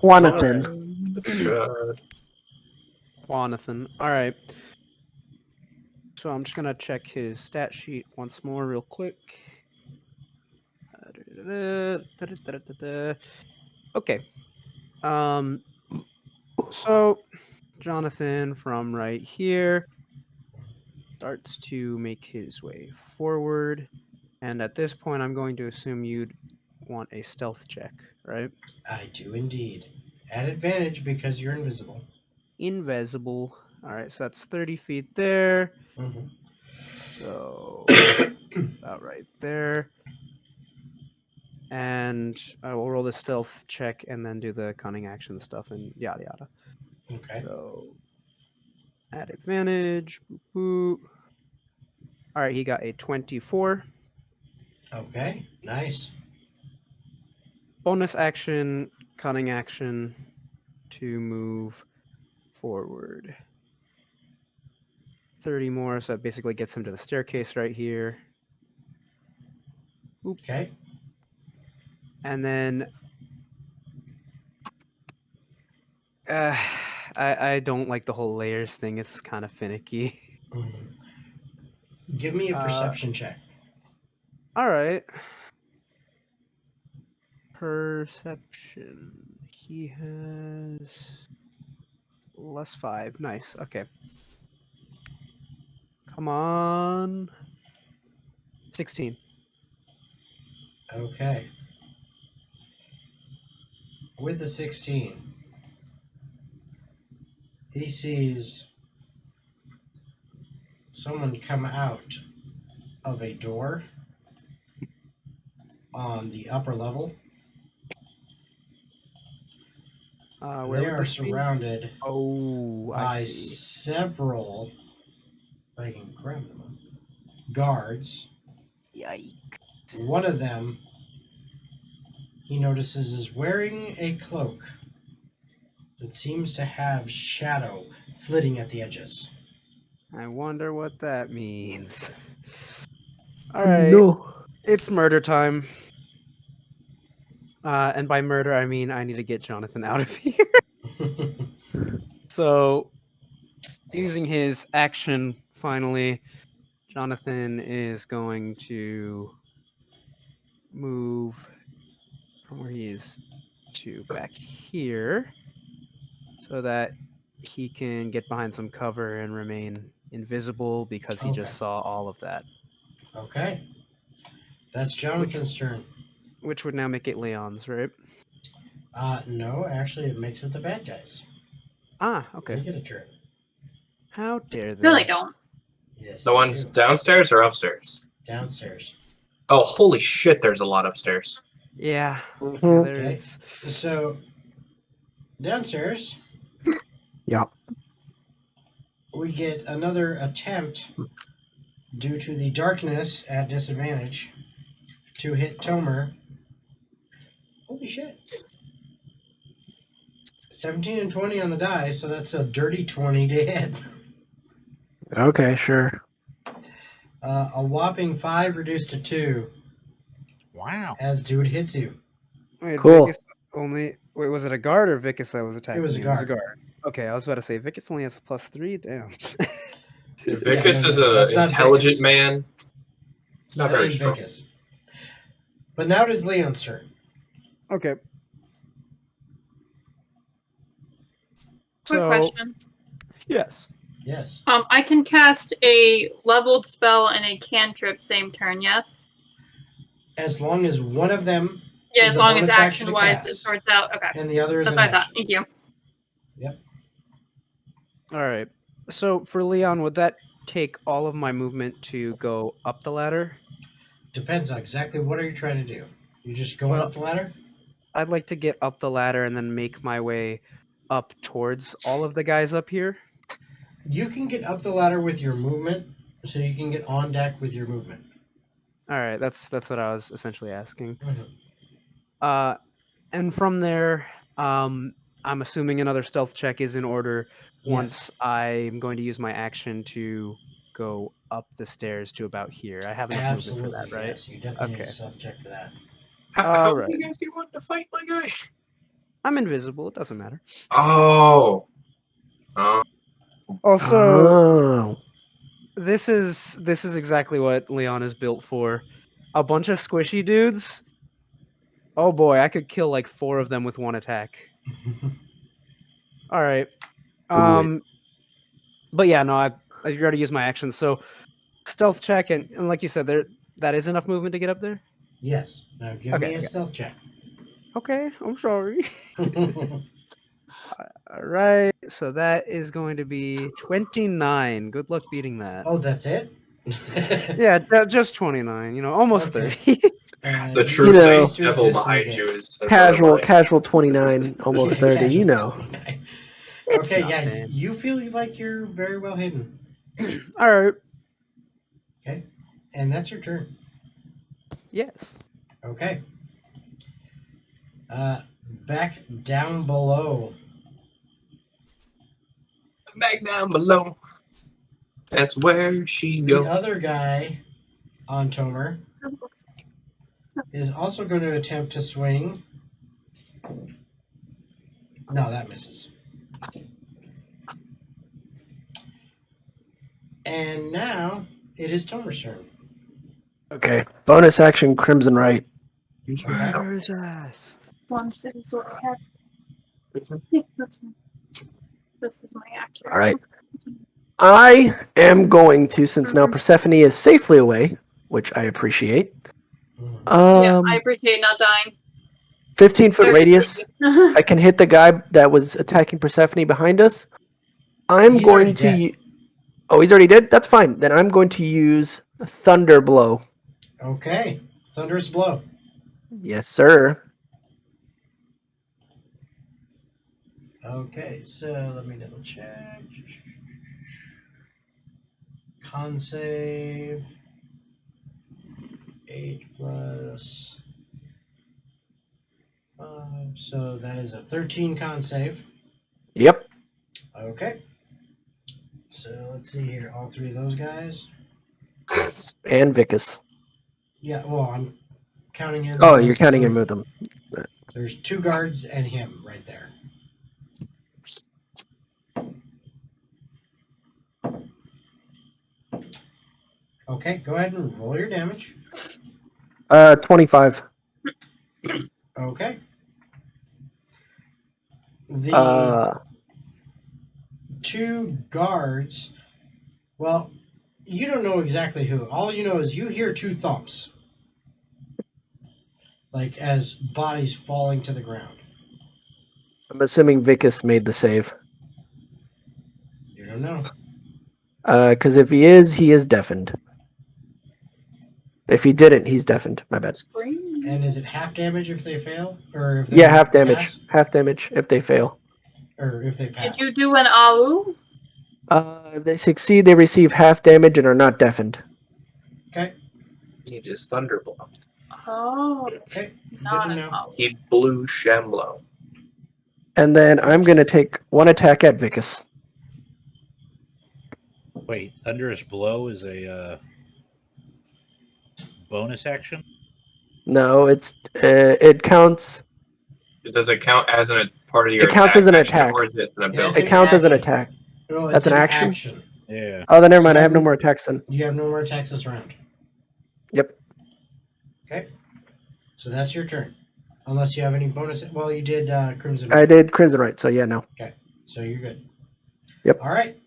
Juanathan. Jonathan. All right. So I'm just gonna check his stat sheet once more, real quick. Okay. So Jonathan from right here starts to make his way forward, and at this point, I'm going to assume you'd want a stealth check, right? I do indeed. At advantage because you're invisible. Invisible. All right, so that's 30 feet there. Mm-hmm. So about right there. And I will roll the stealth check and then do the cunning action stuff and yada yada. Okay. So at advantage. Boop, boop. All right, he got a 24. Okay. Nice. Bonus action, cunning action to move forward. 30 more, so that basically gets him to the staircase right here. Oop. Okay. And then I don't like the whole layers thing. It's kind of finicky. Mm-hmm. Give me a perception check. All right. Perception. He has +5. Nice. Okay. Come on. 16. Okay. With the 16, he sees someone come out of a door on the upper level. Where They would are this be? surrounded Oh, by I see. several, if I can grab them, guards. Yikes. One of them, he notices, is wearing a cloak that seems to have shadow flitting at the edges. I wonder what that means. All right. No. It's murder time. And by murder, I mean I need to get Jonathan out of here. So, using his action, finally, Jonathan is going to move from where he is to back here so that he can get behind some cover and remain invisible because he just Okay. saw all of that. Okay. That's Jonathan's turn. Which would now make it Leon's, right? No, actually, it makes it the bad guys. Ah, They okay. get a turn. How dare they? Really don't. Yes. The they ones do. downstairs or upstairs? Downstairs. Oh, holy shit! There's a lot upstairs. Yeah, Mhm. there Okay. is. So, downstairs, Yeah. we get another attempt due to the darkness at disadvantage to hit Tomur. Holy shit. 17 and 20 on the die, so that's a dirty 20 to hit. Okay, sure. A whopping 5 reduced to 2 Wow. as dude hits you. Wait, Cool. Vicus only. Wait, was it a guard or Vicus that was attacking? It was a you? guard. Okay, I was about to say Vicus only has a +3. Damn. Vicus no, is that's an not intelligent Vicus. man. It's not That very ain't strong. Vicus. But now it is Leon's turn. Okay. Quick So question. yes. Yes. I can cast a leveled spell and a cantrip same turn, yes? As long as one of them Yeah, is as a long as bonus action to action-wise it cast, sorts out. Okay. and the other is That's an what I thought. action. Thank you. All right. So for Leon, would that take all of my movement to go up the ladder? Depends on exactly what are you trying to do. You just going Well- up the ladder? I'd like to get up the ladder and then make my way up towards all of the guys up here. You can get up the ladder with your movement, so you can get on deck with your movement. All right, that's what I was essentially asking. Mhm. And from there, I'm assuming another stealth check is in order Yes. once I'm going to use my action to go up the stairs to about here. I have enough Absolutely, movement for that, right? yes. You definitely need Okay. a stealth check for that. How Alright. many guys do you want to fight, my guy? I'm invisible. It doesn't matter. Oh. Also, Oh. this is exactly what Leon is built for. A bunch of squishy dudes. Oh boy, I could kill like 4 of them with one attack. All right. But yeah, no, I've already used my action. So stealth check, and like you said, that is enough movement to get up there. Yes. Now give Okay, me a okay. stealth check. Okay, I'm sorry. All right, so that is going to be 29. Good luck beating that. Oh, that's it? Yeah, just 29. You know, almost Okay. 30. The You true You know, cease to devil exist in the behind game. you is Casual 29, almost 30, you Casual know. 29. It's Okay, yeah, nothing. you feel like you're very well hidden. All right. Okay, and that's your turn. Yes. Okay. Back down below. Back down below. That's where she The goes. other guy on Tomur is also going to attempt to swing. No, that misses. And now it is Tomur's turn. Okay. Bonus action, Crimson Right. Murder's ass. 1, 6, what I have. Yeah, that's fine. This is my accurate. All right. I am going to, since now Persephone is safely away, which I appreciate. Yeah, I appreciate not dying. 15-foot Very radius. I can hit the guy that was attacking Persephone behind us. I'm He's going already to. dead. Oh, he's already dead? That's fine. Then I'm going to use Thunder Blow. Okay, thunderous blow. Yes, sir. Okay, so let me double check. Con save. 8 plus 5. So that is a 13 con save. Yep. Okay. So let's see here. All 3 of those guys. And Vicus. Yeah, well, I'm counting him. Oh, you're as counting him the- with them. There's 2 guards and him right there. Okay, go ahead and roll your damage. 25. Okay. The two guards. Well, you don't know exactly who. All you know is you hear two thumps, like as bodies falling to the ground. I'm assuming Vicus made the save. You don't know. Because if he is deafened. If he didn't, he's deafened. My bad. Scream. And is it half damage if they fail, or if they Yeah, half damage. pass? Half damage if they fail. Or if they pass? Did you do an AU? If they succeed, they receive half damage and are not deafened. Okay. He just thunderblow. Oh, Okay. Good not to an know. AU. He blew Shemlo. And then I'm going to take one attack at Vicus. Wait, Thunderous Blow is a bonus action? No, it counts. Does it count as a part of your It counts as an action, attack. or is it an Yeah, ability? It counts as an action. attack. No, That's it's an action? Yeah. Oh, then never mind. So I have no that- more attacks then. You have no more attacks this round. Yep. Okay. So that's your turn. Unless you have any bonus. Well, you did Crimson. I did Crimson Right, so yeah, no. So you're good. Yep. All right.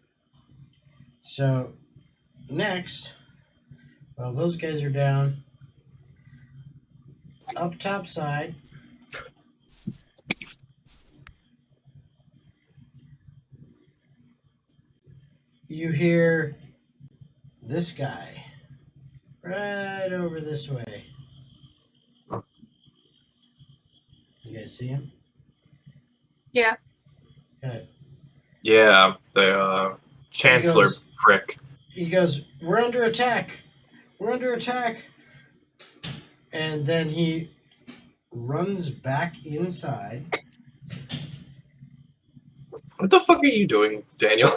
So next, well, those guys are down. Up top side. You hear this guy right over this way. You guys see him? Yeah. Okay. Yeah, the Chancellor goes- prick. He goes, "We're under attack. We're under attack." And then he runs back inside. What the fuck are you doing, Daniel?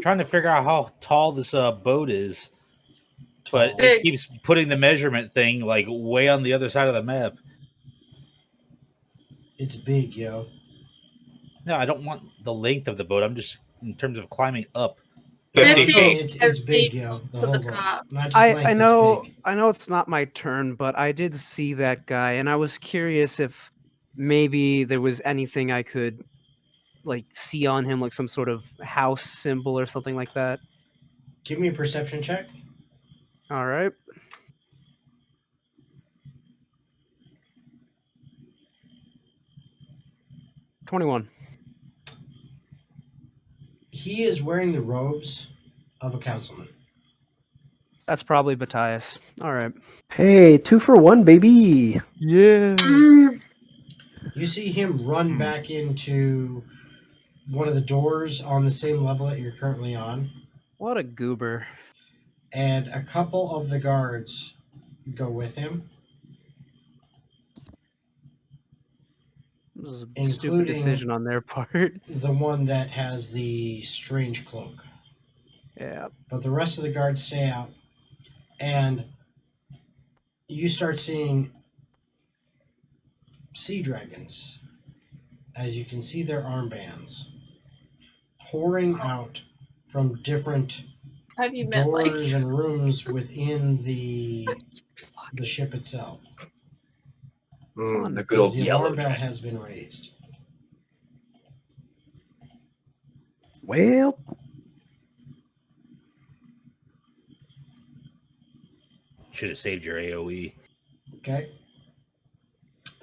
Trying to figure out how tall this boat is, but Big. it keeps putting the measurement thing like way on the other side of the map. It's big, yo. No, I don't want the length of the boat. I'm just in terms of climbing up. 50 50 feet. It's big, yo. to the whole boat. top. Not just I length, know it's big. I know it's not my turn, but I did see that guy, and I was curious if maybe there was anything I could like see on him, like some sort of house symbol or something like that. Give me a perception check. All right. $21. He is wearing the robes of a councilman. That's probably Matthias. All right. Hey, 2 for 1, baby. Yeah. Mm, You see him run back into one of the doors on the same level that you're currently on, What a goober. and a couple of the guards go with him, This is a Including- stupid decision on their part. the one that has the strange cloak. Yeah. But the rest of the guards stay out, and you start seeing sea dragons, as you can see their armbands pouring out from different how do you meant like? doors and rooms within the ship itself. The good As old the yellow alarm bell dragon. has been raised. Well, Should have saved your AOE. Okay.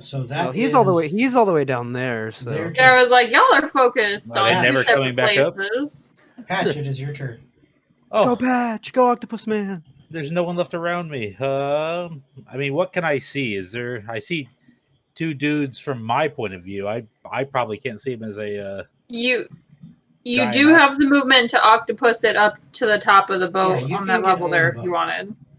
So that Well, he's all the way. is He's all the way down there. So their Yeah, I turn. was like, y'all are focused Are they on never two separate coming back up? places. Patch, it is your turn. Oh, go Patch, go Octopus Man. there's no one left around me. I mean, what can I see? Is there? I see two dudes from my point of view. I probably can't see them as a. You Giant do have the movement to octopus it up to the top of the boat Yeah, you on can that get level on there the if you boat.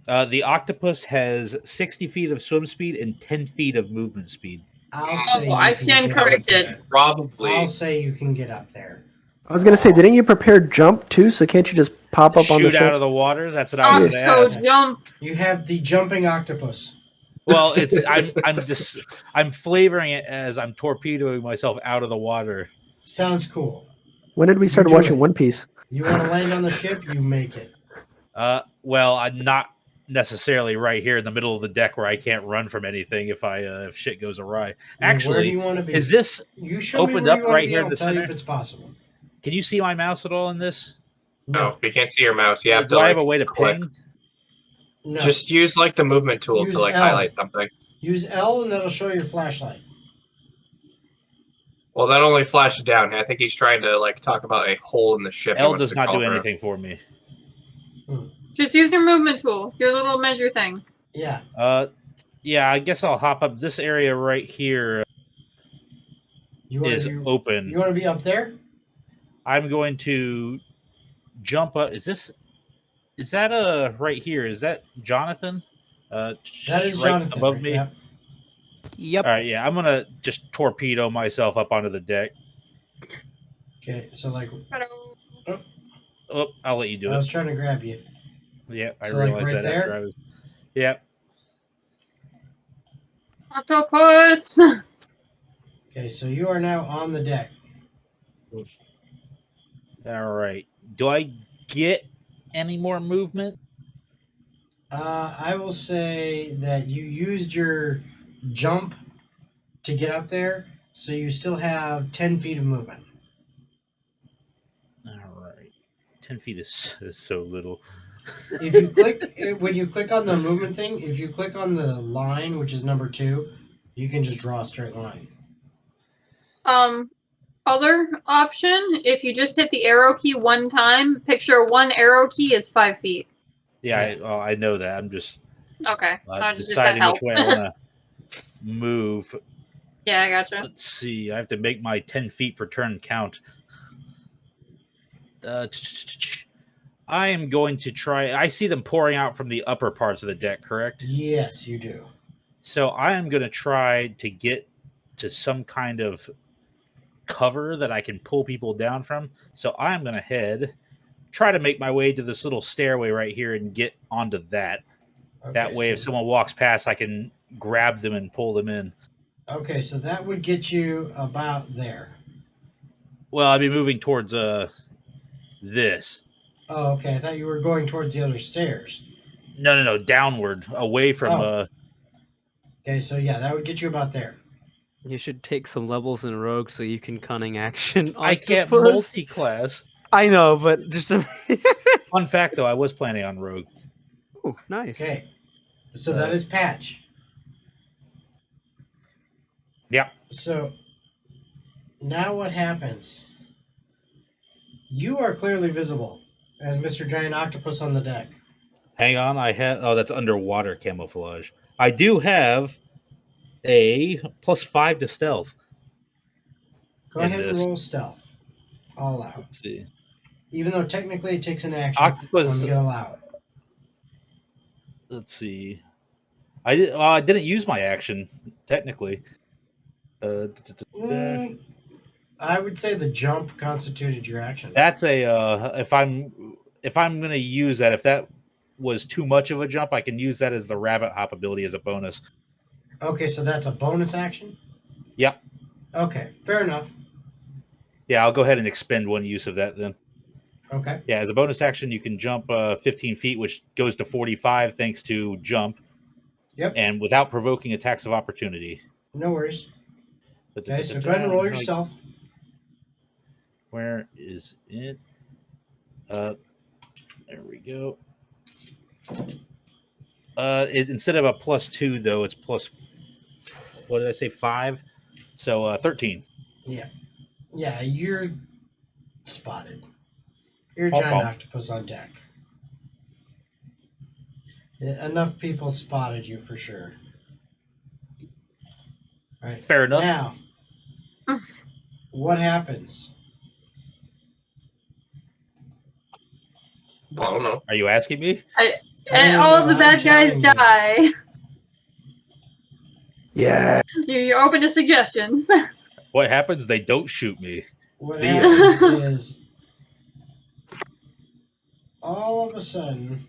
wanted. The octopus has 60 feet of swim speed and 10 feet of movement speed. I'll Oh, say you I can stand get up corrected. there. Probably. I'll say you can get up there. I was going to say, didn't you prepare jump too? So can't you just pop up on the Shoot ship? out of the water. That's what I was going to Octo ask. jump. You have the jumping octopus. Well, I'm flavoring it as I'm torpedoing myself out of the water. Sounds cool. When did we start You do watching it. One Piece? You want to land on the ship, you make it. Well, I'm not necessarily right here in the middle of the deck where I can't run from anything if shit goes awry. Where do Actually, you want to be? is this You show me opened where up you want right to be, here and in I'll the tell you center? if it's possible. Can you see my mouse at all in this? No, we can't see your mouse. You have Do to I like have a way to click. ping? No. Just use like the movement tool Use to like L. highlight something. Use L, and that'll show your flashlight. Well, that only flashes down. I think he's trying to like talk about a hole in the ship. he L wants does to not do cover. anything for me. Just use your movement tool, your little measure thing. Yeah. Yeah, I guess I'll hop up. This area right here You is open. You want to be up there? I'm going to jump up. Is that right here? Is that Jonathan? That is right Jonathan above right, me. Yep. Yep. All right, yeah, I'm gonna just torpedo myself up onto the deck. Okay, so like Oh, I'll let you do I it. was trying to grab you. Yeah, I So, like, realized right that after there? I was. Yeah. Octopus! Okay, so you are now on the deck. All right. Do I get any more movement? I will say that you used your jump to get up there, so you still have 10 feet of movement. All right. 10 feet is so little. If you click, when you click on the movement thing, if you click on the line, which is number 2, you can just draw a straight line. Other option, if you just hit the arrow key one time, picture one arrow key is 5 feet. Yeah, I know that. I'm just Okay. Just deciding which way I want to move. Yeah, I gotcha. Let's see. I have to make my 10 feet per turn count. I am going to try. I see them pouring out from the upper parts of the deck, correct? Yes, you do. So I am going to try to get to some kind of cover that I can pull people down from. So I'm going to try to make my way to this little stairway right here and get onto that. Okay, That way, if someone walks past, I can grab them and pull them in. Okay, so that would get you about there. Well, I'd be moving towards this. Oh, okay. I thought you were going towards the other stairs. No, downward, away from. Okay, so yeah, that would get you about there. You should take some levels in Rogue so you can cunning action. I can't Octopus. multi-class. I know, but just a... Fun fact, though, I was planning on Rogue. Ooh, nice. Okay, so that is Patch. Yeah. So now what happens? You are clearly visible as Mr. Giant Octopus on the deck. Hang on, that's underwater camouflage. I do have a +5 to stealth. Go ahead and roll stealth. All out. Let's see. Even though technically it takes an action, Octopus. I'm gonna allow it. Let's see. I didn't use my action technically. I would say the jump constituted your action. That's a if I'm gonna use that, if that was too much of a jump, I can use that as the rabbit hop ability as a bonus. Okay, so that's a bonus action? Yep. Okay, fair enough. Yeah, I'll go ahead and expend one use of that then. Okay. Yeah, as a bonus action, you can jump 15 feet, which goes to 45 thanks to jump. Yep. And without provoking attacks of opportunity. No worries. Okay, so go ahead and roll your stealth. Where is it? There we go. Instead of a +2 though, it's what did I say, 5? So 13. Yeah. Yeah, you're spotted. You're a giant octopus on deck. Yeah, enough people spotted you for sure. All right. Fair enough. Now, what happens? I don't know. Are you asking me? And all the bad guys die. Yeah. You're open to suggestions. What happens? They don't shoot me. What happens is, all of a sudden,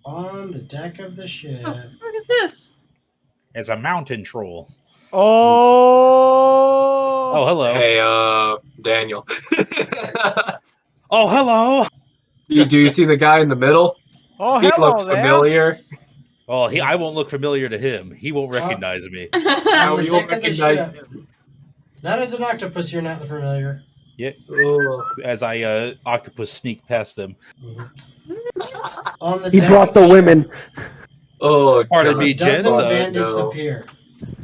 on the deck of the ship... What the fuck is this? It's a mountain troll. Oh, hello. Hey, Daniel. Oh, hello. Do you see the guy in the middle? Oh, He hello looks there. familiar. Well, I won't look familiar to him. He won't recognize me. How On the you'll deck of the recognize ship. him. Not as an octopus, you're not familiar. Oh. As I octopus sneak past them. On the He deck brought of the ship, women. Oh, Pardon God. me, a dozen gents. bandits no. appear.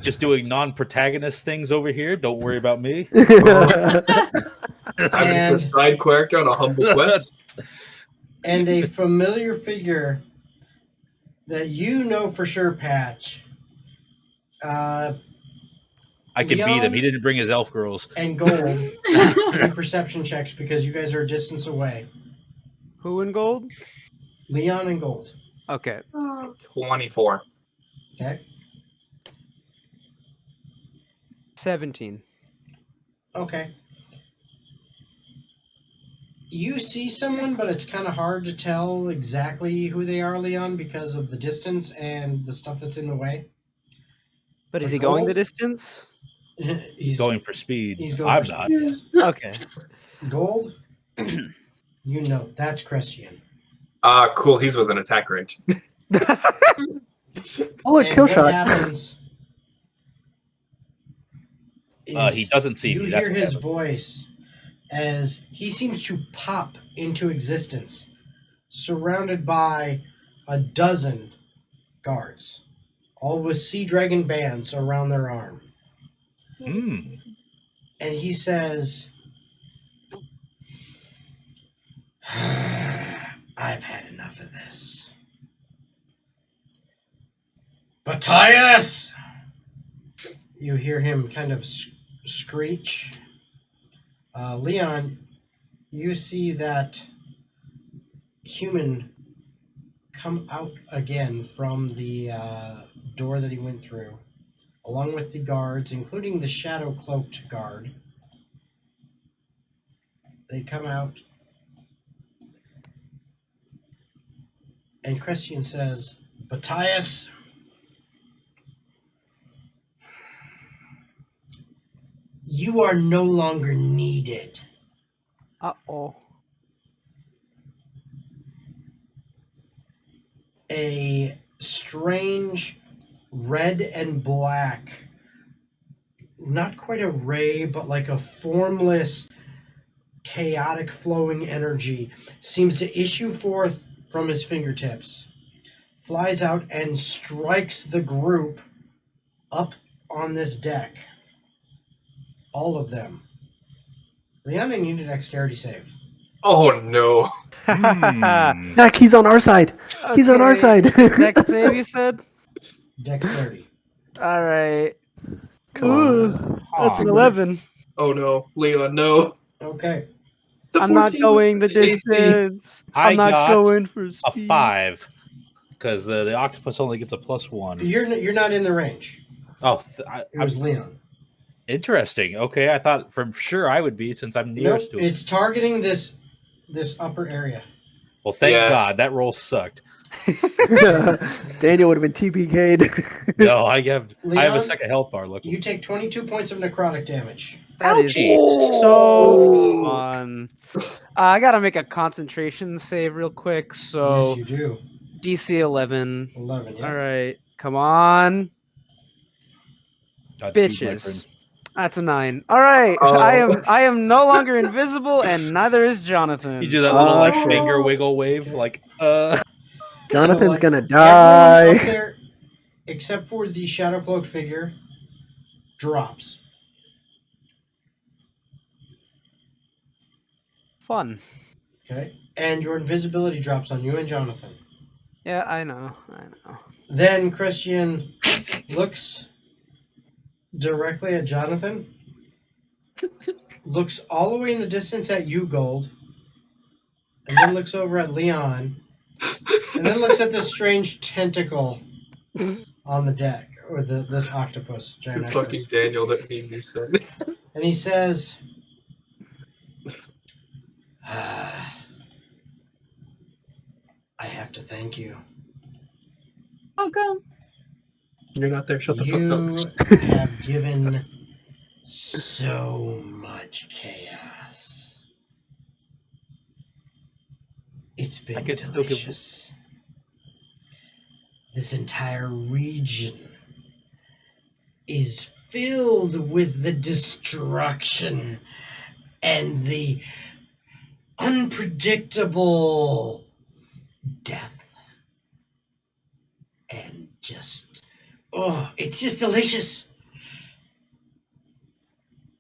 Just doing non-protagonist things over here. Don't worry about me. I'm And- just a side character on a humble quest. And a familiar figure that you know for sure, Patch. I can beat Leon? him. He didn't bring his elf girls. And Gold do perception checks because you guys are a distance away. Who in gold? Leon and Gold. Okay. 24. Okay. 17. Okay. You see someone, but it's kind of hard to tell exactly who they are, Leon, because of the distance and the stuff that's in the way. But is Like he going the gold? distance? He's Going for speed. He's going I'm for not. speed, yes. Okay. Gold. You know that's Christian. Cool. He's with an attack range. Oh, look, And kill what shot. happens? He doesn't see you me. That's hear what his happened. voice as he seems to pop into existence, surrounded by a dozen guards, all with sea dragon bands around their arm. Hmm. And he says, I've had enough of this. Matthias! You hear him kind of screech. Leon, you see that human come out again from the door that he went through, along with the guards, including the shadow-cloaked guard. They come out, and Christian says, Matthias, you are no longer needed. Uh-oh. A strange red and black, not quite a ray, but like a formless, chaotic flowing energy seems to issue forth from his fingertips, flies out and strikes the group up on this deck. All of them. Leon, I need a dexterity save. Oh, no. Hmm. Heck, he's on our side. He's on our side. Next save, you said? Dexterity. All right. Come Ooh, on. that's an Aw. 11. Oh, no. Leon, no. Okay. The I'm not 14 was going the AC. distance. I I'm not got going for A speed. 5. Because the octopus only gets a +1. You're not in the range. Oh, It was Leon. interesting. Okay, I thought for sure I would be since I'm Nope, nearest to it. it's targeting this upper area. Well, thank Yeah. God that roll sucked. Daniel would have been TPK'd. No, I have Leon, a second health bar. Look. You take 22 points of necrotic damage. That is Ouchie. so fun. I gotta make a concentration save real quick. So Yes, you do. DC 11. 11, yeah. All right, come on, Godspeed, my bitches. friend. That's a 9. All right, Oh. I am no longer invisible, and neither is Jonathan. You do that little like shit. finger wiggle wave, Okay. like Jonathan's So, like, gonna Everyone die. up there, except for the shadow cloaked figure, drops. Fun. Okay? And your invisibility drops on you and Jonathan. Yeah, I know. Then Christian looks directly at Jonathan, looks all the way in the distance at you, Gold, and then looks over at Leon, and then looks at this strange tentacle on the deck, or this octopus, giant Fucking octopus. Daniel, that meme you said. And he says, I have to thank you. Oh, go. You're not there. Shut the You fuck up. have given so much chaos. It's been could still give- delicious. This entire region is filled with the destruction and the unpredictable death. And just, oh, it's just delicious.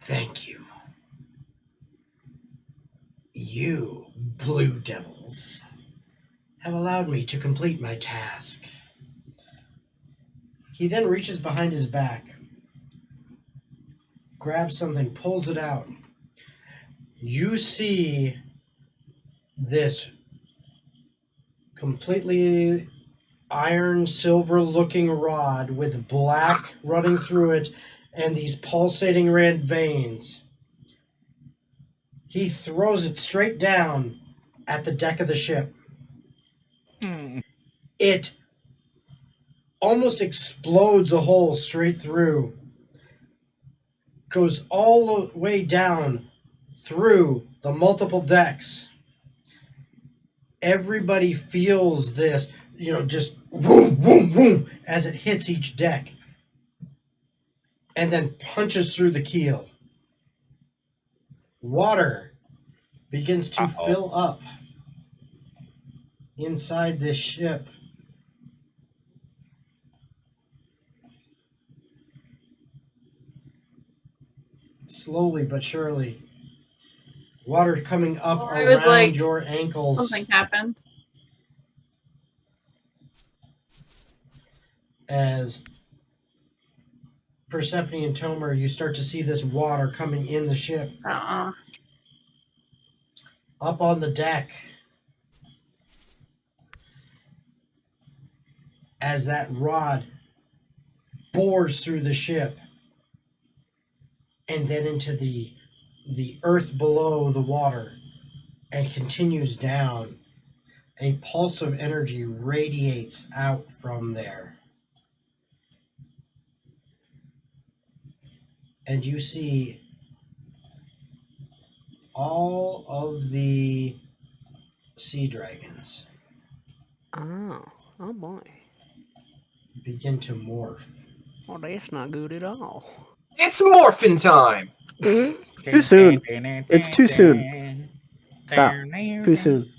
Thank you. You, Blue Devils, have allowed me to complete my task. He then reaches behind his back, grabs something, pulls it out. You see this completely iron silver looking rod with black running through it and these pulsating red veins. He throws it straight down at the deck of the ship. It almost explodes a hole straight through, goes all the way down through the multiple decks. Everybody feels this, just boom, boom, boom, as it hits each deck, and then punches through the keel. Water begins to fill up inside this ship. Slowly but surely. Water coming up I was around like, your ankles. Something happened. As Persephone and Tomur, you start to see this water coming in the ship. Up on the deck. As that rod bores through the ship and then into the earth below the water and continues down, a pulse of energy radiates out from there. And you see all of the sea dragons Oh boy. begin to morph. Well, that's not good at all. It's morphin' time! Too soon. It's too soon. Stop. Too soon.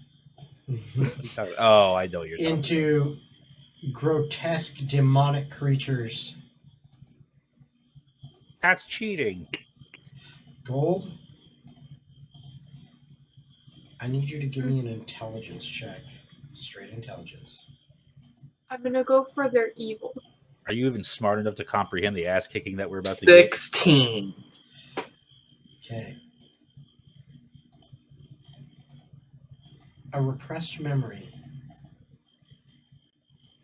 Oh, I know what you're talking Into grotesque demonic creatures. That's cheating. Gold, I need you to give me an intelligence check. Straight intelligence. I'm gonna go for their evil. Are you even smart enough to comprehend the ass kicking that we're about to get? 16. Okay. A repressed memory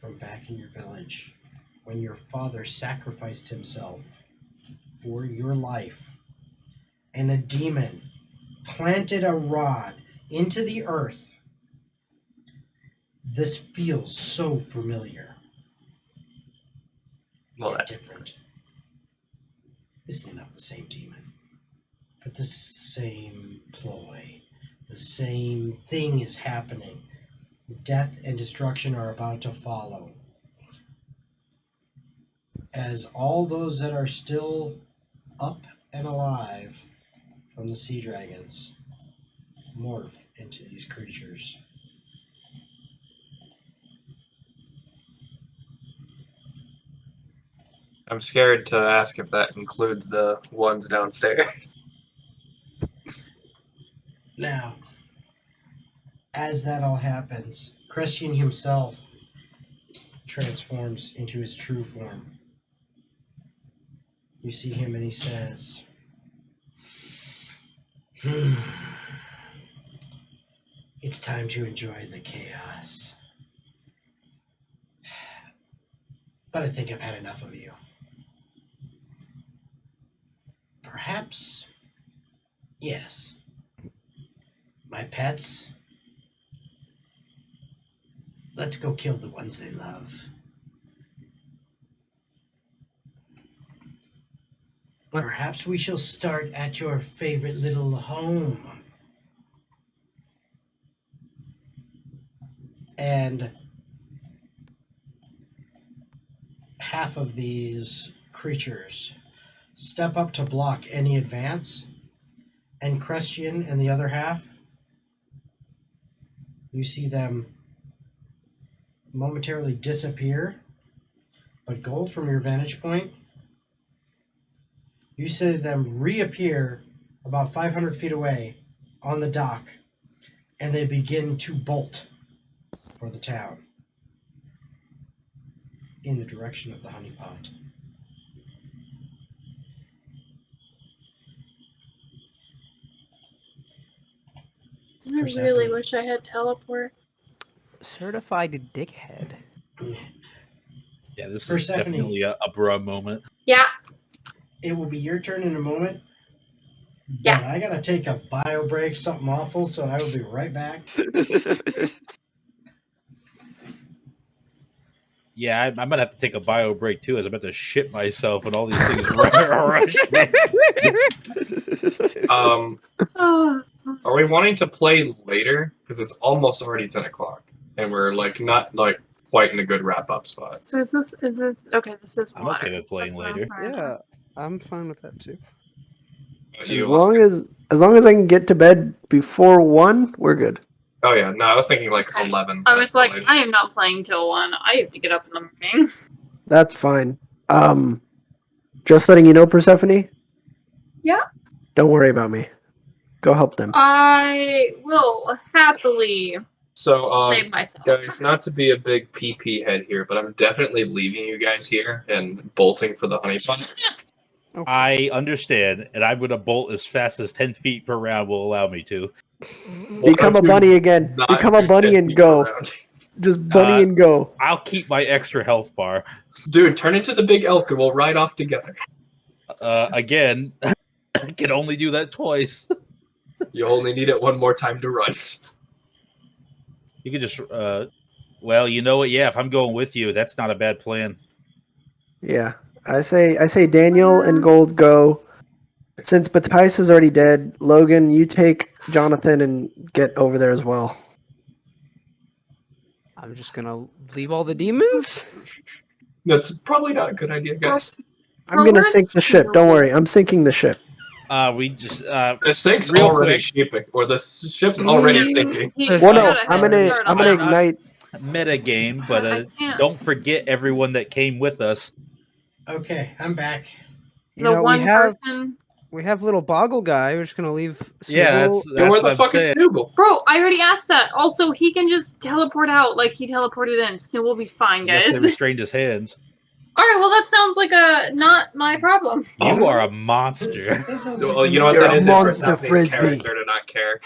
from back in your village when your father sacrificed himself for your life and a demon planted a rod into the earth. This feels so familiar. Well, Yet that's different. This is not the same demon, but the same ploy. The same thing is happening. Death and destruction are about to follow. As all those that are still up and alive from the sea dragons morph into these creatures. I'm scared to ask if that includes the ones downstairs. Now, as that all happens, Christian himself transforms into his true form. You see him and he says, it's time to enjoy the chaos. But I think I've had enough of you. Perhaps, yes, my pets, let's go kill the ones they love. Perhaps we shall start at your favorite little home. and half of these creatures step up to block any advance, and Christian and the other half, you see them momentarily disappear, but Gold, from your vantage point, you see them reappear about 500 feet away on the dock, and they begin to bolt for the town in the direction of the honeypot. I really wish I had teleport. Certified dickhead. Yeah, this is Persephone. definitely a bruh moment. Yeah. It will be your turn in a moment. Yeah. But I gotta take a bio break, something awful, so I will be right back. Yeah, I'm gonna have to take a bio break too, as I'm about to shit myself and all these things rush me. Oh. Are we wanting to play later? Because it's almost already 10 o'clock, and we're like not like quite in a good wrap up spot. So is this okay? This is I'm water. okay with playing That's what I'm later. trying to- Yeah, I'm fine with that too. You, Oscar? As long as I can get to bed before 1, we're good. Oh yeah, no, I was thinking like 11. I was like, latest. I am not playing till 1. I have to get up in the morning. That's fine. Just letting you know, Persephone. Yeah. Don't worry about me. Go help them. I will happily So, save myself. guys, not to be a big PP head here, but I'm definitely leaving you guys here and bolting for the honeypot. Okay. I understand, and I'm gonna bolt as fast as 10 feet per round will allow me to. Become a bunny again. Not Become a do bunny 10 and feet go. around. Just bunny and go. I'll keep my extra health bar. Dude, turn into the big elk and we'll ride off together. Again, I can only do that twice. You only need it one more time to run. You could just, well, you know what? Yeah, if I'm going with you, that's not a bad plan. Yeah. I say Daniel and Gold go. Since Batice is already dead, Logan, you take Jonathan and get over there as well. I'm just gonna leave all the demons. That's probably not a good idea, guys. I'm gonna sink the ship. Don't worry, I'm sinking the ship. We just, The sink's real already quick. shipping, or the ship's already sinking. Well, no, I'm gonna ignite. meta game, I but can't. don't forget everyone that came with us. Okay, I'm back. You The know, one we person. have little Boggle guy. We're just gonna leave. Yeah, Snowball- that's Where what the I'm fuck is saying. Snooble? Bro, I already asked that. Also, he can just teleport out like he teleported in. Snoop will be fine, Yes, guys. they restrained his hands. Alright, well, that sounds like not my problem. You are a monster. That sounds Well, like you know what You're that a is? monster, Persephone's Frisbee. character to not care.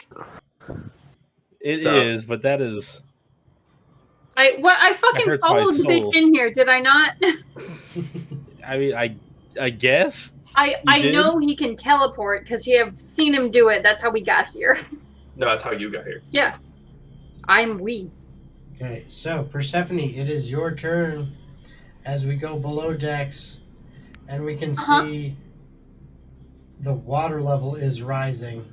It is, So- but that is. I fucking hurts my followed the bitch soul. in here, did I not? I mean, I guess. I did? know he can teleport because I have seen him do it. That's how we got here. No, that's how you got here. Yeah. I'm we. Okay, so Persephone, it is your turn as we go below decks, and we can Uh-huh. see the water level is rising.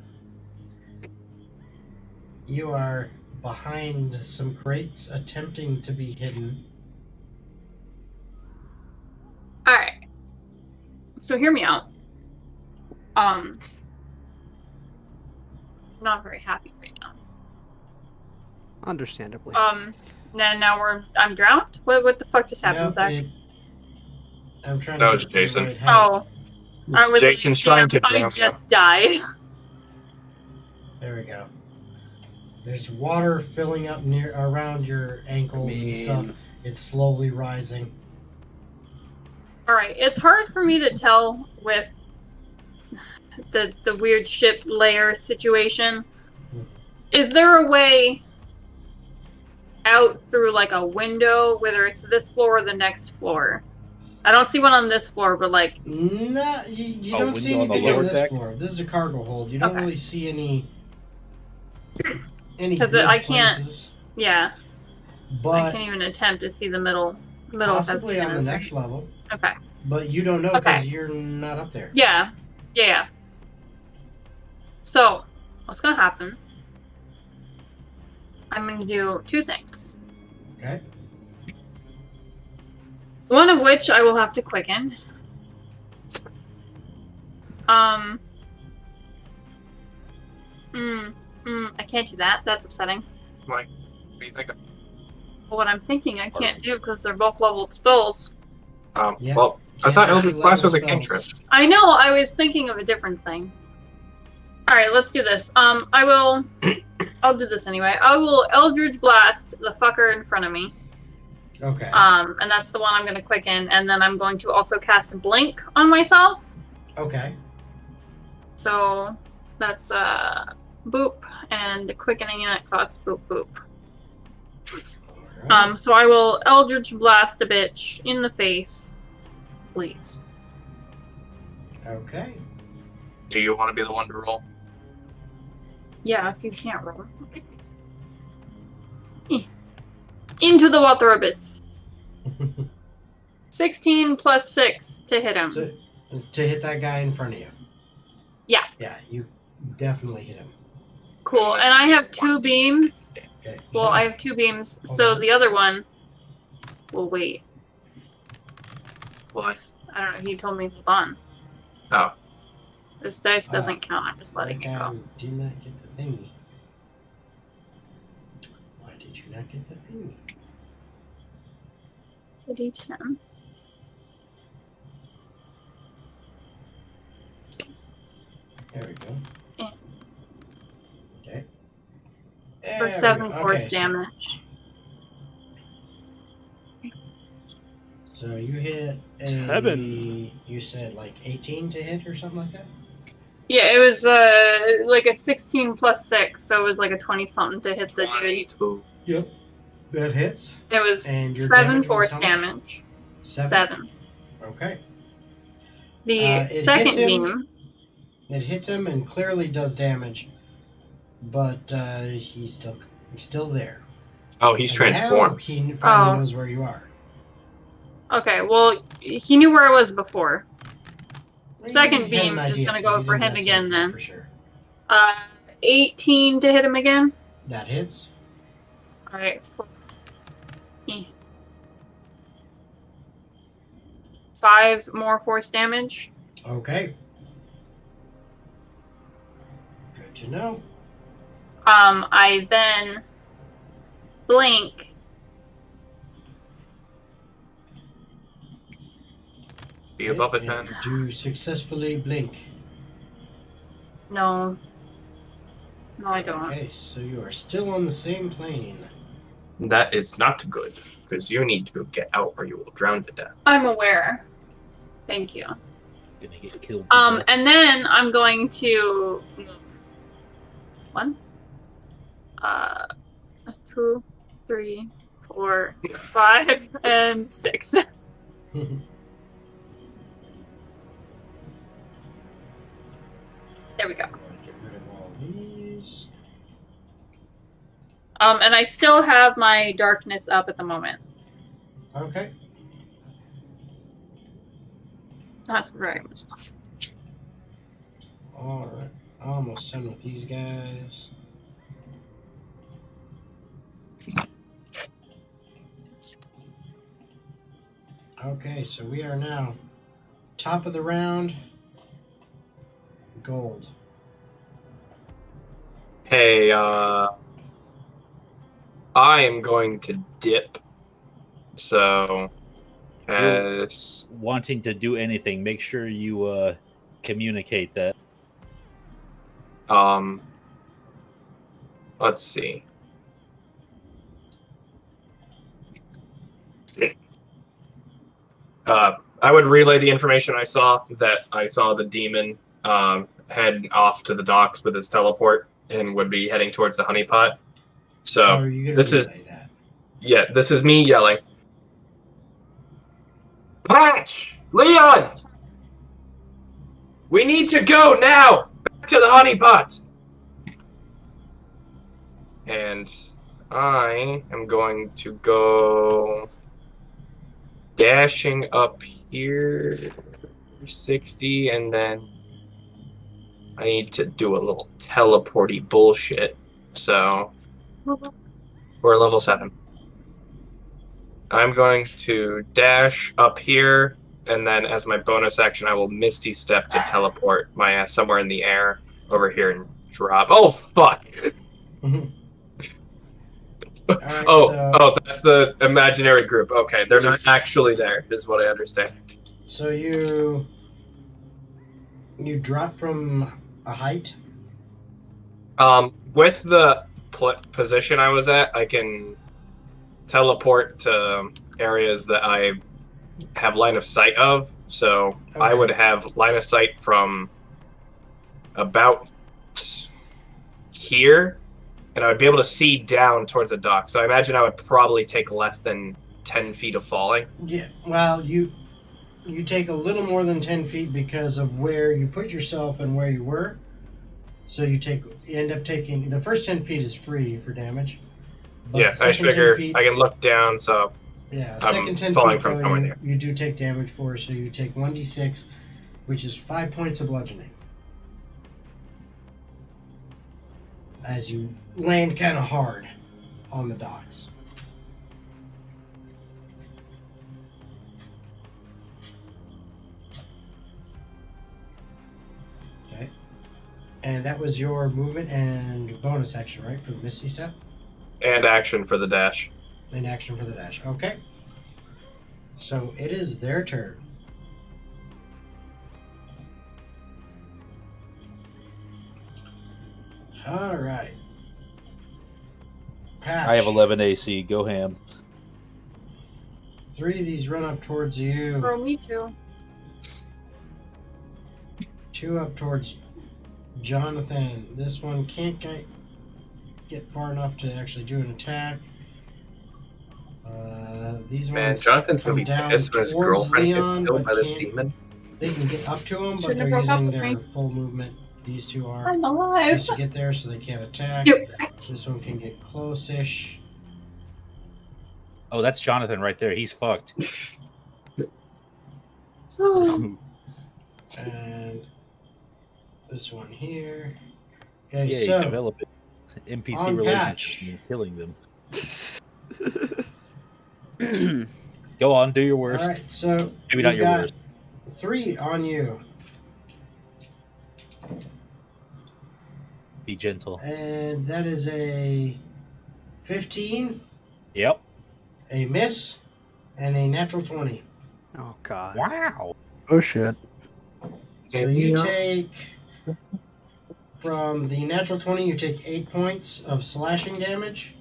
You are behind some crates attempting to be hidden. Alright. So hear me out. I'm not very happy right now. Understandably. Now I'm drowned? What the fuck just happened, No, Zach? I'm trying That to was get to the Jason. right height. Oh. I was Jason's like, trying to damn, I drown just died. There we go. There's water filling up near around your ankles and stuff. It's slowly rising. Alright, it's hard for me to tell with the weird ship layer situation. Is there a way out through like a window, whether it's this floor or the next floor? I don't see one on this floor, but like No, you Oh, don't see window on the anything on lower this deck? floor. This is a cargo hold. You don't Okay. really see any 'Cause good I can't- places, yeah, I but can't even attempt to see the middle possibly has on the been next level. Okay. But you don't know Okay. because you're not up there. Yeah. So, what's gonna happen? I'm gonna do two things. Okay. One of which I will have to quicken. I can't do that. That's upsetting. Like, what do you think? What I'm thinking I can't do because they're both leveled spells. Yeah. Well, I Can't thought do Eldritch level Blast was a spells. cantrip. I know, I was thinking of a different thing. Alright, let's do this. I'll do this anyway. I will Eldritch Blast the fucker in front of me. Okay. And that's the one I'm gonna quicken, and then I'm going to also cast Blink on myself. Okay. So that's boop, and quickening it costs boop boop. Alright. So I will Eldritch Blast a bitch in the face, please. Okay. Do you want to be the one to roll? Yeah, if you can't roll. Into the water abyss. 16 plus 6 to hit him. So, to hit that guy in front of you. Yeah. Yeah, you definitely hit him. Cool. And I have 2 beams. Okay. Well, I have 2 beams, so Okay. the other one will wait. What? I don't know. He told me hold on. Oh. This dice doesn't count. I'm just letting it go. Did not get the thingy. Why did you not get the thingy? So D10. There we go. Yeah. Okay. For There we 7 go. force Okay, damage. So you hit a. 7. You said like 18 to hit or something like that? Yeah, it was like a 16 plus 6, so it was like a 20 something to hit the dude. 22. Yep. That hits. It was And your 7 damage was force how much? damage. 7. 7. Okay. The It second hits him. beam. It hits him and clearly does damage, but he's still there. Oh, he's And transformed. Now he finally Oh. knows where you are. Okay, well, he knew where I was before. Second He had an beam is idea, gonna but go he for didn't him necessarily again know then. For sure. 18 to hit him again. That hits. Alright. 5 more force damage. Okay. Good to know. I then blink. Be above it, And man. do successfully blink. No. No, I don't. Okay, so you are still on the same plane. That is not good, because you need to get out or you will drown to death. I'm aware. Thank you. Gonna get killed. to death. And then I'm going to move 1, 2, 3, 4, 5, and 6. There we go. Get rid of all these. And I still have my darkness up at the moment. Okay. Not for very much. Alright. Almost done with these guys. Okay, so we are now top of the round. Gold. Hey, I am going to dip. So, as Wanting to do anything, make sure you communicate that. let's see. I would relay the information I saw the demon head off to the docks with his teleport and would be heading towards the honeypot. So Are you gonna this is relay that? yeah, this is me yelling. Patch! Leon! We need to go now! Back to the honeypot! And I am going to go dashing up here 60, and then I need to do a little teleporty bullshit. So we're level 7. I'm going to dash up here, and then as my bonus action, I will Misty Step to teleport my ass somewhere in the air over here and drop. Oh, fuck! Mhm. Alright, Oh, that's the imaginary group. Okay, they're not actually there, is what I understand. So you drop from a height? With the position I was at, I can teleport to areas that I have line of sight of. So I Okay. would have line of sight from about here, and I would be able to see down towards the dock. So I imagine I would probably take less than 10 feet of falling. Yeah, well, you take a little more than 10 feet because of where you put yourself and where you were. So you end up taking... The first 10 feet is free for damage. But Yeah, the I second 10 figure feet, I can look down, so yeah, I'm second 10 falling feet, from though, somewhere near. you do take damage for, so you take 1d6, which is 5 points of bludgeoning. As you land kind of hard on the docks. Okay. And that was your movement and bonus action, right, for the Misty Step? And action for the dash. And action for the dash. Okay. So it is their turn. All right. Patch. I have 11 AC. Go ham. 3 of these run up towards you. Bro, me too. 2 up towards Jonathan. This one can't get far enough to actually do an attack. These Man, ones Jonathan's come gonna be down pissed when his towards girlfriend gets Leon, killed but by this can't- demon. They can get up to him, but Shouldn't they're have broke up using with their me. full movement. These 2 are I'm alive. just to get there, so they can't attack. Yep. This one can get close-ish. Oh, that's Jonathan right there. He's fucked. And this one here. Okay, Yeah, so develop it. NPC on relationships Patch. and killing them. Go on, do your worst. all right, so Maybe not you your got worst. 3 on you, Be gentle. and that is a 15, Yep. a miss, and a natural 20. Oh god. Wow. Oh shit. So you take, from the natural 20, you take 8 points of slashing damage.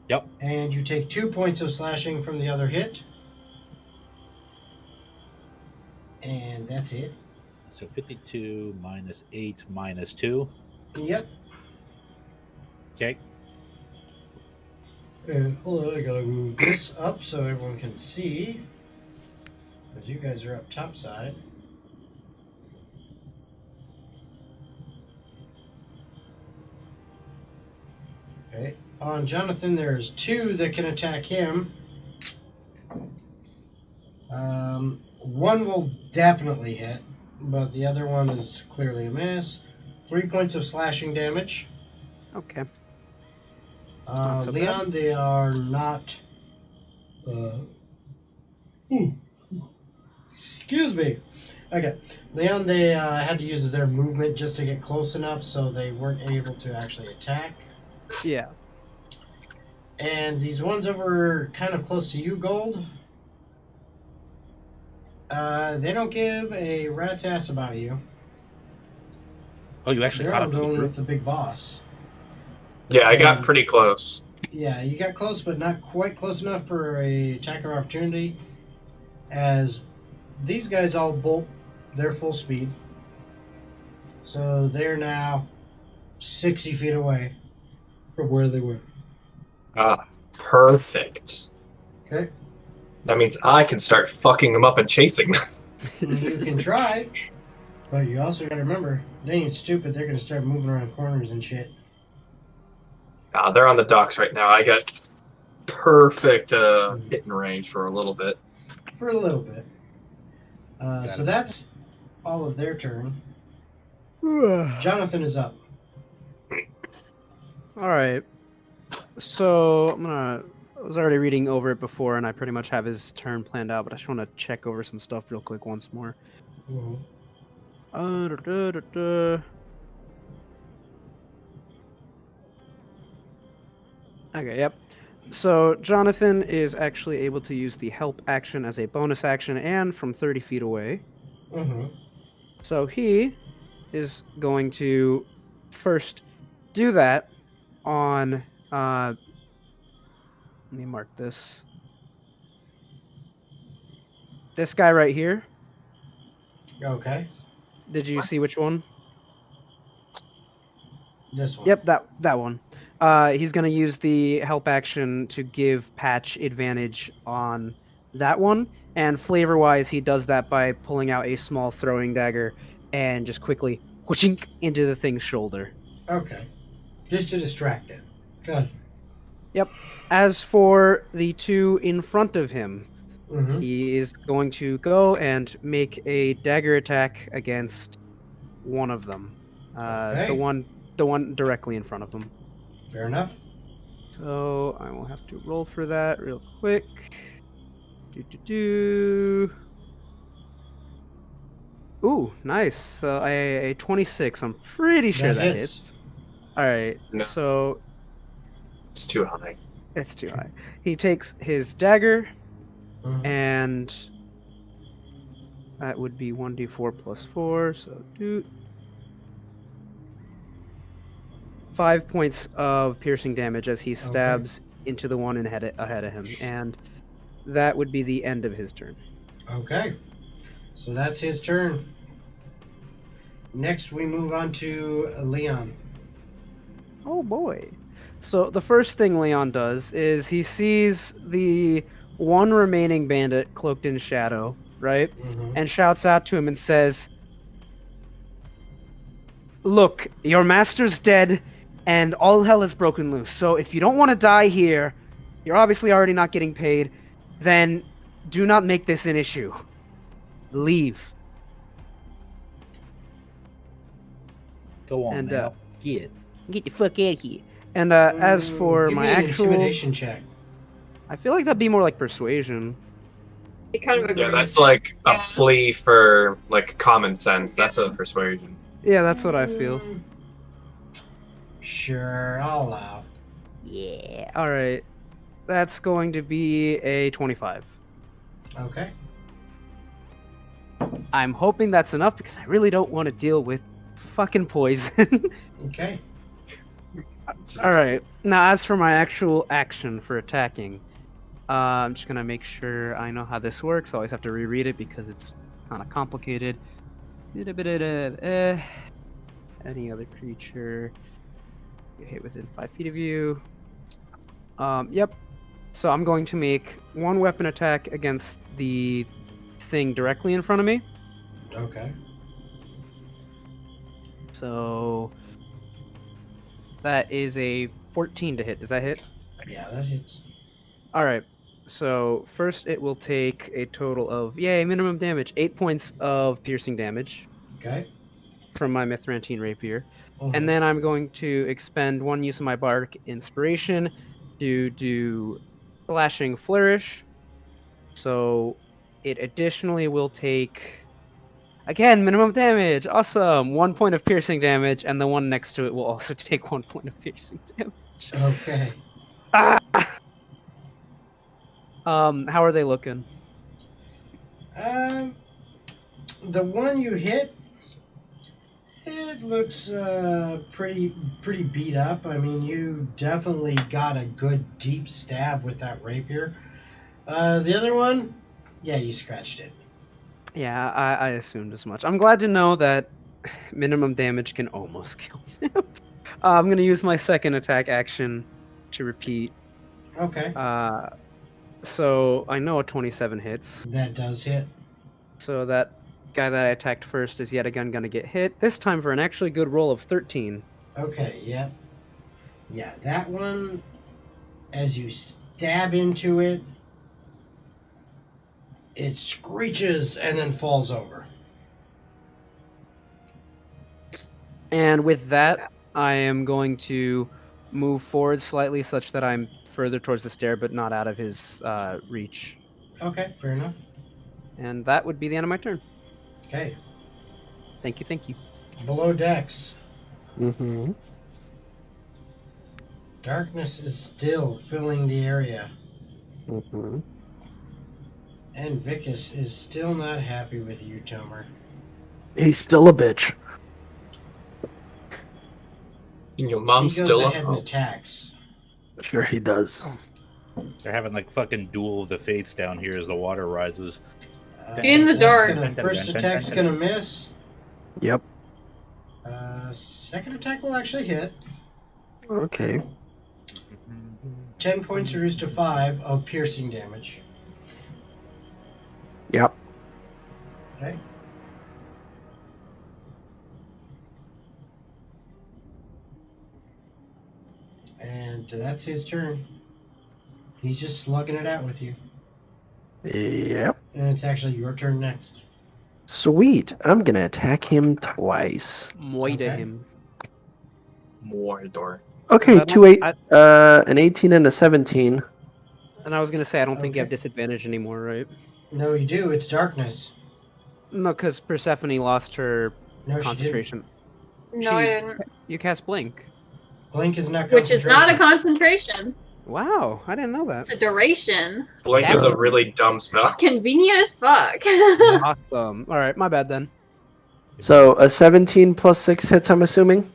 Yep. And you take 2 points of slashing from the other hit. And that's it. So 52 minus 8 minus 2. Yep. Okay. And hold on, I gotta move this up so everyone can see. Because you guys are up top side. Okay. On Jonathan, there's 2 that can attack him. One will definitely hit, but the other one is clearly a miss. 3 points of slashing damage. Okay. Not so Leon, they are not. Excuse me. Okay, Leon, they had to use their movement just to get close enough, so they weren't able to actually attack. Yeah. And these ones over kind of close to you, Gold, they don't give a rat's ass about you. Oh, you actually They're caught all up to the going group? with the big boss. Yeah, I got pretty close. Yeah, you got close, but not quite close enough for a attack of opportunity, as these guys all bolt their full speed. So they're now 60 feet away from where they were. Ah, perfect. Okay? That means I can start fucking them up and chasing them. You can try, but you also gotta remember, they ain't stupid, they're gonna start moving around corners and shit. They're on the docks right now. I got perfect hitting range for a little bit. For a little bit. So that's all of their turn. Jonathan is up. All right. So I'm gonna was already reading over it before, and I pretty much have his turn planned out, but I just want to check over some stuff real quick once more. Mhm. Okay, yep. So Jonathan is actually able to use the help action as a bonus action and from 30 feet away. Mhm. So he is going to first do that on, let me mark this. This guy right here. Okay. Did you see which one? This one. Yep, that one. He's gonna use the help action to give Patch advantage on that one, and flavor-wise, he does that by pulling out a small throwing dagger and just quickly whooshink into the thing's shoulder. Okay. Just to distract it. Good. Yep. As for the two in front of him, Mm-hmm. he is going to go and make a dagger attack against one of them. Okay. The one directly in front of him. Fair enough. So I will have to roll for that real quick. Ooh, nice. So a 26. I'm pretty sure that hits. All right. No. So It's too high. it's too high. He takes his dagger, Mhm. and that would be 1d4 plus 4. So 5 points of piercing damage as he stabs into the one ahead of him, and that would be the end of his turn. Okay. So that's his turn. Next, we move on to Leon. Oh boy. So the first thing Leon does is he sees the one remaining bandit cloaked in shadow, right? Mm-hmm. And shouts out to him and says, "Look, your master's dead, and all hell has broken loose. So if you don't want to die here, you're obviously already not getting paid, then do not make this an issue. Leave." Go on And, now. Get. Get the fuck out of here. And as for give my me an actual... intimidation check. I feel like that'd be more like persuasion. I kind of agree. Yeah, that's like a Yeah. plea for like common sense. That's a persuasion. Yeah, that's what I feel. Sure, I'll allow. Yeah. Alright. That's going to be a 25. Okay. I'm hoping that's enough because I really don't want to deal with fucking poison. Okay. Alright. Now, as for my actual action for attacking, I'm just going to make sure I know how this works. I always have to reread it because it's kind of complicated. Any other creature you hit within 5 feet of you. Yep. So I'm going to make one weapon attack against the thing directly in front of me. Okay. So that is a 14 to hit. Does that hit? Yeah, that hits. Alright. So first it will take a total of, yay, minimum damage, 8 points of piercing damage Okay. from my Mithrantine Rapier. Mhm. And then I'm going to expend one use of my Bardic Inspiration to do Slashing Flourish. So it additionally will take, again, minimum damage. Awesome. 1 point of piercing damage, and the one next to it will also take 1 point of piercing damage. Okay. Ah! How are they looking? The one you hit, it looks pretty beat up. I mean, you definitely got a good deep stab with that rapier. The other one, yeah, you scratched it. Yeah, I assumed as much. I'm glad to know that minimum damage can almost kill them. I'm gonna use my second attack action to repeat. Okay. So I know a 27 hits. That does hit. So that guy that I attacked first is yet again gonna get hit. This time for an actually good roll of 13. Okay, yep. Yeah, that one, as you stab into it, it screeches and then falls over. And with that, I am going to move forward slightly such that I'm further towards the stair, but not out of his reach. Okay, fair enough. And that would be the end of my turn. Okay. Thank you, thank you. Below decks, Mm-hmm. darkness is still filling the area. Mm-hmm. And Vicus is still not happy with you, Tomur. He's still a bitch. And your He mom's goes still ahead and up. attacks. Sure he does. They're having like fucking duel of the fates down here as the water rises. In the That's dark. First attack's gonna miss. Yep. Second attack will actually hit. Okay. 10 points reduced to 5 of piercing damage. Yep. Okay. And that's his turn. He's just slugging it out with you. Yep. And it's actually your turn next. Sweet. I'm gonna attack him twice. Moida Okay. him. Mordor. Okay, I two don't- an 18 and a 17. And I was gonna say, I don't think you have Okay. disadvantage anymore, right? No, you do. It's darkness. No, because Persephone lost her No, she didn't. concentration. No, I didn't. You cast Blink. Blink is not Which is not a concentration. concentration. Wow, I didn't know that. It's a duration. Blink is a really dumb spell. Convenient as fuck. Awesome. All right, my bad then. So a 17 plus 6 hits, I'm assuming?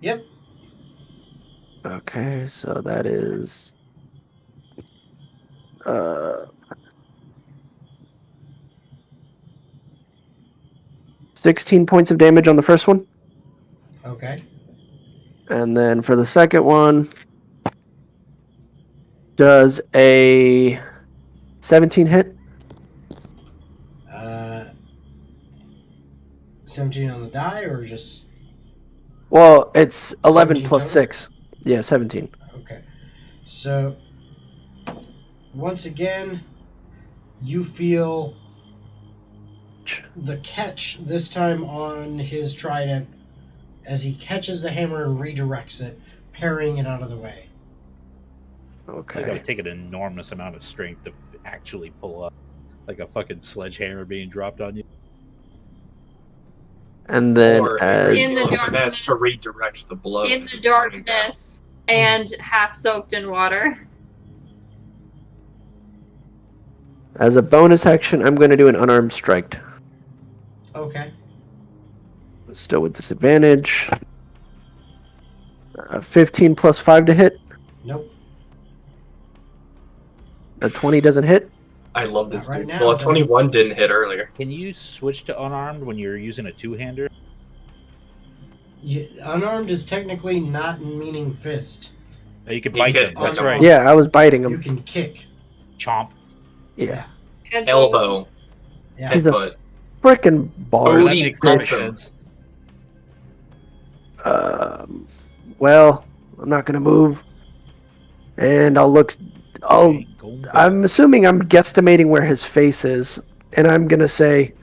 Yep. Okay, so that is 16 points of damage on the first one. Okay. And then for the second one, does a 17 hit? 17 on the die or just... Well, it's 11 17 plus total? 6. Yeah, 17. Okay. So, once again, you feel the catch, this time on his trident, as he catches the hammer and redirects it, parrying it out of the way. I think it Okay. would take an enormous amount of strength to actually pull up, like a fucking sledgehammer being dropped on you. And then Or as In the finesse darkness. to redirect the blow. In as the it's coming down. darkness and half soaked in water. as a bonus action, I'm going to do an unarmed strike. Okay. Still with disadvantage. 15 plus 5 to hit. Nope. A 20 doesn't hit. I love this Not right dude. now, Well, a doesn't- 21 didn't hit earlier. Can you switch to unarmed when you're using a two-hander? Unarmed is technically not meaning fist. Oh, you can You bite can- them. That's on- right. Yeah, I was biting You him. can kick. Chomp. Yeah. Elbow. Yeah. He's a- Headbutt. Frickin' bar. Oh, that Booty makes perfect punch 'em. sense. Well, I'm not gonna move, and I'll look. I'm assuming I'm guesstimating where his face is, and I'm gonna say,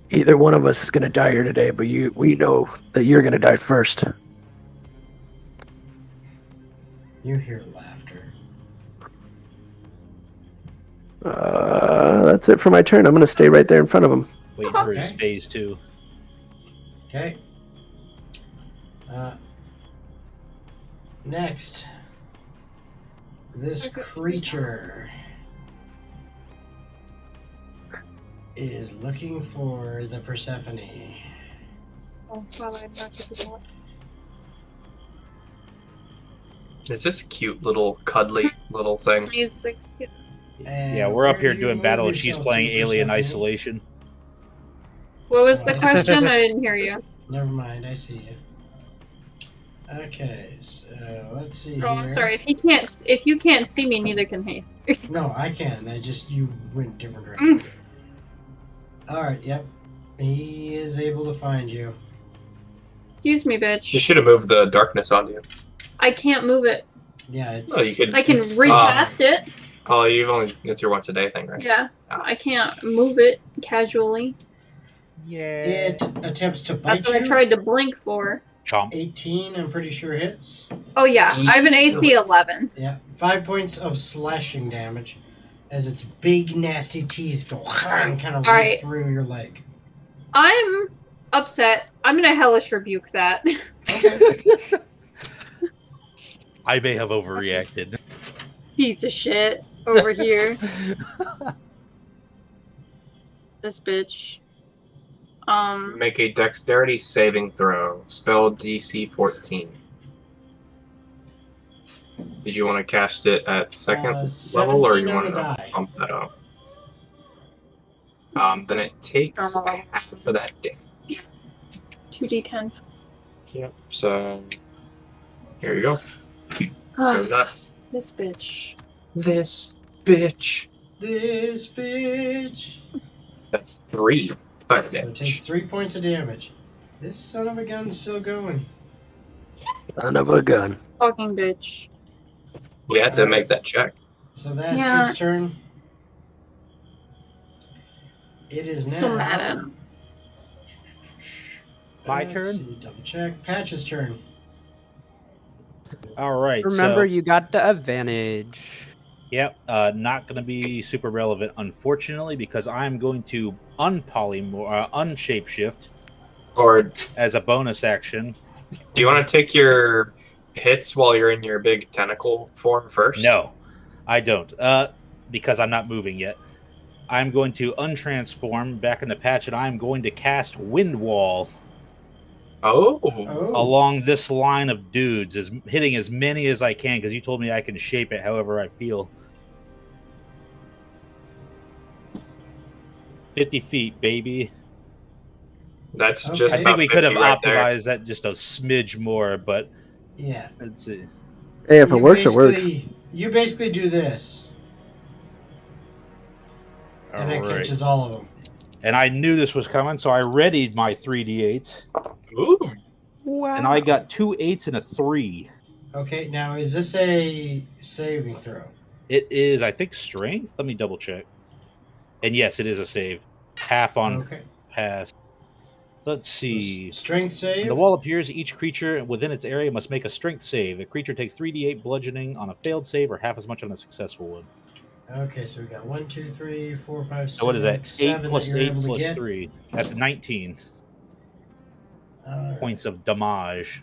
either one of us is gonna die here today, but we know that you're gonna die first. You hear laughter. That's it for my turn. I'm gonna stay right there in front of him. Waiting for his Okay. phase two. Okay. Next. This creature is looking for the Persephone. Oh, well, I knocked it out. Is this cute little cuddly little thing? He's so cute. And Yeah, we're up where here do you doing move battle, and she's yourself playing to, Alien Persephone? Isolation. What was the Oh, question? I didn't hear you. Never mind, I see you. Okay, so let's see Oh, here. I'm sorry. If you can't see me, neither can he. No, I can. You went different direction. Alright, yep. He is able to find you. Excuse me, You bitch. should have moved the darkness onto you. I can't move it. Yeah, it's. Oh, you could. I can It's- recast it. Oh, it's your once a day thing, right? Yeah. I can't move it casually. Yeah. It attempts to bite That's what I you. tried to blink for. Chomp. 18, I'm pretty sure hits. Oh yeah, I have an AC 11. Yeah, 5 points of slashing damage as its big nasty teeth go kind of right Alright. through your leg. I'm upset. I'm gonna hellish rebuke that. Okay. I may have overreacted. Piece of shit over here. This bitch. Make a dexterity saving throw. Spell DC 14. Did you want to cast it at second level, or you 17 on want the to die. bump that up? Then it takes half of that damage. 2d10. Yep. So here you go. Go nuts. This bitch. This bitch. This bitch. That's 3 fire So it damage. takes 3 points of damage. This son of a gun's still going. Son of a gun. Fucking bitch. You had to make that check. So that's Yeah. its turn. It is now. So mad at him. My Let's turn? see, double check. Patch's turn. All right. Remember, so, you got the advantage. Yep. Not going to be super relevant, unfortunately, because I'm going to unshapeshift Or as a bonus action. do you want to take your hits while you're in your big tentacle form first? No, I don't. Because I'm not moving yet. I'm going to untransform back in the patch, and I'm going to cast Wind Wall Oh. along this line of dudes, hitting as many as I can, because you told me I can shape it however I feel. 50 feet, baby. That's Okay. just I think about we could have 50 right there. optimized that just a smidge more, but Yeah. let's see. Hey, if it works, it works. You basically do this, and it All right. catches all of them. And I knew this was coming, so I readied my 3d8s. Ooh. Wow. And I got 2 8s and a 3. Okay, now is this a saving throw? It is, I think, strength. Let me double check. And yes, it is a save. Half on Okay. pass. Let's see. Strength save. When the wall appears, each creature within its area must make a strength save. The creature takes 3d8 bludgeoning on a failed save or half as much on a successful one. Okay, so we got 1, 2, 3, 4, 5, 6, So what is that? 8 7 plus that you're 8 able to plus get. 3. That's 19 points of damage.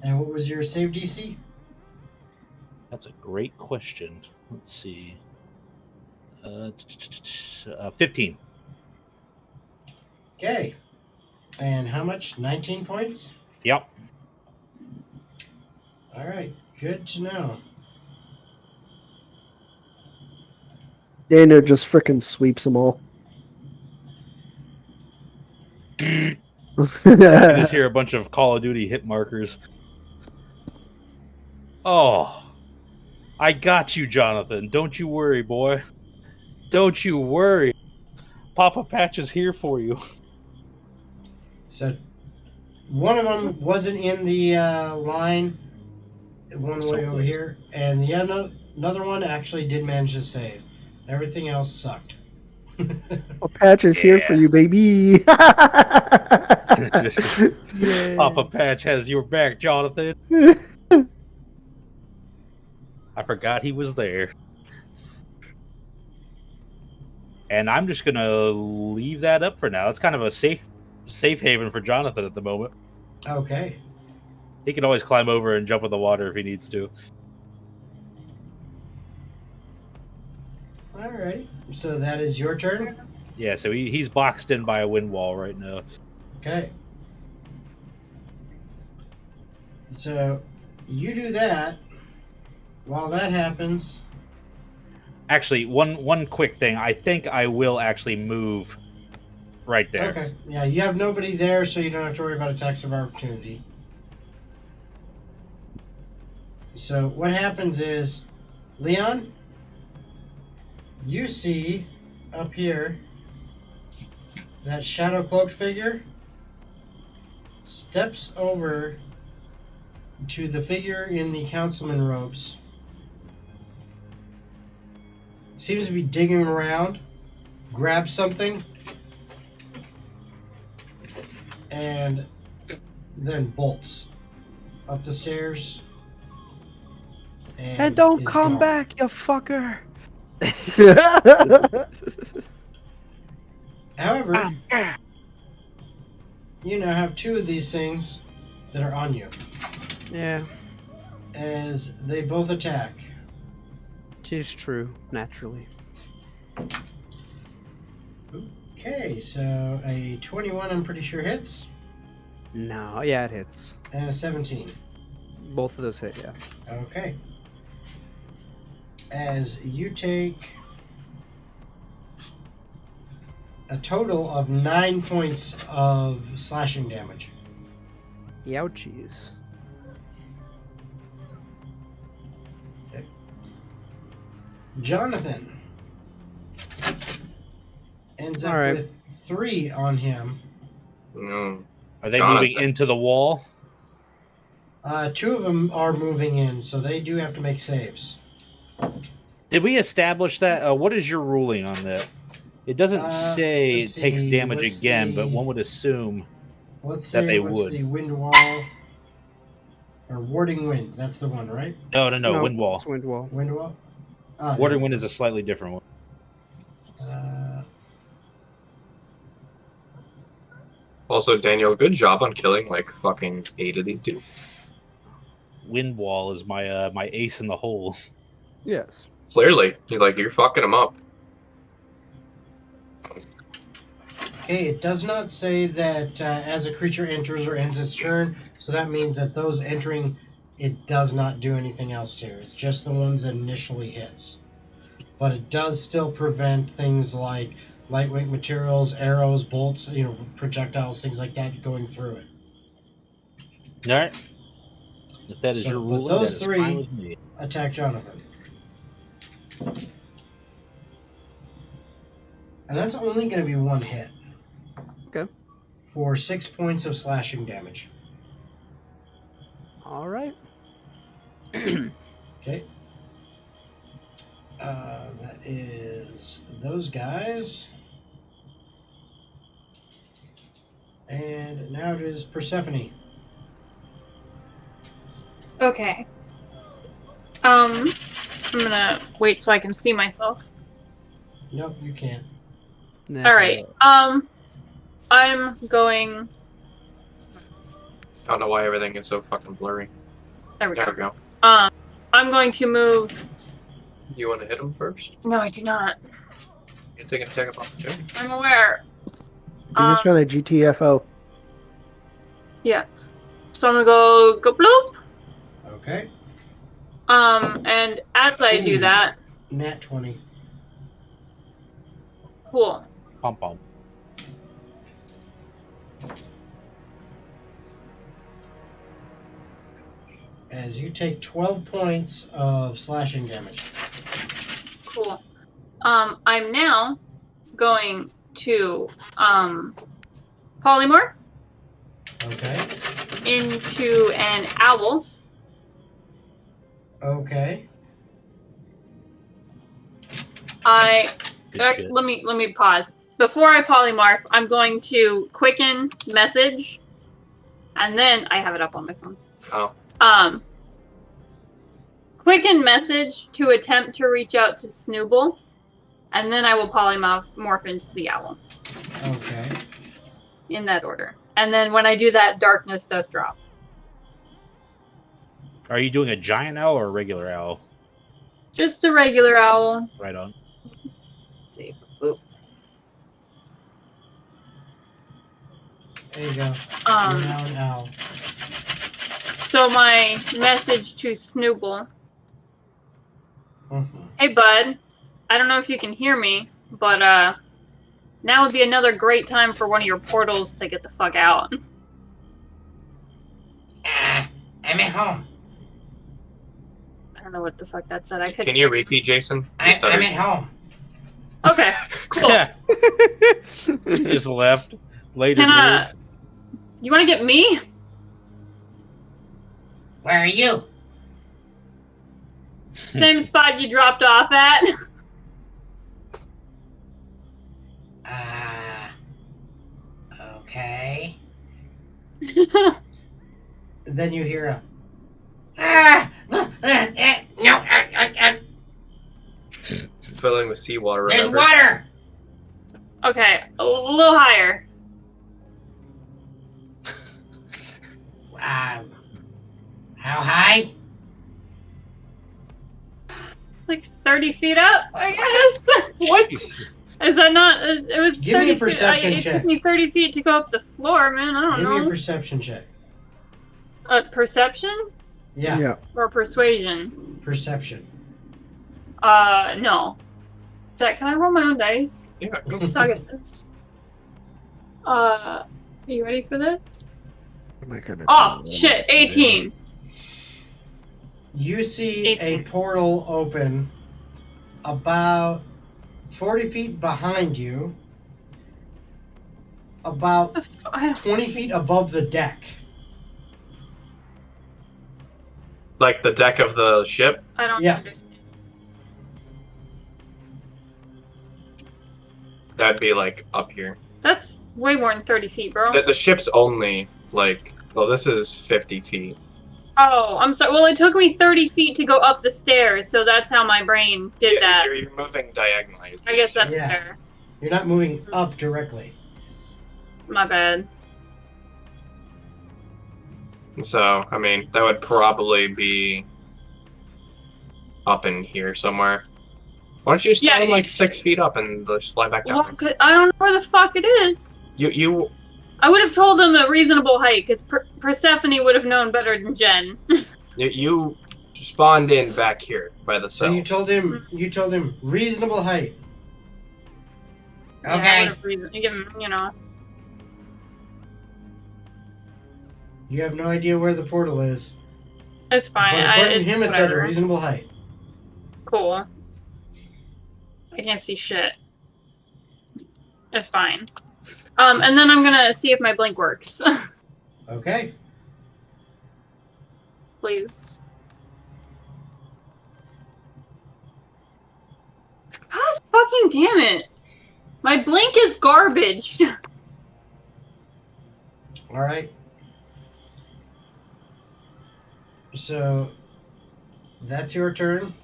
And what was your save DC? That's a great question. Let's see. 15. Okay. And how much? 19 points? Yep. All right. Good to know. Daniel just frickin' sweeps them all. I just hear a bunch of Call of Duty hit markers. Oh, I got you, Jonathan. Don't you worry, boy. Don't you worry. Papa Patch is here for you. So one of them wasn't in the line, one So way over close. here, and the another one actually did manage to save. Everything else sucked. Well, Patch is here for you, baby. Papa Patch has your back, Jonathan. I forgot he was there. And I'm just gonna leave that up for now. It's kind of a safe haven for Jonathan at the moment. Okay. He can always climb over and jump in the water if he needs to. Alrighty. So that is your turn. Yeah, so he's boxed in by a wind wall right now. Okay. So you do that. While that happens, Actually, one quick thing. I think I will actually move right there. okay. Yeah, you have nobody there, so you don't have to worry about attacks of opportunity. So what happens is, Leon, you see up here that shadow cloaked figure steps over to the figure in the councilman robes. Seems to be digging around, grabs something, and then bolts up the stairs. And don't is come gone. back, you fucker! However, you now have 2 of these things that are on you Yeah, as they both attack. 'tis true, naturally. Okay, so a 21 I'm pretty sure hits, No, yeah, it hits. and a 17. Both of those hit, yeah. Okay. As you take a total of 9 points of slashing damage. Ouchies. Jonathan ends up Alright. with 3 on him. Mm. Are they Jonathan. moving into the wall? 2 of them are moving in, so they do have to make saves. Did we establish that? What is your ruling on that? It doesn't say it let's takes see, damage what's again, but the- one would assume Let's that say they what's would. the wind wall or warding wind. That's the one, right? No, wind wall. It's wind wall. Wind wall. Ah, there Warding we wind go. is a slightly different one. Also, Daniel, good job on killing like fucking 8 of these dudes. Wind wall is my my ace in the hole. Yes. Clearly, you're fucking them up. Okay, it does not say that as a creature enters or ends its turn, so that means that those entering, it does not do anything else to. It's just the ones that initially hits. But it does still prevent things like lightweight materials, arrows, bolts, projectiles, things like that going through it. All right. If that is So, your but ruling, those that is 3 fine with me. Attack Jonathan. And that's only going to be 1 hit. Okay. For 6 points of slashing damage. Alright. Okay. That is those guys. And now it is Persephone. Okay. I'm gonna wait so I can see myself. Nope, you can't. Nah. All right. I'm going. I don't know why everything is so fucking blurry. There we There go. we go. I'm going to move. You want to hit him first? No, I do not. You're taking a attack off the chair. I'm aware. You're just trying to GTFO. Yeah. So I'm gonna go bloop. Okay. And as I do that, Nat 20. cool. Pom pom. As you take 12 points of slashing damage. Cool. I'm now going to polymorph Okay. into an owl. Okay. Good shit. Let me pause. Before I polymorph, I'm going to quicken message, and then I have it up on my phone. Oh. Quicken message to attempt to reach out to Snooble, and then I will polymorph into the owl Okay. in that order. And then when I do that, darkness does drop. Are you doing a giant owl or a regular owl? Just a regular owl. Right on. Let's see. Boop. There you go. You're now an owl. So my message to Snooble. Mhm. Hey, bud. I don't know if you can hear me, but now would be another great time for one of your portals to get the fuck out. I'm at home. I don't know what the fuck that said. I could. Can you repeat, Jason? You I'm stuttered. at home. Okay, cool. Just left. Later. Can nerds. You want to get me? Where are you? Same spot you dropped off at. Okay. Then you hear a No, Filling with seawater. there's Remember? water. Okay, a little higher. How high? Like 30 feet up, I guess. What? Is that not? It was Give me 30 a perception feet. It check. took me 30 feet to go up the floor, man. I don't give me a know. perception check. Perception Yeah, or persuasion? perception. No. Can I roll my own dice? Yeah. I suck at this. Are you ready for this? Am I gonna Oh, do? shit. 18. You see a 18. portal open about 40 feet behind you, about 20 feet above the deck. Like the deck of the ship? I don't Yeah. understand. That'd be like up here. That's way more than 30 feet, bro. The ship's only like, well, this is 50 feet. Oh, I'm sorry. Well, it took me 30 feet to go up the stairs, so that's how my brain did that. You're moving diagonally. I guess that's Yeah. fair. You're not moving up directly. My bad. So, I mean, that would probably be up in here somewhere. Why don't you stand Yeah, like 6 feet up and just fly back down? Well, I don't know where the fuck it is. You I would have told him a reasonable height, because Persephone would have known better than Jen. you spawned in back here by the So cells. you told him reasonable height. Yeah, I Okay. would have give him, You have no idea where the portal is. it's fine. But according to It's him, it's at a whatever. reasonable height. Cool. I can't see shit. It's fine. And then I'm gonna see if my blink works. Okay. Please. God fucking damn it. My blink is garbage. All right. So that's your turn.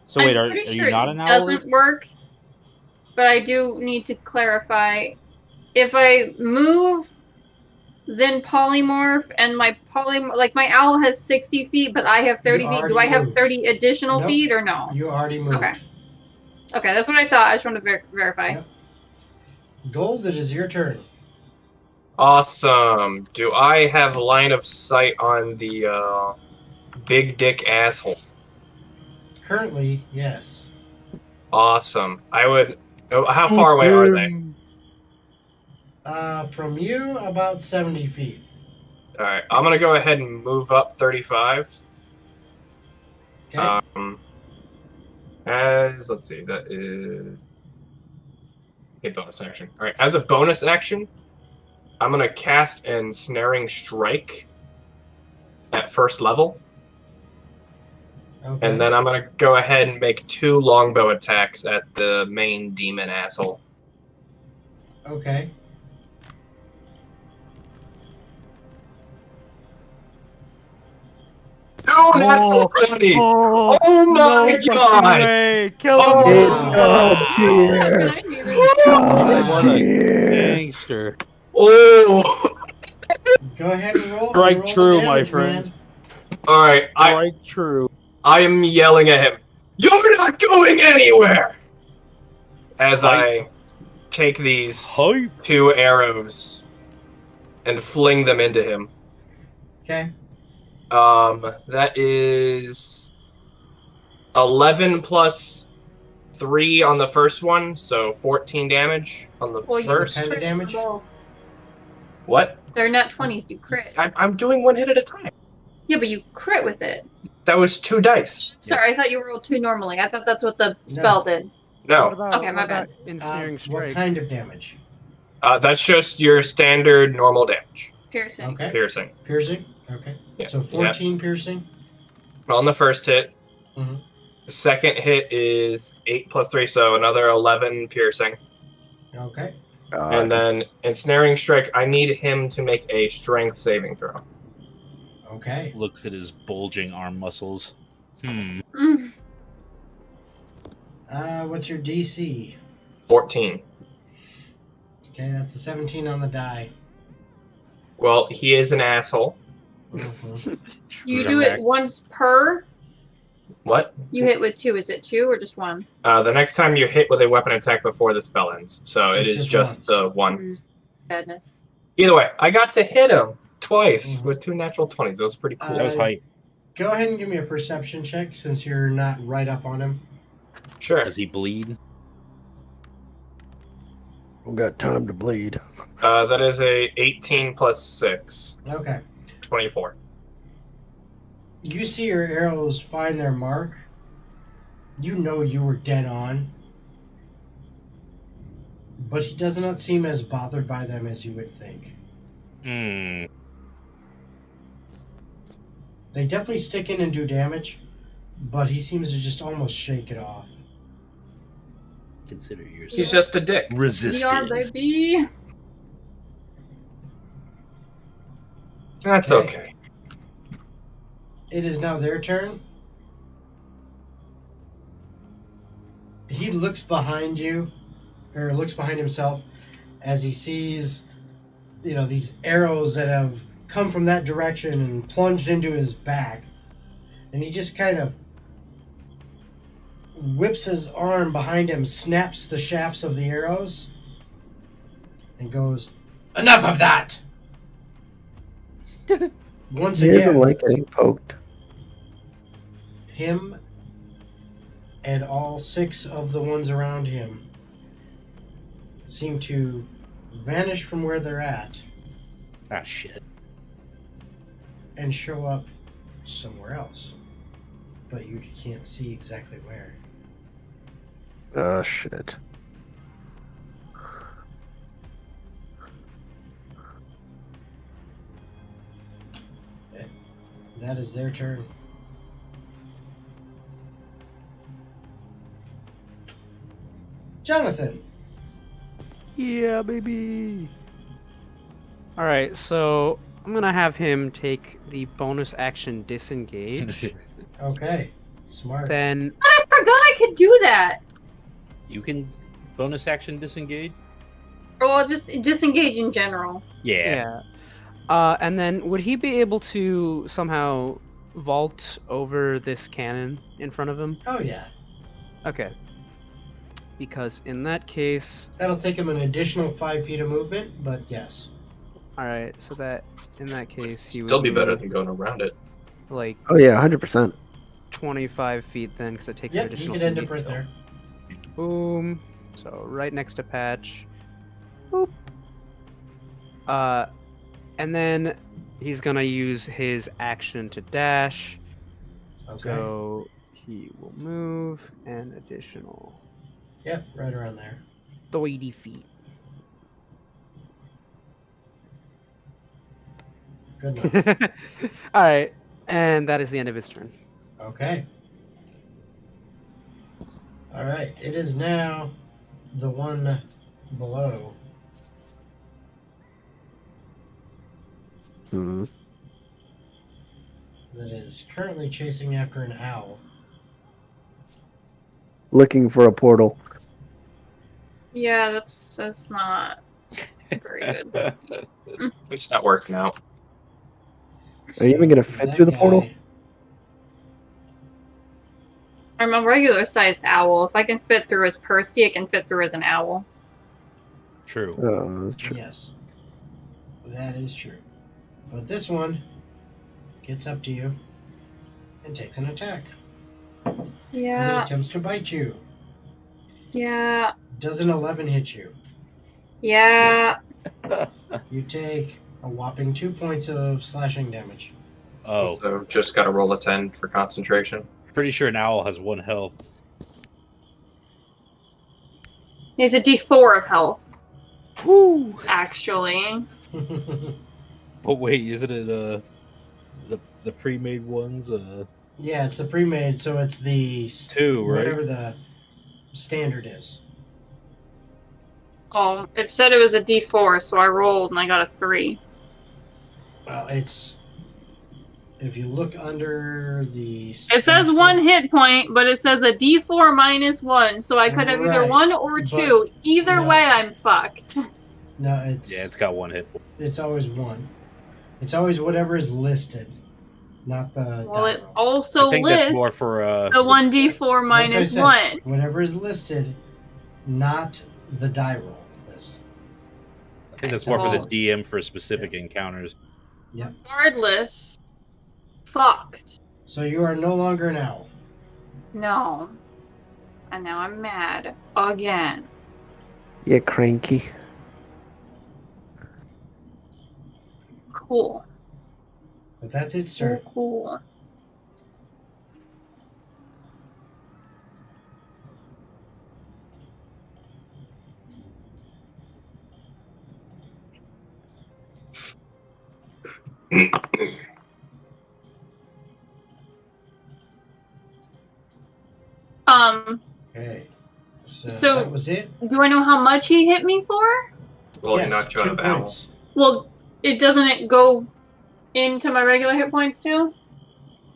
So wait, I'm are pretty you sure not it an owl? doesn't work, but I do need to clarify. If I move, then polymorph, and my my owl has 60 feet, but I have 30 You feet. Do already I have moved. 30 additional Nope. feet or no? You already moved. Okay. Okay, that's what I thought. I just wanted to verify. Yep. Gold, it is your turn. Awesome. Do I have line of sight on the big dick asshole? Currently, yes. Awesome. I would. Oh, how far away are they? From you, about 70 feet. All right. I'm gonna go ahead and move up 35. Okay. As let's see, that is a bonus action. All right. As a bonus action, I'm gonna cast Ensnaring Strike at first level. Okay. And then I'm gonna go ahead and make 2 longbow attacks at the main demon asshole. Okay. Oh, natural 20s! Oh my god! Way. Kill Oh, him! It's God tier. God What a tier. gangster. Oh! Go ahead and roll. Strike roll the true, my damage, friend. man. Alright, Right, true. I am yelling at him. You're not going anywhere! As I take these Hype. 2 arrows and fling them into him. Okay. That is 11 plus 3 on the first one, so 14 damage on the Well, first. Kind of damage? What? They're not 20s, do crit. I'm doing 1 hit at a time. Yeah, but you crit with it. That was 2 dice. Sorry, I thought you rolled 2 normally. I thought that's what the spell did. What No, about, Okay, my what about bad. ensnaring What strike? kind of damage? that's just your standard normal damage. Piercing. Okay. Piercing. Piercing? Okay. Yeah. So 14 piercing? On the first hit. Mhm. The second hit is 8 plus 3, so another 11 piercing. Okay. And then ensnaring strike, I need him to make a strength saving throw. Okay. Looks at his bulging arm muscles. What's your DC? 14. Okay, that's a 17 on the die. Well, he is an asshole. Mhm. You do it once per? What? You hit with 2. Is it 2 or just 1? The next time you hit with a weapon attack before the spell ends. So it It's is just just the one. Sadness. Either way, I got to hit him twice Mhm. with 2 natural 20s. That was pretty cool. That was hype. Go ahead and give me a perception check since you're not right up on him. Sure. Does he bleed? We got time to bleed. That is a 18 plus 6. Okay. 24. You see your arrows find their mark. You know you were dead on. But he does not seem as bothered by them as you would think. Hmm. They definitely stick in and do damage, but he seems to just almost shake it off. Consider yourself He's just a dick. resistant. Yeah, baby. That's Okay. okay. It is now their turn. He looks behind you, or looks behind himself, as he sees, these arrows that have come from that direction and plunged into his back. And he just kind of whips his arm behind him, snaps the shafts of the arrows, and goes, "Enough of that!" Once He doesn't again, like getting poked. him and all 6 of the ones around him seem to vanish from where they're at Ah, shit. and show up somewhere else. But you can't see exactly where. Oh, shit. That is their turn. Jonathan. Yeah, baby. All right, so I'm gonna have him take the bonus action disengage. Okay. Smart. Then I forgot I could do that. You can bonus action disengage? Or well, just disengage in general. Yeah. And then would he be able to somehow vault over this cannon in front of him? Oh, yeah. Okay. Because in that case, That'll take him an additional 5 feet of movement, but yes. all right. So that in that case, he would Still be better move, than going around it. like Oh, yeah, 100%. 25 feet then, because it takes an Yep, he additional. could end feet, up right so- there. Boom. So right next to Patch. Boop. And then he's gonna use his action to dash. Okay. So he will move an additional Yep, right around there. 30 feet. Good enough. All right, and that is the end of his turn. Okay. Alright, it is now the one below. Hmm. That is currently chasing after an owl. Looking for a portal. Yeah, that's not very good. It's not working out. Are you even gonna fit That through the portal? guy- I'm a regular sized owl. If I can fit through as Percy, I can fit through as an owl. True. Oh, that's true. Yes. That is true. But this one gets up to you and takes an attack. As it Yeah, attempts to bite you. yeah, Does an 11 hit you? yeah. You take a whopping 2 points of slashing damage. Oh, So just gotta roll a 10 for concentration. pretty sure an owl has 1 health. He's a D4 of health, Whew. actually. But wait, isn't it the pre-made ones? Yeah, it's the pre-made, so it's the 2, right? whatever the standard is. Oh, it said it was a D4, so I rolled and I got a 3. Well, it's if you look under the. It says 1 hit point, but it says a D4 minus 1, so I could have either Right, 1 or but 2. Either no. way, I'm fucked. No, it's Yeah, it's got 1 hit point. it's always 1. It's always whatever is listed, not the. Well, die it roll. also I think lists that's more for the 1D4 That's what I minus said. 1. Whatever is listed, not the die roll list. I think that's more for the Oh. DM for specific encounters. Regardless, fucked. So you are no longer an owl. No. And now I'm mad. Again. Yeah, cranky. Cool. But that's its turn. Cool. Okay. So So- that was it. Do I know how much he hit me for? Well, yes, he knocked you out 2 of owl. points. Well, it go into my regular hit points too?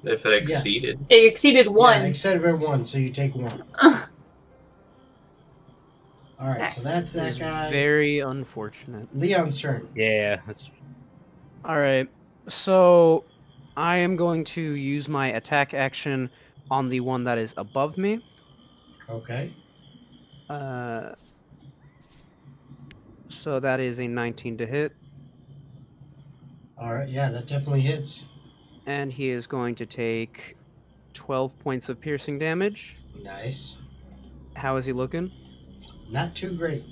If it exceeded. It exceeded 1. Yeah, exceeded by 1, so you take 1. All right, Okay. so that's That that is guy. very unfortunate. Leon's turn. Yeah, that's All right, so I am going to use my attack action on the one that is above me. Okay. So that is a 19 to hit, All right. Yeah, that definitely hits. and he is going to take 12 points of piercing damage. Nice. How is he looking? Not too great.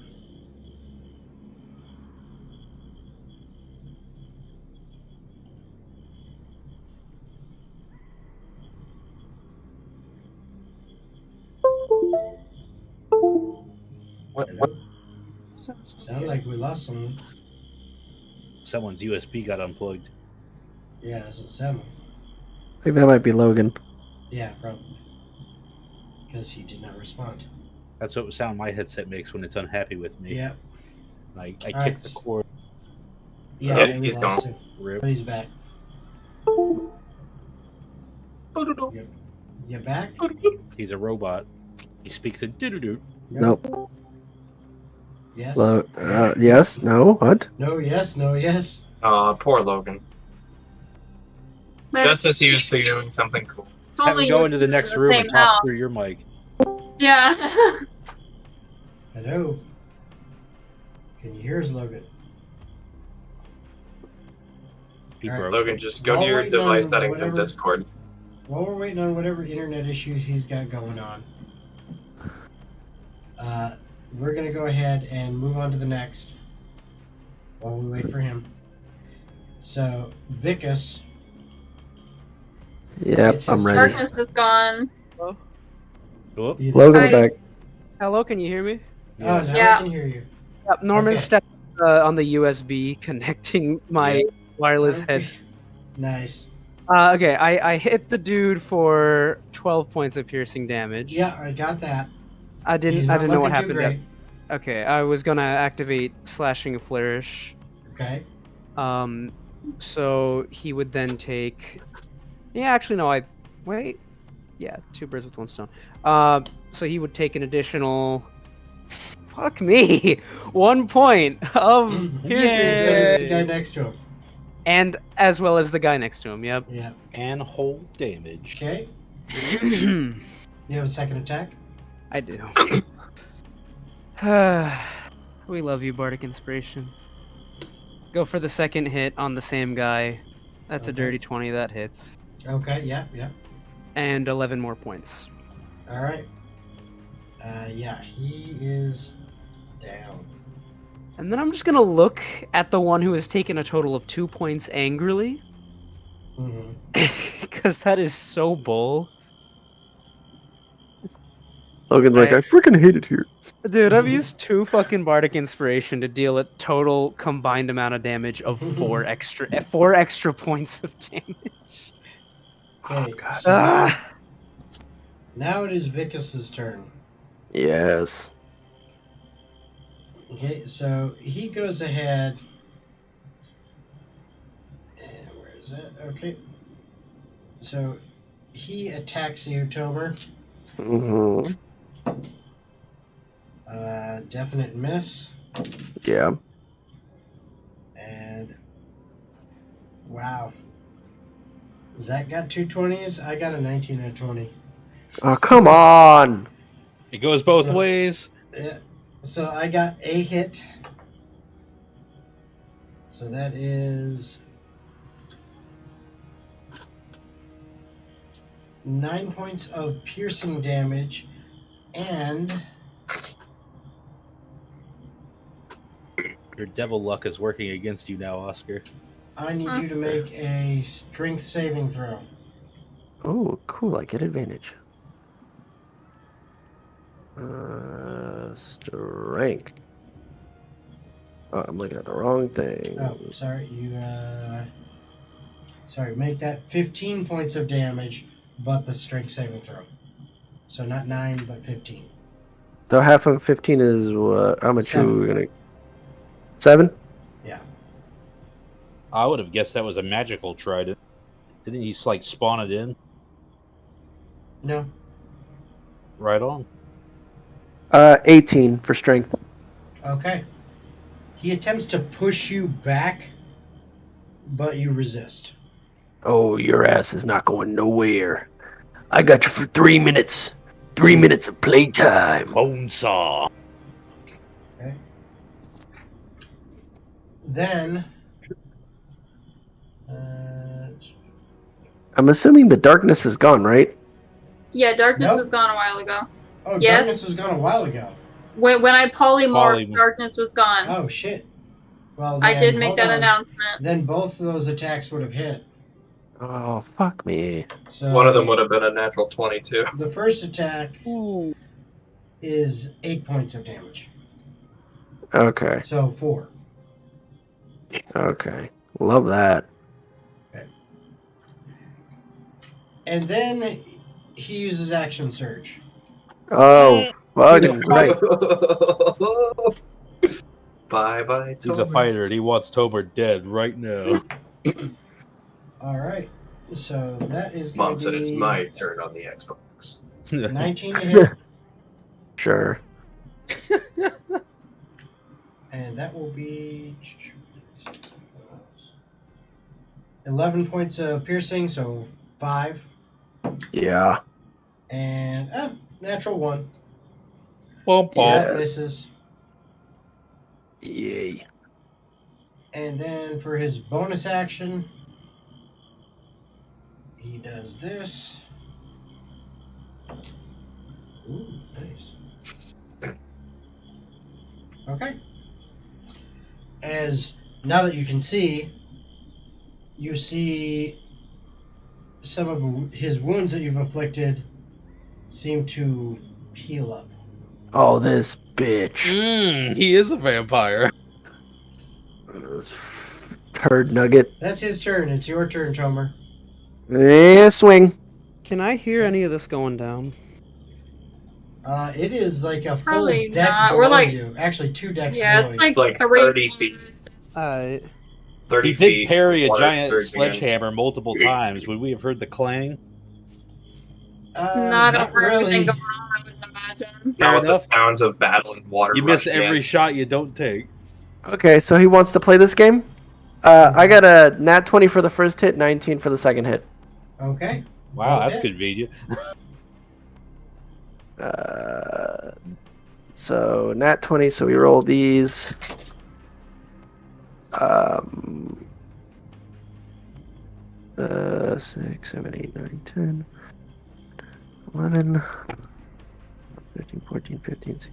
What? Sounded like we lost someone. someone's USB got unplugged. Yeah, that's what it sounded like. I think that might be Logan. Yeah, probably. Because he did not respond. That's what sound my headset makes when it's unhappy with me. Yeah. I All kick right. the cord. Yeah, Yeah, and we he's lost gone. him. Rip. But he's back. You back? He's a robot. He speaks in doo-doo-doo. Nope. Yes. Yes. No. What? No, yes, no, yes. Poor Logan. Just as he was doing something cool. It's Have him only go you into the two next in room same and talk house. through your mic. Yeah. Hello. Can you hear us, Logan? He All right. broke. Logan, just go While to your waiting on device settings in whatever- Discord. While we're waiting on whatever internet issues he's got going on, we're going to go ahead and move on to the next while we wait for him. So, Vicus. Yep. It's I'm his ready. Darkness is gone. Whoop. you- Logan's Hi. back. Hello, can you hear me? Oh, now Yeah. I can hear you. Yep, Norman Okay. stepped on the USB connecting my wireless Okay. headset. Nice. Okay, I hit the dude for 12 points of piercing damage. Yeah, I got that. I He's didn't not know what looking too happened yet. great. Okay, I was gonna activate Slashing Flourish. Okay. So he would then take. Yeah, actually, no. Wait. Yeah, 2 birds with 1 stone. So he would take an additional. Fuck me! 1 point of Mhm. piercing, So does the guy next to him. and as well as the guy next to him. Yep. Yeah. And hold damage. Okay. You have a second attack? I do. We love you, Bardic Inspiration. Go for the second hit on the same guy. That's a Okay. dirty 20, that hits. Okay, yeah, yeah. And 11 more points. All right. Yeah, he is down. And then I'm just gonna look at the one who has taken a total of 2 points angrily. Mm-hmm. Because that is so bull. Logan's like, I freaking hate it here. Dude, I've used 2 fucking Bardic Inspiration to deal a total combined amount of damage of 4 extra points of damage. Okay, God. so Ah! now it is Vicus's turn. Yes. Okay, so he goes ahead. And where is that? Okay. So he attacks you, Tomur. Mm-hmm. Definite miss. Yeah. And wow. Zach got 2 20s. I got a 19 and a 20. Oh, come on. It goes both So- ways. Yeah. So I got a hit. So that is 9 points of piercing damage, and Your devil luck is working against you now, Oscar. I need you to make a strength saving throw. Oh, cool. I get advantage. Strength. Oh, I'm looking at the wrong thing. Oh, sorry. Sorry, make that 15 points of damage, but the strength saving throw. So not 9, but 15. So half of 15 is what? How much Seven. are we gonna? 7? Yeah. I would have guessed that was a magical trident. Didn't he like spawn it in? No. Right on. 18 for strength. Okay. He attempts to push you back, but you resist. Oh, your ass is not going nowhere. I got you for 3 minutes. 3 minutes of playtime. Bone saw. Okay. Then, I'm assuming the darkness is gone, right? Yeah, darkness Nope. was gone a while ago. oh, Yes. darkness was gone a while ago. When I polymorphed, Polymorph. darkness was gone. Oh shit. Well, I then did make hold that on. announcement. Then both of those attacks would have hit. Oh, fuck me. So One of them would have been a natural 22. The first attack is 8 points of damage. Okay. So 4. Okay. Love that. And then he uses action surge. Oh, fucking right. Bye-bye, He's a Tomur. fighter and he wants Tomur dead right now. All right. So that is Mom going to said be it's my turn on the Xbox. 19 to hit, Sure. and that will be 11 points of piercing, so 5. Yeah. And natural 1. Bump So off. that misses. Yay. And then for his bonus action, he does this. Ooh, nice. Okay. As now that you can see, you see some of his wounds that you've inflicted seem to heal up. Oh, this bitch. He is a vampire. This turd nugget. That's his turn. It's your turn, Tomur. Yeah, swing. Can I hear any of this going down? It is like a full Probably deck not. below We're like- you. Actually, 2 decks Yeah, below it's you. like, It's like 3 30 feet. 30 He feet. did parry a water giant surging in. sledgehammer multiple times. Would we have heard the clang? Not over really. everything going on, I would imagine. Fair Not with enough. the sounds of battle and water. You miss rushing every in. shot you don't take. Okay, so he wants to play this game. I got a nat 20 for the first hit, 19 for the second hit. Okay. Wow, Both that's hit. convenient. So nat 20, so we roll these. 6, 7, 8, 9, 10, 11, 13, 14, 15, 16.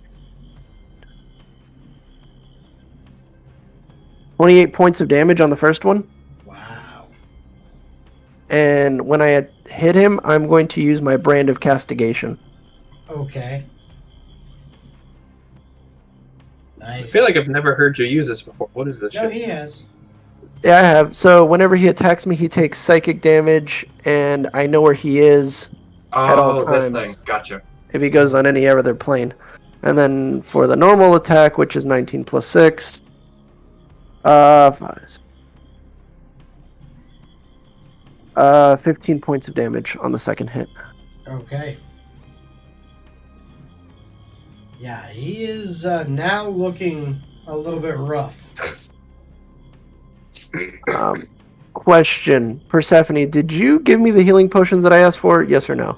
28 points of damage on the first one. Wow. And when I hit him, I'm going to use my brand of castigation. Okay. I Nice. feel like I've never heard you use this before. What is this No, shit? he has. Yeah, I have. So whenever he attacks me, he takes psychic damage, and I know where he is at all Oh, this times. thing. Gotcha. if he goes on any other plane. And then for the normal attack, which is 19 plus 6, 15 points of damage on the second hit. Okay. Yeah, he is now looking a little bit rough. Question, Persephone, did you give me the healing potions that I asked for? Yes or no?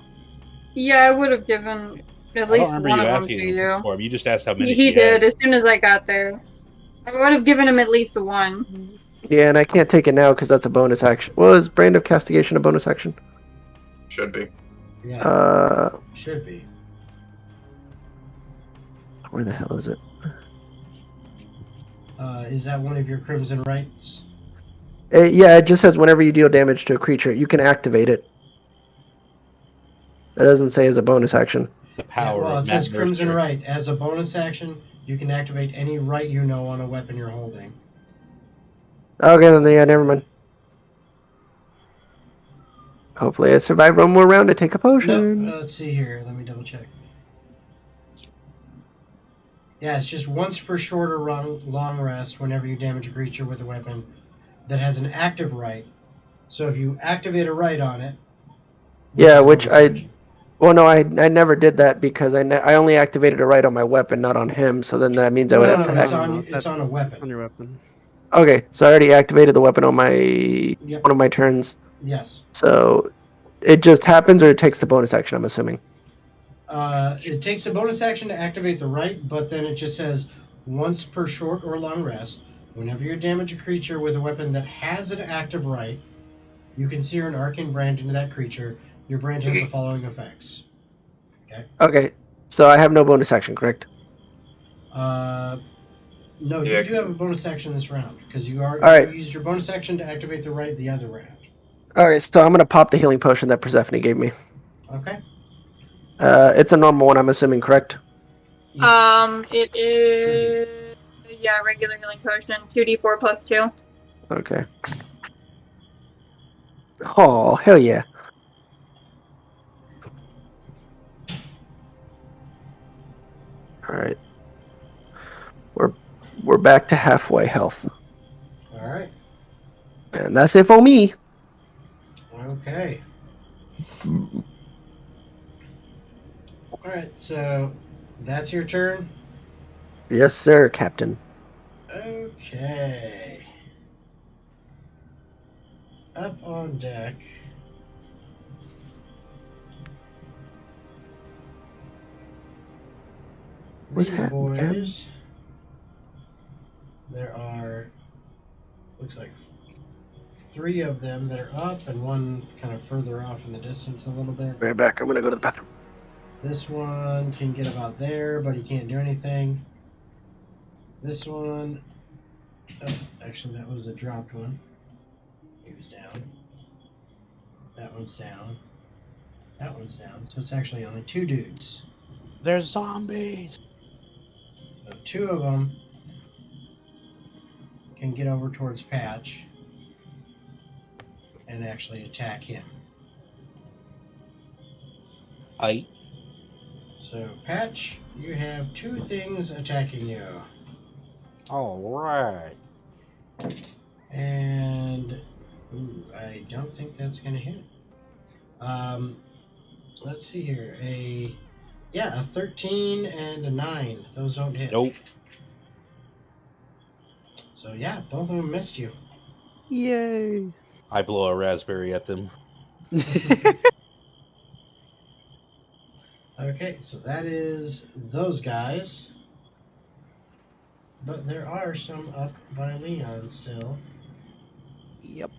Yeah, I would have given at I don't least remember one you of them asking to you. for him. You just asked how many He she did had. as soon as I got there. I would have given him at least one. Yeah, and I can't take it now because that's a bonus action. Well, is Brand of Castigation a bonus action? Should be. Yeah, should be. Where the hell is it? Is that one of your Crimson Rights? Yeah, it just says whenever you deal damage to a creature, you can activate it. It doesn't say as a bonus action. The power Well, of it says Matt Crimson Mercer. Right. As a bonus action, you can activate any right you know on a weapon you're holding. Okay, then yeah, never mind. Hopefully I survive one more round to take a potion. No, let's see here. Let me double check. Yeah, it's just once per short or long rest whenever you damage a creature with a weapon that has an active right. So if you activate a right on it... Yeah, is a which bonus I... action. Well, no, I never did that because I only activated a right on my weapon, not on him, so then that means I would have to it's act... on a weapon. On your weapon. Okay, so I already activated the weapon on my Yep. one of my turns. Yes. So it just happens or it takes the bonus action, I'm assuming. It takes a bonus action to activate the right, but then it just says once per short or long rest, whenever you damage a creature with a weapon that has an active right, you can sear an arcane brand into that creature. Your brand has the following effects. Okay, so I have no bonus action, correct? No, Yeah. you do have a bonus action this round because you Alright. you used your bonus action to activate the right the other round. Alright, so I'm going to pop the healing potion that Persephone gave me. Okay. It's a normal one, I'm assuming, correct? Yes. It is regular healing potion, 2d4 plus 2. Okay. Oh, hell yeah. Alright. We're back to halfway health. All right. And that's it for me. Okay. All right. So that's your turn. Yes, sir, Captain. Okay. Up on deck. What's These happening, Captain? boys. There are, looks like 3 of them that are up, and one kind of further off in the distance a little bit. Right back. I'm going to go to the bathroom. This one can get about there, but he can't do anything. This one, oh, actually that was a dropped one. He was down. That one's down. That one's down. So it's actually only 2 dudes. There's zombies. So 2 of them can get over towards Patch and actually attack him. So, Patch, you have 2 things attacking you. All right. And ooh, I don't think that's going to hit. Let's see here. A 13 and a 9. Those don't hit. Nope. So yeah, both of them missed you. Yay. I blow a raspberry at them. Okay, so that is those guys. But there are some up by Leon still. Yep.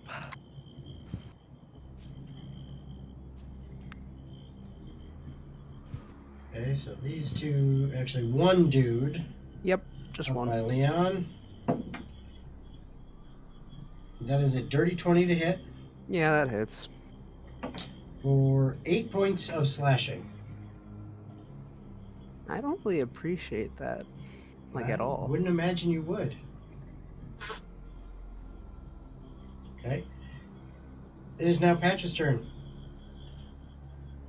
Okay, so these 2, actually 1 dude. Yep. Just Up one. by Leon. That is a dirty 20 to hit Yeah, that hits. for 8 points of slashing. I don't really appreciate that, at I all. Wouldn't imagine you would. Okay. It is now Patch's turn.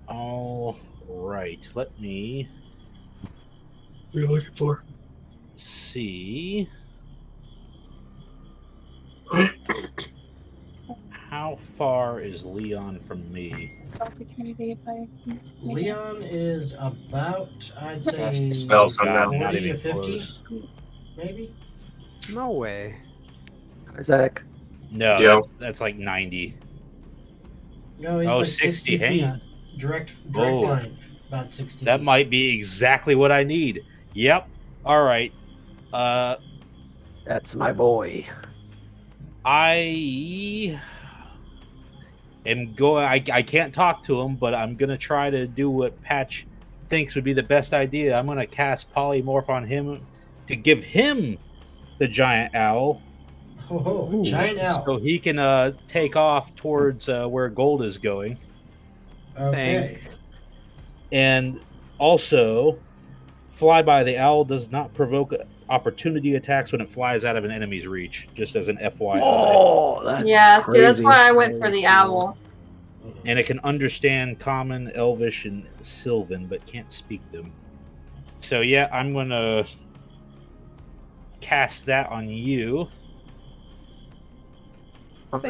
All right. Let me are you looking for? Let's see. How far is Leon from me? Opportunity if I. Leon is about, I'd Cast the say, spell God, somehow. not 40 even to 50, close. maybe? No way. Zach. No, Yo. that's like 90. No, he's Oh, like 60. 60 Hang feet. on. Direct Whoa. line, about 60 That feet. might be exactly what I need. Yep. All right. That's my boy. I am going. I can't talk to him, but I'm gonna try to do what Patch thinks would be the best idea. I'm gonna cast polymorph on him to give him the giant owl, Oh, Ooh. giant owl. so he can take off towards where gold is going, Okay. and also flyby. The owl does not provoke opportunity attacks when it flies out of an enemy's reach. Just as an FYI. Oh, that's Yeah, crazy. see, that's why I went for Very the cool. owl. And it can understand Common, Elvish, and Sylvan, but can't speak them. So yeah, I'm gonna cast that on you.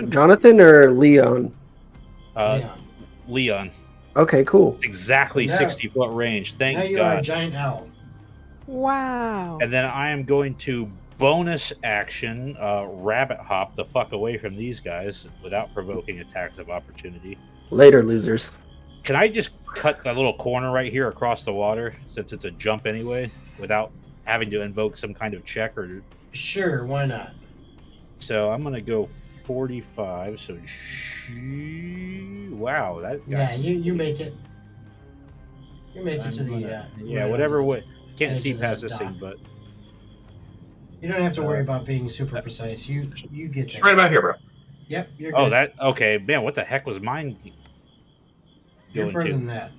Jonathan or Leon? Leon. Leon. Okay, cool. It's exactly Now- 60-foot range. Now Thank you are a God. giant owl. Wow. And then I am going to bonus action rabbit hop the fuck away from these guys without provoking attacks of opportunity. Later, losers. Can I just cut that little corner right here across the water, since it's a jump anyway, without having to invoke some kind of check? Or Sure, why not? so I'm gonna go 45. So wow, that got Yeah, some- you make it. You make it I'm to the gonna- yeah, right whatever on. way. Can't edge see of the past this dock. thing, but You don't have to worry about being super precise. You get Just there. right about here, bro. Yep, you're good. oh, that okay, man. What the heck was mine You're going further to? than that.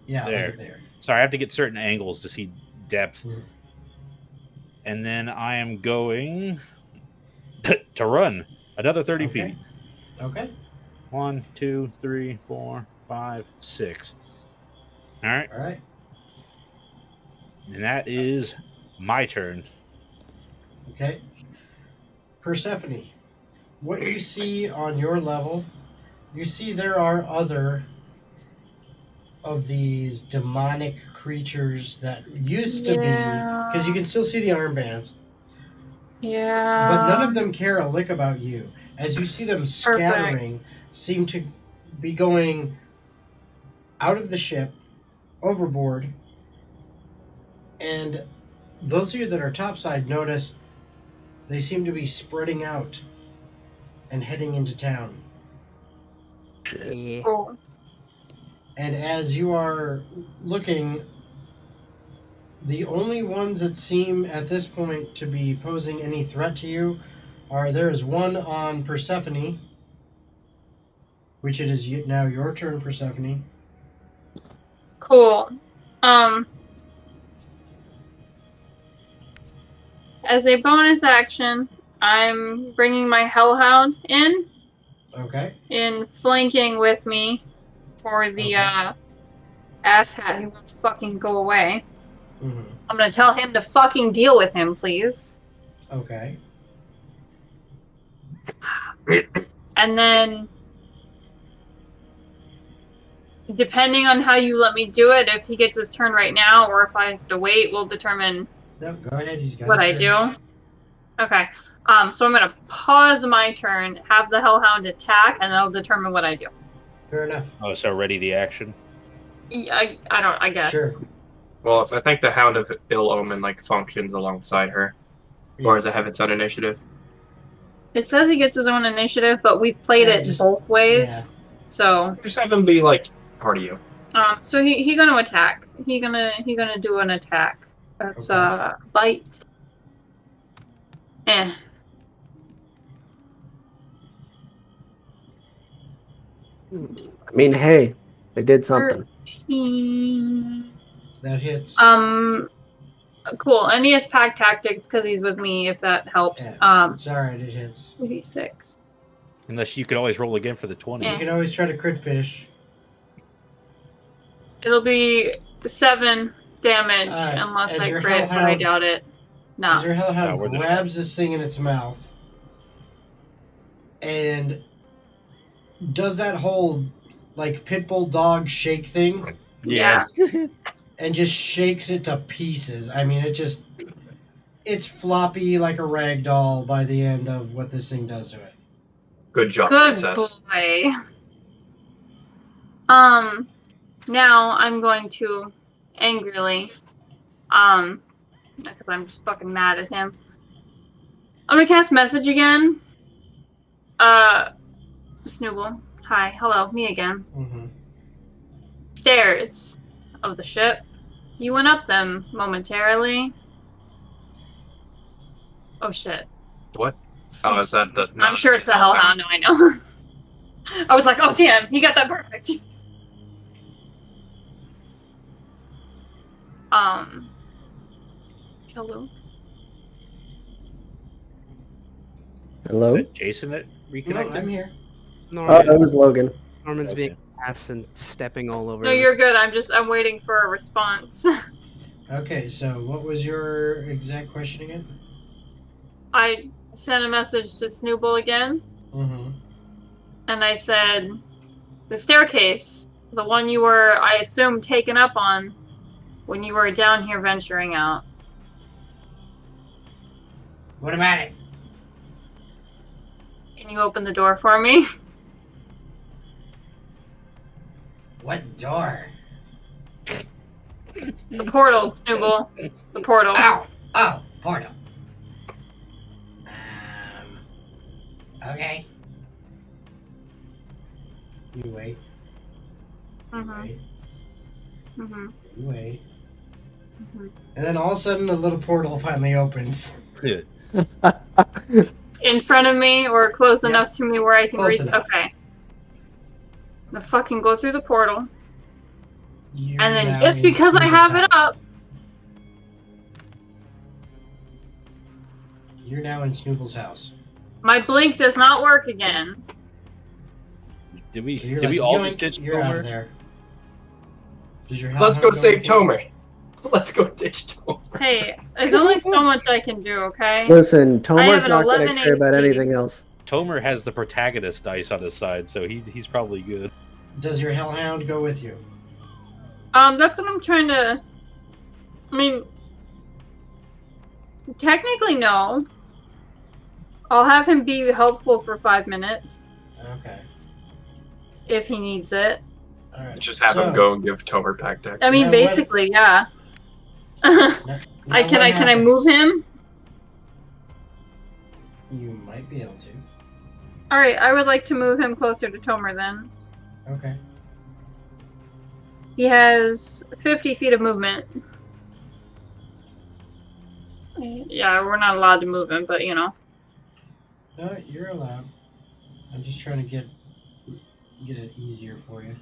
Yeah, There. look at there. Sorry, I have to get certain angles to see depth. Mhm. And then I am going to run another 30 Okay. feet. Okay. 1, 2, 3, 4, 5, 6. All right, All right. and that is my turn. Okay. Persephone, what you see on your level, you see there are other of these demonic creatures that used to be, because you can still see the armbands, Yeah. but none of them care a lick about you. As you see them scattering, seem to be going out of the ship, overboard, and those of you that are topside notice they seem to be spreading out and heading into town. Yeah. Cool. And as you are looking, the only ones that seem at this point to be posing any threat to you are there is one on Persephone, which it is now your turn, Persephone. Cool. As a bonus action, I'm bringing my Hellhound in flanking with me for the asshat who won't fucking go away. Mm-hmm. I'm gonna tell him to fucking deal with him, please. Okay. And then, depending on how you let me do it, if he gets his turn right now or if I have to wait, will determine Yep, go ahead. He's got what his I turn. do. Okay. So I'm gonna pause my turn, have the Hellhound attack, and that'll determine what I do. Fair enough. Oh, so ready the action. I guess. Sure. Well, I think the Hound of Ill Omen functions alongside her, or does it have its own initiative? It says he gets his own initiative, but we've played Yeah, it just- both ways. yeah. So Just have him be like part of you. so he gonna attack. He gonna do an attack. That's Okay. bite. Eh. I mean, hey, they did something. 13. That hits. Cool. And he has pack tactics because he's with me. If that helps. Yeah. It's alright, it hits. 36. Unless you could always roll again for the 20. You can always try to crit fish. It'll be 7 damage unless as I your crit, but I hellhound- doubt it. As No. your hellhound we're just- grabs this thing in its mouth and does that whole like pit bull dog shake thing Yeah. and just shakes it to pieces. I mean, it's floppy like a rag doll by the end of what this thing does to it. Good job, Good princess. boy. Now I'm going to angrily, because I'm just fucking mad at him. I'm gonna cast message again. Snooble. Hi, hello, me again. Mm-hmm. Stairs of the ship. You went up them momentarily. Oh shit. What? Oh, is that the... no, I'm sure it's the Hellhound. Hellhound. No, I know. I was like, oh damn, he got that perfect. Hello. Hello? Is it Jason that No, reconnected? I'm here. Oh, Norman, that was Logan. Norman's Okay. being ass and stepping all over. No, you're good. I'm waiting for a response. Okay, so what was your exact question again? I sent a message to Snooble again, Mm-hmm. and I said, the staircase, the one you were, I assume, taken up on when you were down here venturing out. What about it? Can you open the door for me? What door? The portal, Snooble. The portal. Oh, portal. Okay. You wait. Mhm. Wait. Mhm. You wait. Mhm. And then all of a sudden, a little portal finally opens. Yeah. In front of me, or close Yep. enough to me where I can Close reach. enough. Okay. I'm gonna fucking go through the portal, You're and then now just in because I Snooble's have it house. up, You're now in Snooble's house. my blink does not work again. Did we So you're did we like, all yoink, just ditch You're out of Tomur? there. Does your Let's go hellhound save with you? Tomur. Let's go ditch Tomur. Hey, there's only so much I can do, okay? Listen, I Tomur's have an not going to 11 care about AC. anything else. Tomur has the protagonist dice on his side, so he's probably good. Does your hellhound go with you? That's what I'm trying to... I mean... Technically, no. I'll have him be helpful for 5 minutes, Okay. if he needs it. All right. Just have him go and give Tomur pack deck. I mean, Now basically, yeah. Can I move him? You might be able to. Alright, I would like to move him closer to Tomur then. Okay. He has 50 feet of movement. Yeah, we're not allowed to move him, but you know. No, you're allowed. I'm just trying to get it easier for you.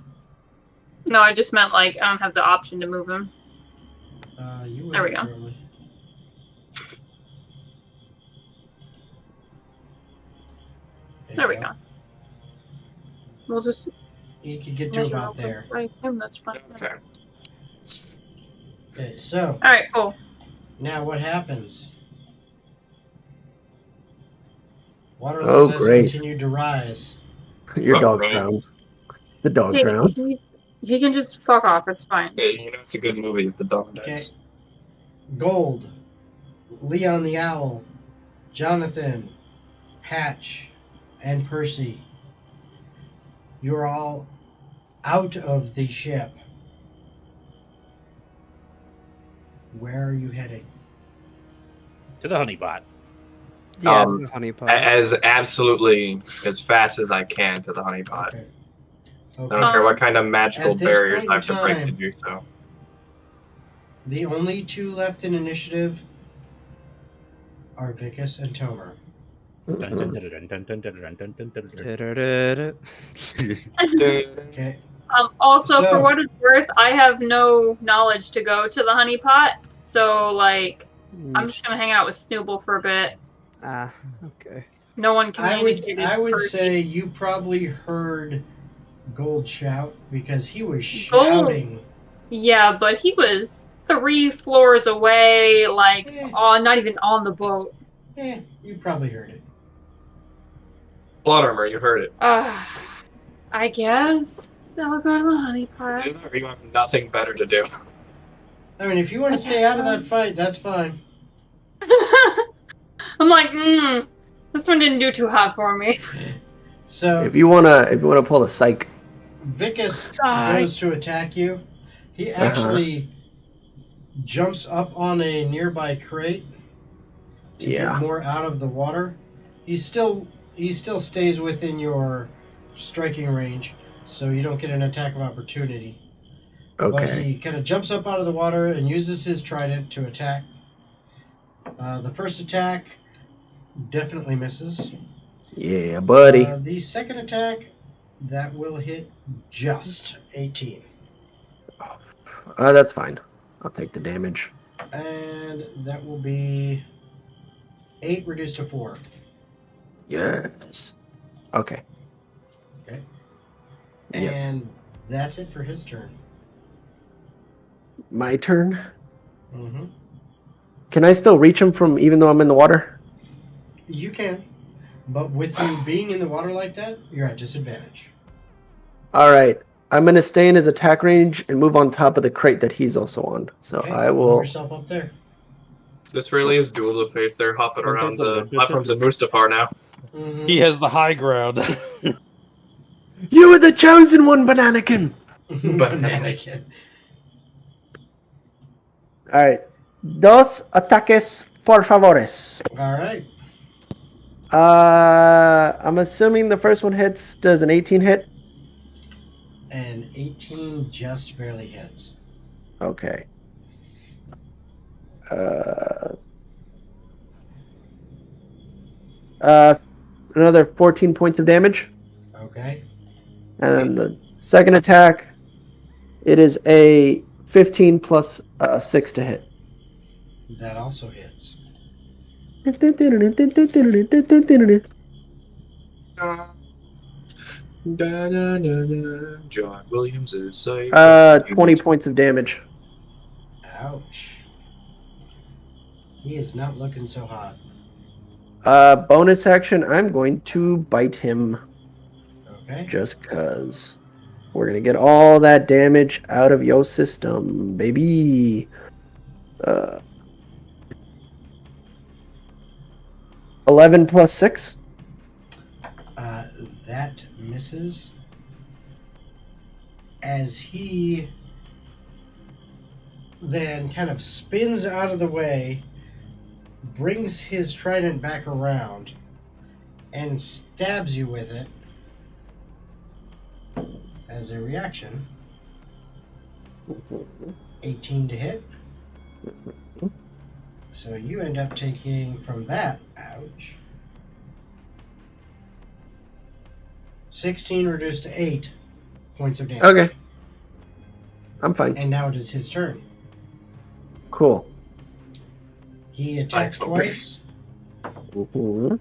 No, I just meant like I don't have the option to move him. You There we will go. shortly. There we go. We'll just You could get to measure about real there. quick. I assume that's fine. Okay. Okay, so Alright, cool. now what happens? Water Oh, level has great. continued to rise. Your Oh, dog right. drowns. The dog Hey, drowns. he can just fuck off, it's fine. Yeah, you know it's a good movie if the dog dies. Okay. Gold, Leon the Owl, Jonathan, Hatch, and Percy. You're all out of the ship. Where are you heading? To the honeypot. Yeah, Um, honeypot. As absolutely as fast as I can to the honeypot. Okay. I Okay. don't care what kind of magical At this barriers point I in have to break to time- do so. The only two left in initiative are Vicus and Tomur. Dun, dun, dun, dun, dun, dun, dun, dun, dun, dun, dun. Da-da-da-da. Okay. Also, So- for what it's worth, I have no knowledge to go to the honeypot, so like I'm just gonna hang out with Snooble for a bit. Ah, okay. No one I would communicated. say Percy. you probably heard Gold shout because he was Gold. shouting. Yeah, but he was 3 floors away, like, Eh. not even on the boat. You probably heard it. Plot armor, you heard it. I guess. I'll go to the honey pot. You have nothing better to do. I mean, if you want to stay out of that fight, that's fine. I'm like, this one didn't do too hot for me. So If you wanna pull a psych. Vicus goes to attack you. He actually jumps up on a nearby crate to get more out of the water. He still stays within your striking range, so you don't get an attack of opportunity. But Okay. he kind of jumps up out of the water and uses his trident to attack. The first attack definitely misses. Yeah, buddy. The second attack, that will hit just 18. That's fine. I'll take the damage. And that will be 8 reduced to 4. Yes. Okay. Okay. Yes. And that's it for his turn. My turn. Mm-hmm. Can I still reach him from even though I'm in the water? You can. But with you being in the water like that, you're at disadvantage. All right. I'm going to stay in his attack range and move on top of the crate that he's also on. So Okay, I move will... yourself up there. This really is Duel of Fates. They're hopping around the platforms in Mustafar now. Mm-hmm. He has the high ground. You were the chosen one, Bananakin! Bananakin. All right. Dos ataques, por favores. All right. I'm assuming the first one hits. Does an 18 hit? And 18 just barely hits. Okay. Another 14 points of damage. Okay. And then the second attack, it is a 15 plus 6 to hit. That also hits. John Williams is 20 points of damage. Ouch. He is not looking so hot. Bonus action, I'm going to bite him. Okay. Just cause. We're gonna get all that damage out of your system, baby. 11 plus 6. That misses. As he then kind of spins out of the way, brings his trident back around, and stabs you with it as a reaction. 18 to hit. So you end up taking from that, ouch, 16 reduced to 8 points of damage. Okay. I'm fine. And now it is his turn. Cool. He attacks twice. Mhm.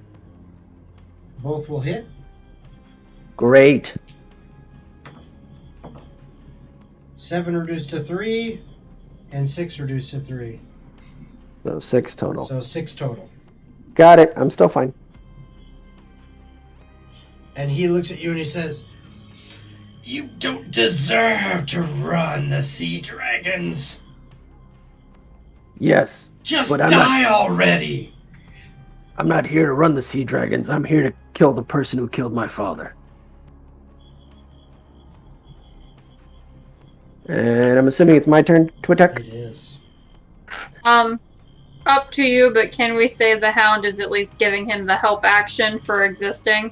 Both will hit. Great. 7 reduced to 3, and 6 reduced to 3. So 6 total. So 6 total. Got it. I'm still fine. And he looks at you and he says, "You don't deserve to run the sea dragons. Yes. Just But I'm die already." I'm not here to run the sea dragons. I'm here to kill the person who killed my father. And I'm assuming it's my turn to attack. It is. Up to you, but can we say the Hound is at least giving him the help action for existing?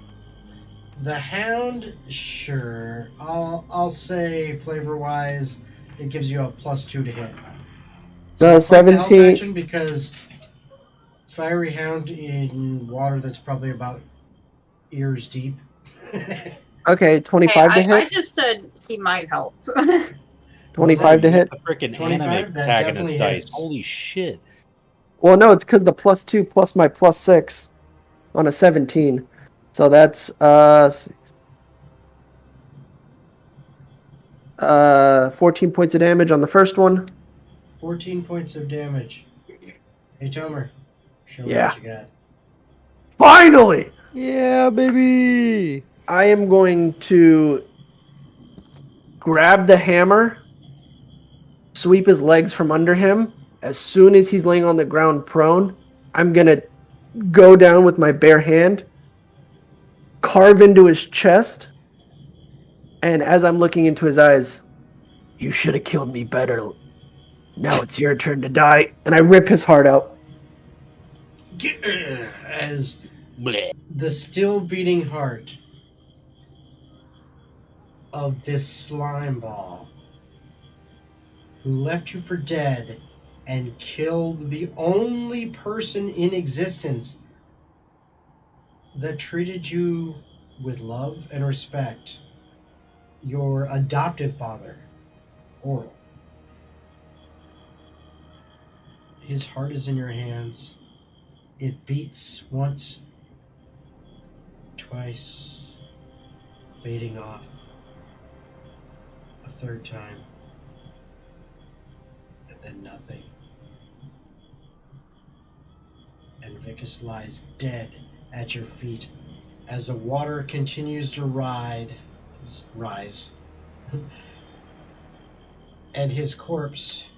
The Hound, sure. I'll say flavor-wise, it gives you a +2 to hit. So It's like the help 17. action because Fiery Hound in water that's probably about ears deep. Okay, 25 to I hit. just said he might help. 25 to hit. The freaking 25? anime That protagonist definitely dice. hits. Holy shit. Well, no, it's because the +2 plus my +6 on a 17. So that's 14 points of damage on the first one. 14 points of damage. Hey, Tomur. Show me Yeah. what you got. Finally! Yeah, baby! I am going to grab the hammer, sweep his legs from under him. As soon as he's laying on the ground prone, I'm going to go down with my bare hand, carve into his chest, and as I'm looking into his eyes, you should have killed me better. Now it's your turn to die. And I rip his heart out. As Bleh. the still beating heart of this slime ball who left you for dead and killed the only person in existence that treated you with love and respect, your adoptive father, Oral. His heart is in your hands. It beats once, twice, fading off, a third time, and then nothing. And Vicus lies dead at your feet as the water continues to rise. And his corpse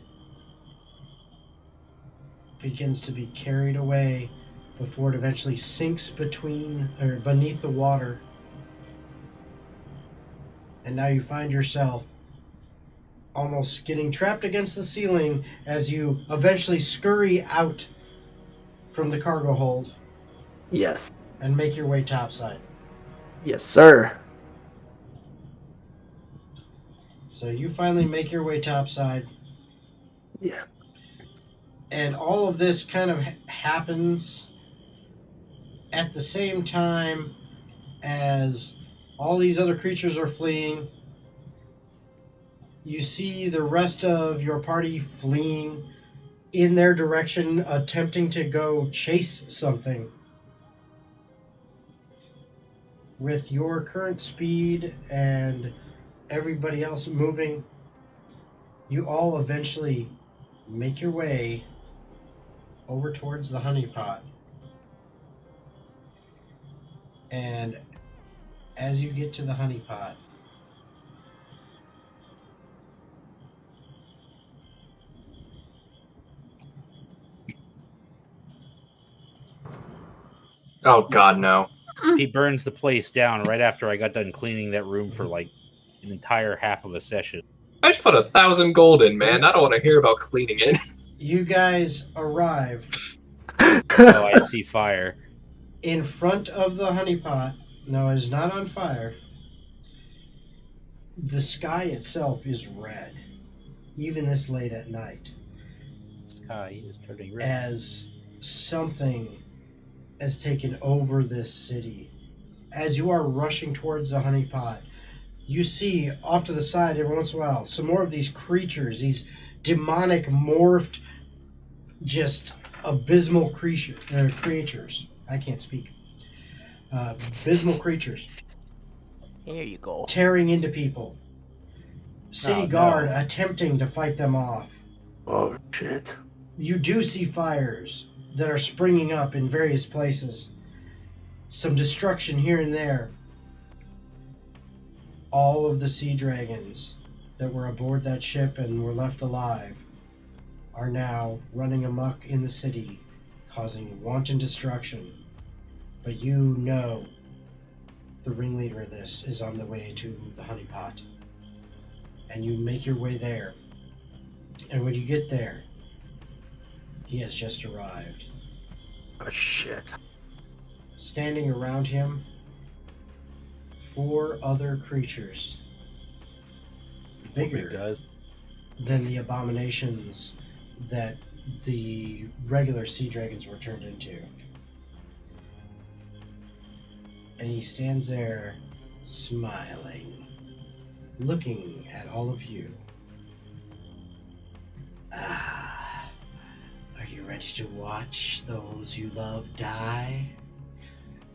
begins to be carried away before it eventually sinks beneath the water. And now you find yourself almost getting trapped against the ceiling as you eventually scurry out from the cargo hold Yes. and make your way topside. Yes, sir. So you finally make your way topside. Yeah. And all of this kind of happens at the same time as all these other creatures are fleeing. You see the rest of your party fleeing in their direction, attempting to go chase something. With your current speed and everybody else moving, you all eventually make your way over towards the honeypot. And as you get to the honeypot, Oh God, no. He burns the place down right after I got done cleaning that room for like an entire half of a session. I just put 1,000 gold in, man. I don't want to hear about cleaning it. you guys arrive Oh, I see fire. in front of the honeypot. No, it's not on fire. The sky itself is red, even this late at night, Sky is turning red. as something has taken over this city. As you are rushing towards the honeypot, you see off to the side every once in a while some more of these creatures, these demonic, morphed, just abysmal creatures. I can't speak. Abysmal creatures Here you go. tearing into people. City Oh, guard no. attempting to fight them off. Oh, shit. You do see fires that are springing up in various places. Some destruction here and there. All of the sea dragons that were aboard that ship and were left alive are now running amok in the city, causing wanton destruction. But you know the ringleader of this is on the way to the honeypot. And you make your way there. And when you get there, he has just arrived. Oh, shit. Standing around him, 4 other creatures. Bigger Guys. than the abominations that the regular sea dragons were turned into. And he stands there, smiling, looking at all of you. Ah, are you ready to watch those you love die?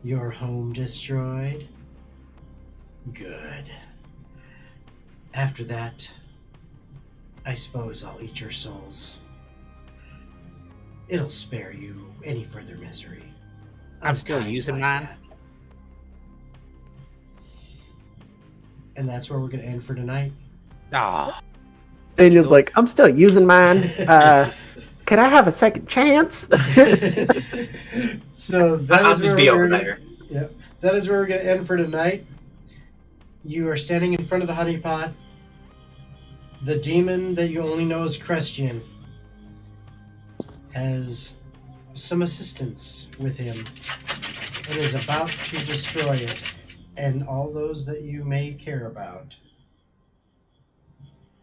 Your home destroyed? Good. After that, I suppose I'll eat your souls. It'll spare you any further misery. I'm still kind using like mine. that. And that's where we're going to end for tonight. Ah, Daniel's like, I'm still using mine. Could I have a second chance? So that I'll is just where be we're over gonna- there. Yep. That is where we're going to end for tonight. You are standing in front of the honeypot. The demon that you only know as Christian has some assistance with him and is about to destroy it and all those that you may care about.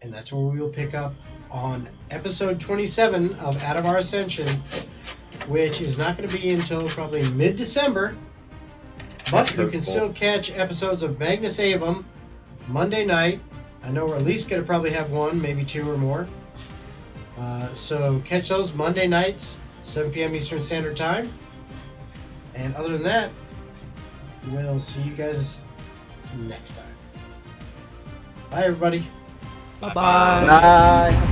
And that's where we will pick up on episode 27 of Atavar Ascension, which is not going to be until probably mid-December. But you can still catch episodes of Magnus Avum Monday night. I know we're at least going to probably have one, maybe two or more. So catch those Monday nights, 7 p.m. Eastern Standard Time. And other than that, we'll see you guys next time. Bye, everybody. Bye-bye. Bye.